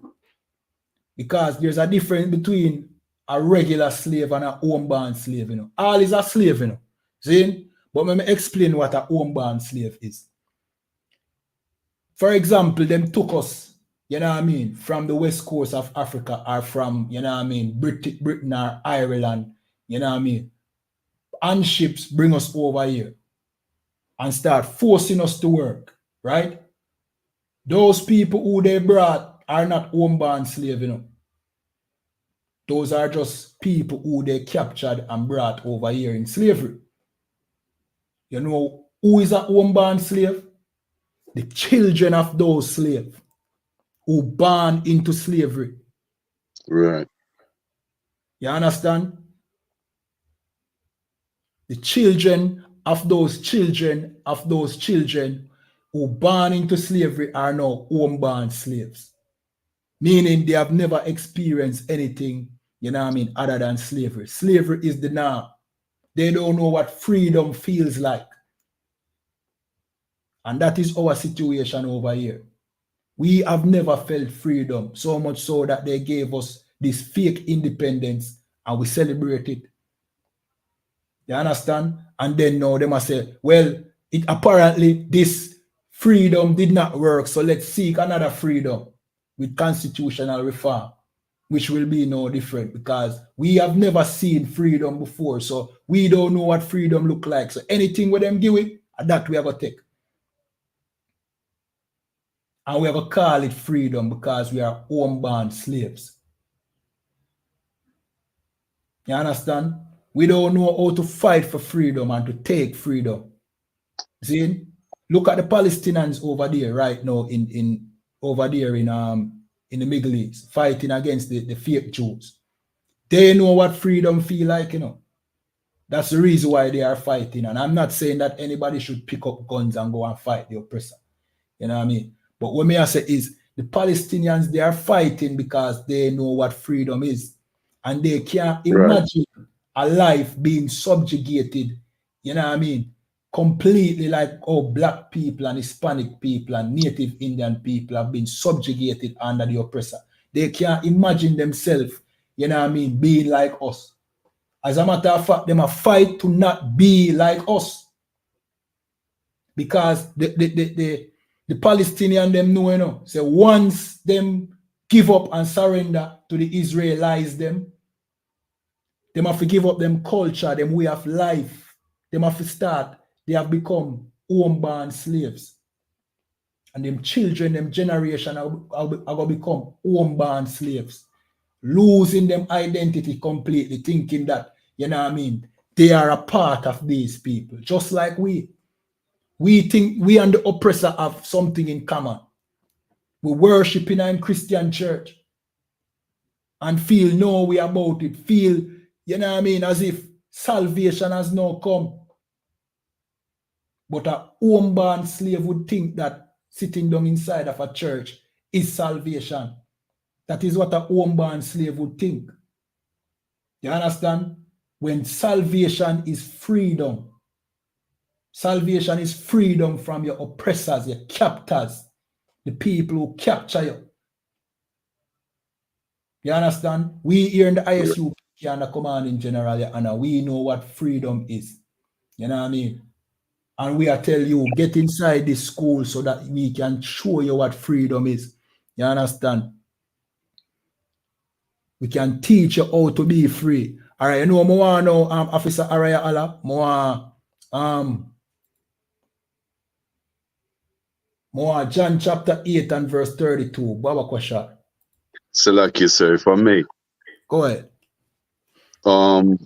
Because there's a difference between a regular slave and a homeborn slave, you know. All is a slave, you know. See? But let me explain what a homeborn slave is. For example, them took us, you know what I mean, from the west coast of Africa or from, you know what I mean, Britain or Ireland, you know what I mean, and ships bring us over here and start forcing us to work, right? Those people who they brought are not home-born slaves, you know. Those are just people who they captured and brought over here in slavery. You know who is a home-born slave? The children of those slaves who born into slavery. Right. You understand? The children of those children who born into slavery are now home-born slaves. Meaning they have never experienced anything, you know what I mean, other than slavery. Slavery is the norm. They don't know what freedom feels like. And that is our situation over here. We have never felt freedom, so much so that they gave us this fake independence and we celebrate it. You understand? And then now they must say, well, it apparently this freedom did not work, so let's seek another freedom with constitutional reform, which will be no different because we have never seen freedom before, so we don't know what freedom look like. So anything with them give it, that we have to take. And we have to call it freedom because we are home-born slaves. You understand? We don't know how to fight for freedom and to take freedom. See? Look at the Palestinians over there right now in the Middle East, fighting against the fake Jews. They know what freedom feel like, you know. That's the reason why they are fighting. And I'm not saying that anybody should pick up guns and go and fight the oppressor. You know what I mean? But what I say is the Palestinians, they are fighting because they know what freedom is. And they can't imagine a life being subjugated, you know what I mean, completely like how black people and Hispanic people and Native Indian people have been subjugated under the oppressor. They can't imagine themselves, you know what I mean, being like us. As a matter of fact, they must fight to not be like us. Because the Palestinian them know, you know, so once them give up and surrender to the Israelites them have to give up them culture, them way of life. Them have to start. They have become home-born slaves. And them children, them generation are going to become home-born slaves. Losing them identity completely, thinking that, you know what I mean, they are a part of these people. Just like we. We think we and the oppressor have something in common. We worship in a Christian church and feel no way about it. Feel, you know what I mean, as if salvation has now come. But a home-born slave would think that sitting down inside of a church is salvation. That is what a home-born slave would think. You understand? When salvation is freedom. Salvation is freedom from your oppressors, your captors, the people who capture you. You understand? We here in the I.S.U.P.K and the commanding general, and we know what freedom is. You know what I mean? And we are tell you, get inside this school so that we can show you what freedom is. You understand? We can teach you how to be free. All right, you know more now, Officer Araya Allah, more John chapter 8 and verse 32. Baba Kwasha. Salaki, sir, if I may. Go ahead. Can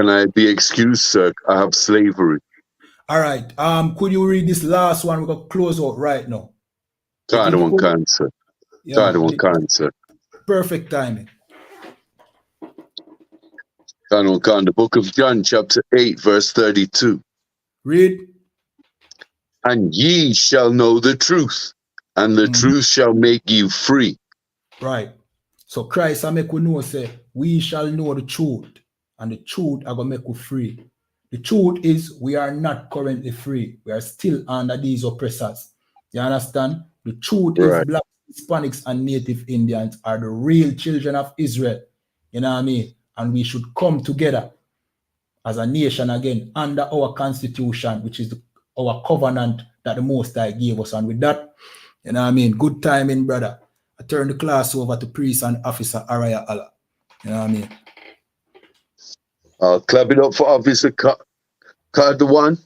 I be excused, sir? I have slavery. All right. Could you read this last one? We're gonna close out right now. I don't want cancer. I don't want cancer. Perfect timing. The book of John, chapter 8, verse 32. Read. And ye shall know the truth, and the truth shall make you free. Right. So Christ I make we know, say, we shall know the truth, and the truth are gonna make you free. The truth is we are not currently free. We are still under these oppressors. You understand? The truth is black, Hispanics, and Native Indians are the real children of Israel. You know what I mean? And we should come together as a nation again under our constitution, which is our covenant that the Most High gave us. And with that, you know what I mean, good timing, brother. I turn the class over to Priest and Officer Araya Allah. You know what I mean? Clap it up for Officer Card the One.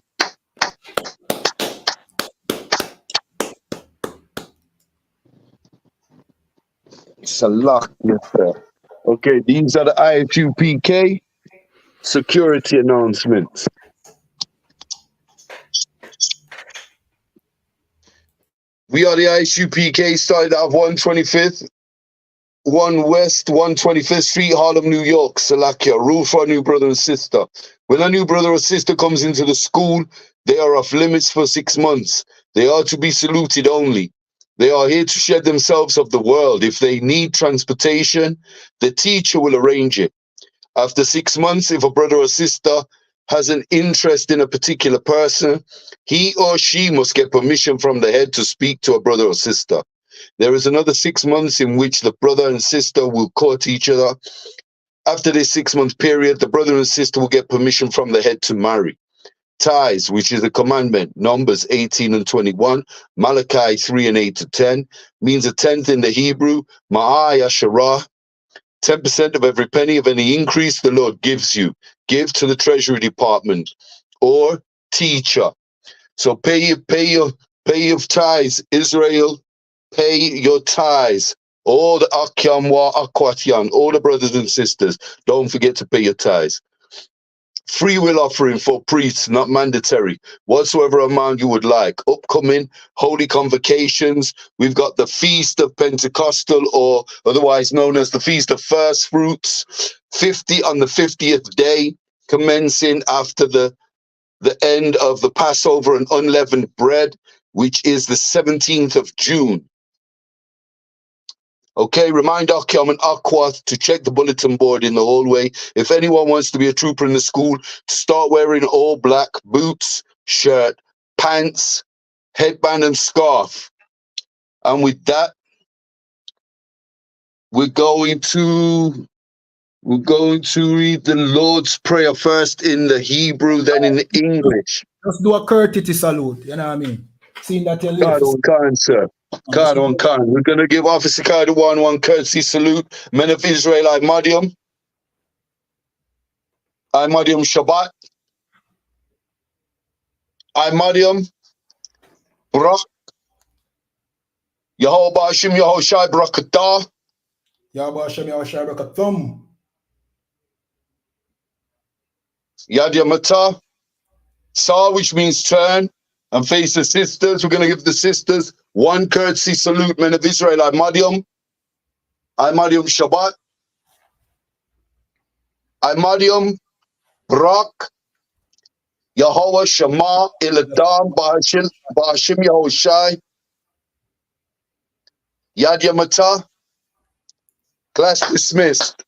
Salah, yes, sir. Okay, these are the I.S.U.P.K security announcements. We are the I.S.U.P.K, started at 125th, 1 West, 125th Street, Harlem, New York, Salakia. Rule for a new brother and sister. When a new brother or sister comes into the school, they are off limits for 6 months. They are to be saluted only. They are here to shed themselves of the world. If they need transportation, the teacher will arrange it. After 6 months, if a brother or sister has an interest in a particular person, he or she must get permission from the head to speak to a brother or sister. There is another 6 months in which the brother and sister will court each other. After this 6-month period, the brother and sister will get permission from the head to marry. Ties, which is a commandment, Numbers 18 and 21, Malachi 3 and 8 to 10, means a tenth in the Hebrew, Ma'ai Asherah, 10% of every penny of any increase the Lord gives you. Give to the Treasury Department or teacher. So pay your tithes, Israel. Pay your tithes. All the Akyamwa Akwatyan, all the brothers and sisters, don't forget to pay your tithes. Free will offering for priests, not mandatory. Whatsoever amount you would like. Upcoming holy convocations. We've got the Feast of Pentecostal, or otherwise known as the Feast of First Fruits. 50 on the 50th day, commencing after the end of the Passover and unleavened bread, which is the 17th of June. Okay, remind Akyam and Akwath to check the bulletin board in the hallway. If anyone wants to be a trooper in the school, to start wearing all black boots, shirt, pants, headband and scarf. And with that, we're going to read the Lord's Prayer first in the Hebrew, then in the English. Just do a courtesy salute, you know what I mean? Seeing that you're God on kind, sir. God on kind. We're going to give Officer Kaida one courtesy salute. Men of Israelite Madium. I Madium Shabbat. I Madium Barak. Yahweh Bashim Yahoshai Barakatah. Yahweh Hashem Yahoshai Barakathum. Yad Yamata. Sa, which means turn and face the sisters. We're going to give the sisters one courtesy salute. Men of Israelite Madium. I Madium Shabbat. I Madium Barak. Yahweh Shema Iladam Bashim Yahoshai. Yad Yamata. Class dismissed.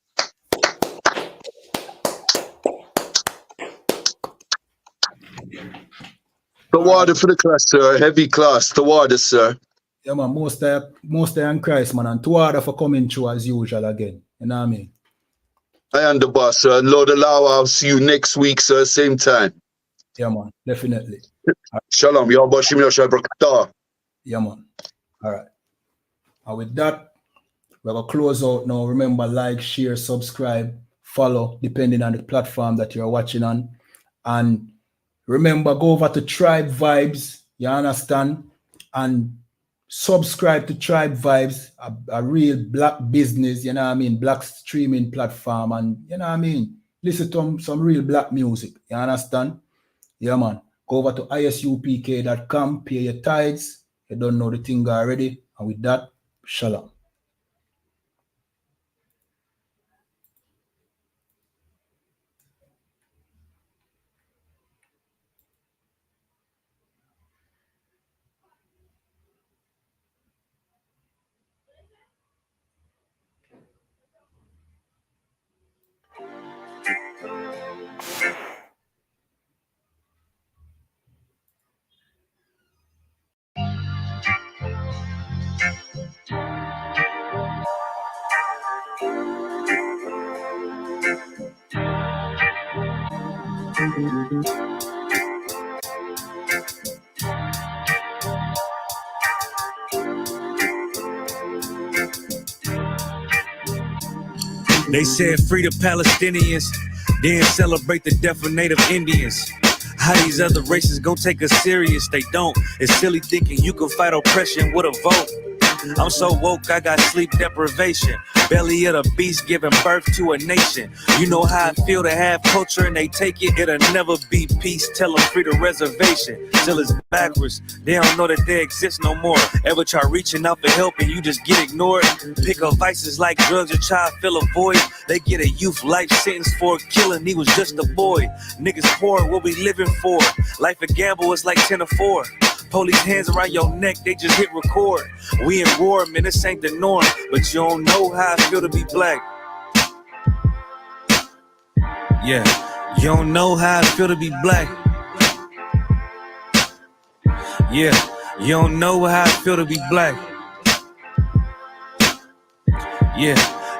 The water for the class, sir. Heavy class. The water, sir. Yeah, man. Most in Christ, man. And to order for coming through as usual again. You know what I mean? I am the boss, sir. Lord allow, I'll see you next week, sir. Same time. Yeah, man. Definitely. Shalom. Yeah, man. All right. And with that, we're going to close out now. Remember, like, share, subscribe, follow, depending on the platform that you're watching on. And remember, go over to Tribe Vibes, you understand? And subscribe to Tribe Vibes, a real black business, you know what I mean? Black streaming platform. And, you know what I mean? Listen to some real black music, you understand? Yeah, man. Go over to ISUPK.com, pay your tithes. You don't know the thing already. And with that, shalom. They said free the Palestinians, then celebrate the death of Native Indians. How these other races gon' take us serious? They don't. It's silly thinking you can fight oppression with a vote. I'm so woke, I got sleep deprivation. Belly of the beast giving birth to a nation. You know how I feel to have culture and they take it. It'll never be peace, tell them free the reservation. Till it's backwards, they don't know that they exist no more. Ever try reaching out for help and you just get ignored? Pick up vices like drugs, a child fill a void. They get a youth life sentence for killing, he was just a boy. Niggas poor, what we living for? Life a gamble, it's like 10 or 4. Police hands around your neck, they just hit record. We in war, man, this ain't the norm. But you don't know how I feel to be black. Yeah, you don't know how I feel to be black. Yeah, you don't know how I feel to be black. Yeah,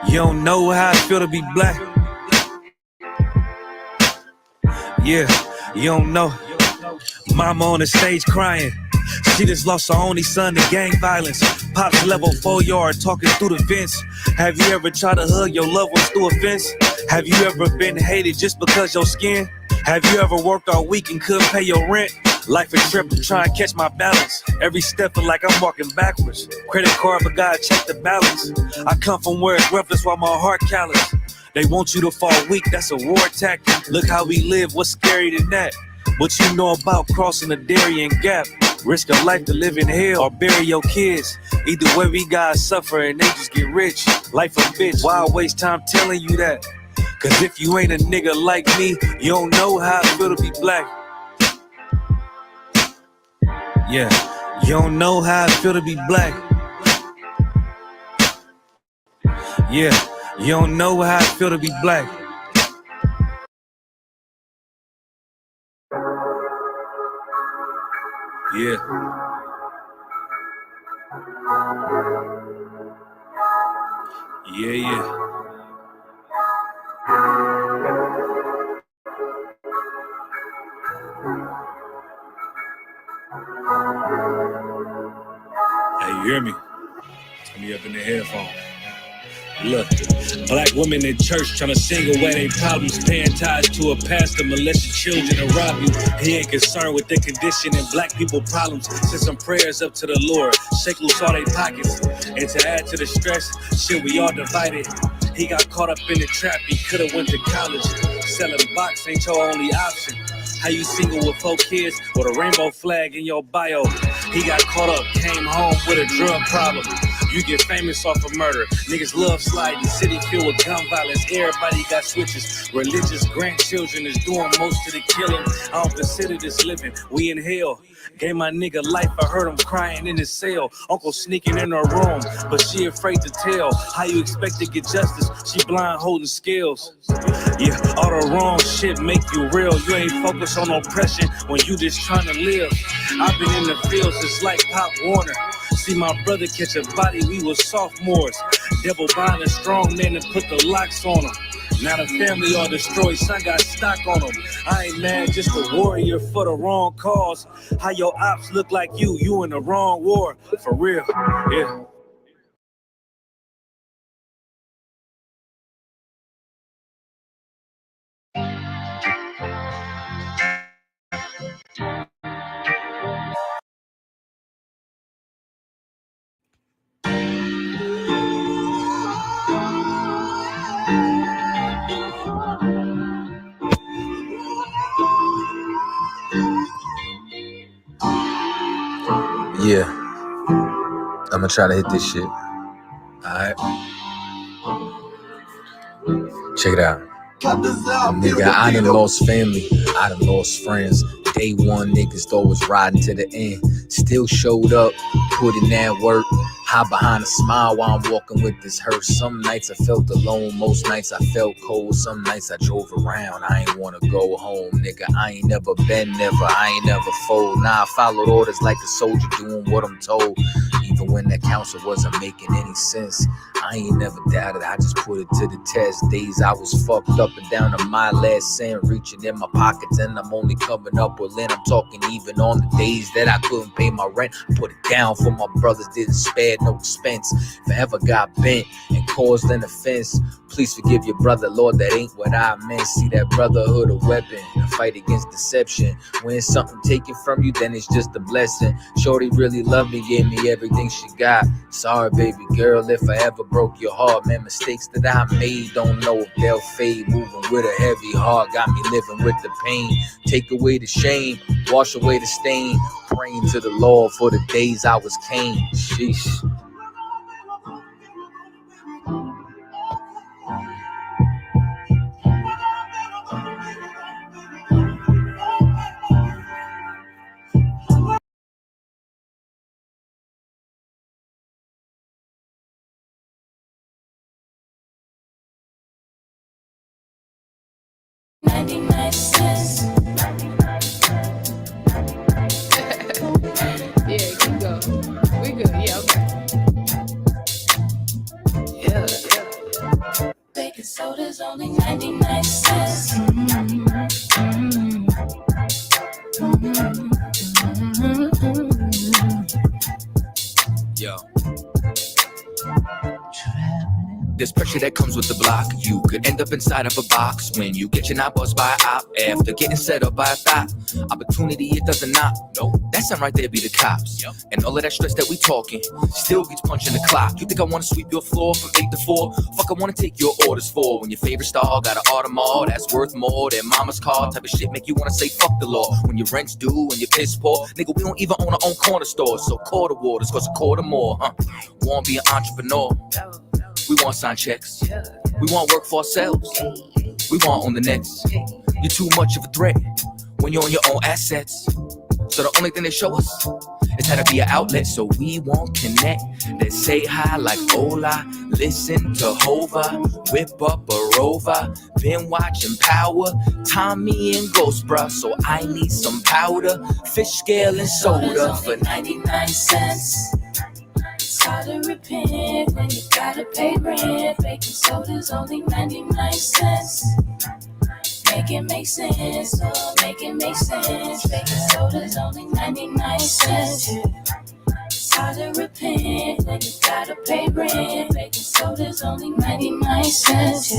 you don't know how I feel to be black. Yeah, you don't know. Mama on the stage crying. She just lost her only son to gang violence. Pops level 4 yard talking through the fence. Have you ever tried to hug your loved ones through a fence? Have you ever been hated just because your skin? Have you ever worked all week and couldn't pay your rent? Life a trip, I'm trying to catch my balance. Every step feel like I'm walking backwards. Credit card, but gotta check the balance. I come from where it's rough, that's why my heart callous. They want you to fall weak, that's a war tactic. Look how we live, what's scarier than that? What you know about crossing the Darien Gap? Risk a life to live in hell or bury your kids. Either way we gotta suffer and they just get rich. Life a bitch, why I waste time telling you that? Cause if you ain't a nigga like me, you don't know how I feel to be black. Yeah, you don't know how I feel to be black. Yeah, you don't know how I feel to be black. Yeah. Yeah, yeah. Hey, you hear me? Turn me up in the headphone. Look, black women in church trying to sing away their problems, paying tithes to a pastor, molest your children and rob you. He ain't concerned with their condition and black people problems. Send some prayers up to the Lord, shake loose all their pockets. And to add to the stress, shit, we all divided. He got caught up in the trap, he could've went to college. Selling box ain't your only option. How you single with 4 kids with a rainbow flag in your bio? He got caught up, came home with a drug problem. You get famous off of murder. Niggas love sliding. City filled with gun violence. Everybody got switches. Religious grandchildren is doing most of the killing. I don't consider this living. We in hell. Gave my nigga life. I heard him crying in his cell. Uncle sneaking in her room, but she afraid to tell. How you expect to get justice? She blind holding scales. Yeah, all the wrong shit make you real. You ain't focused on oppression when you just trying to live. I've been in the fields just like Pop Warner. See my brother catch a body, we was sophomores. Devil buying a strong man and put the locks on him. Now the family all destroyed, son got stock on him. I ain't mad, just a warrior for the wrong cause. How your ops look like you in the wrong war. For real, yeah. Yeah, I'm gonna try to hit this shit. Alright. Check it out. Nigga, I done lost family, I done lost friends. Day one, niggas thought was riding to the end. Still showed up, put in that work. Hide behind a smile while I'm walking with this hearse. Some nights I felt alone, most nights I felt cold. Some nights I drove around, I ain't wanna go home. Nigga, I ain't never been, I ain't never fold. Nah, I followed orders like a soldier doing what I'm told. even when that counsel wasn't making any sense. I ain't never doubted, I just put it to the test. Days I was fucked up and down to my last cent, reaching in my pockets and I'm only coming up with lint. I'm talking even on the days that I couldn't pay my rent. I put it down for my brothers, didn't spare no expense. If I ever got bent and caused an offense, please forgive your brother, Lord, that ain't what I meant. See that brotherhood a weapon, a fight against deception. When something taken from you, then it's just a blessing. Shorty really loved me, gave me everything she got. Sorry, baby girl, if I ever broke your heart. Man, mistakes that I made, don't know if they'll fade. Moving with a heavy heart, got me living with the pain. Take away the shame, wash away the stain. Praying to the Lord for the days I was Cain. Sheesh. Yeah, keep going. We good. Yeah, okay. Yeah. Baking soda's only 99 cents. Yo. There's pressure that comes with the block. You could end up inside of a box when you get your knob buzzed by a op after getting set up by a thought. Opportunity, it doesn't knock. No, that sound right there be the cops. Yep. And all of that stress that we talking still beats punching the clock. You think I want to sweep your floor from 8 to 4? Fuck, I want to take your orders for when your favorite star got an Audemars that's worth more than mama's car. Type of shit make you want to say fuck the law. When your rent's due and your piss poor, nigga, we don't even own our own corner store. So quarter waters cost a quarter more, huh? Want to be an entrepreneur? We want sign checks. We want work for ourselves. We want on the next. You're too much of a threat when you're on your own assets. So the only thing they show us is how to be an outlet. So we won't connect. Then say hi like hola. Listen to Hova. Whip up a Rover. Been watching Power. Tommy and Ghost, bruh. So I need some powder. Fish scale and soda for 99 cents. It's hard to repent when you gotta pay rent. Baking soda's only 99 cents. Make it make sense, oh, make it make sense. Baking soda's only 99 cents. It's hard to repent when you gotta pay rent. Baking soda's only 99 cents.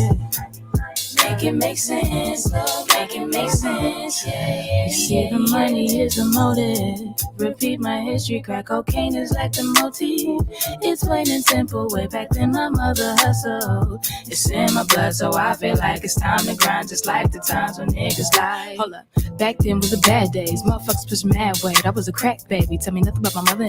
Make it make sense, oh, make it make sense. You see, the money is a motive. Repeat my history, crack cocaine is like the motif. It's plain and simple, way back then my mother hustled. It's in my blood, so I feel like it's time to grind. Just like the times when niggas lied. Hold up, back then was the bad days. Motherfuckers push mad weight, I was a crack baby. Tell me nothing about my mother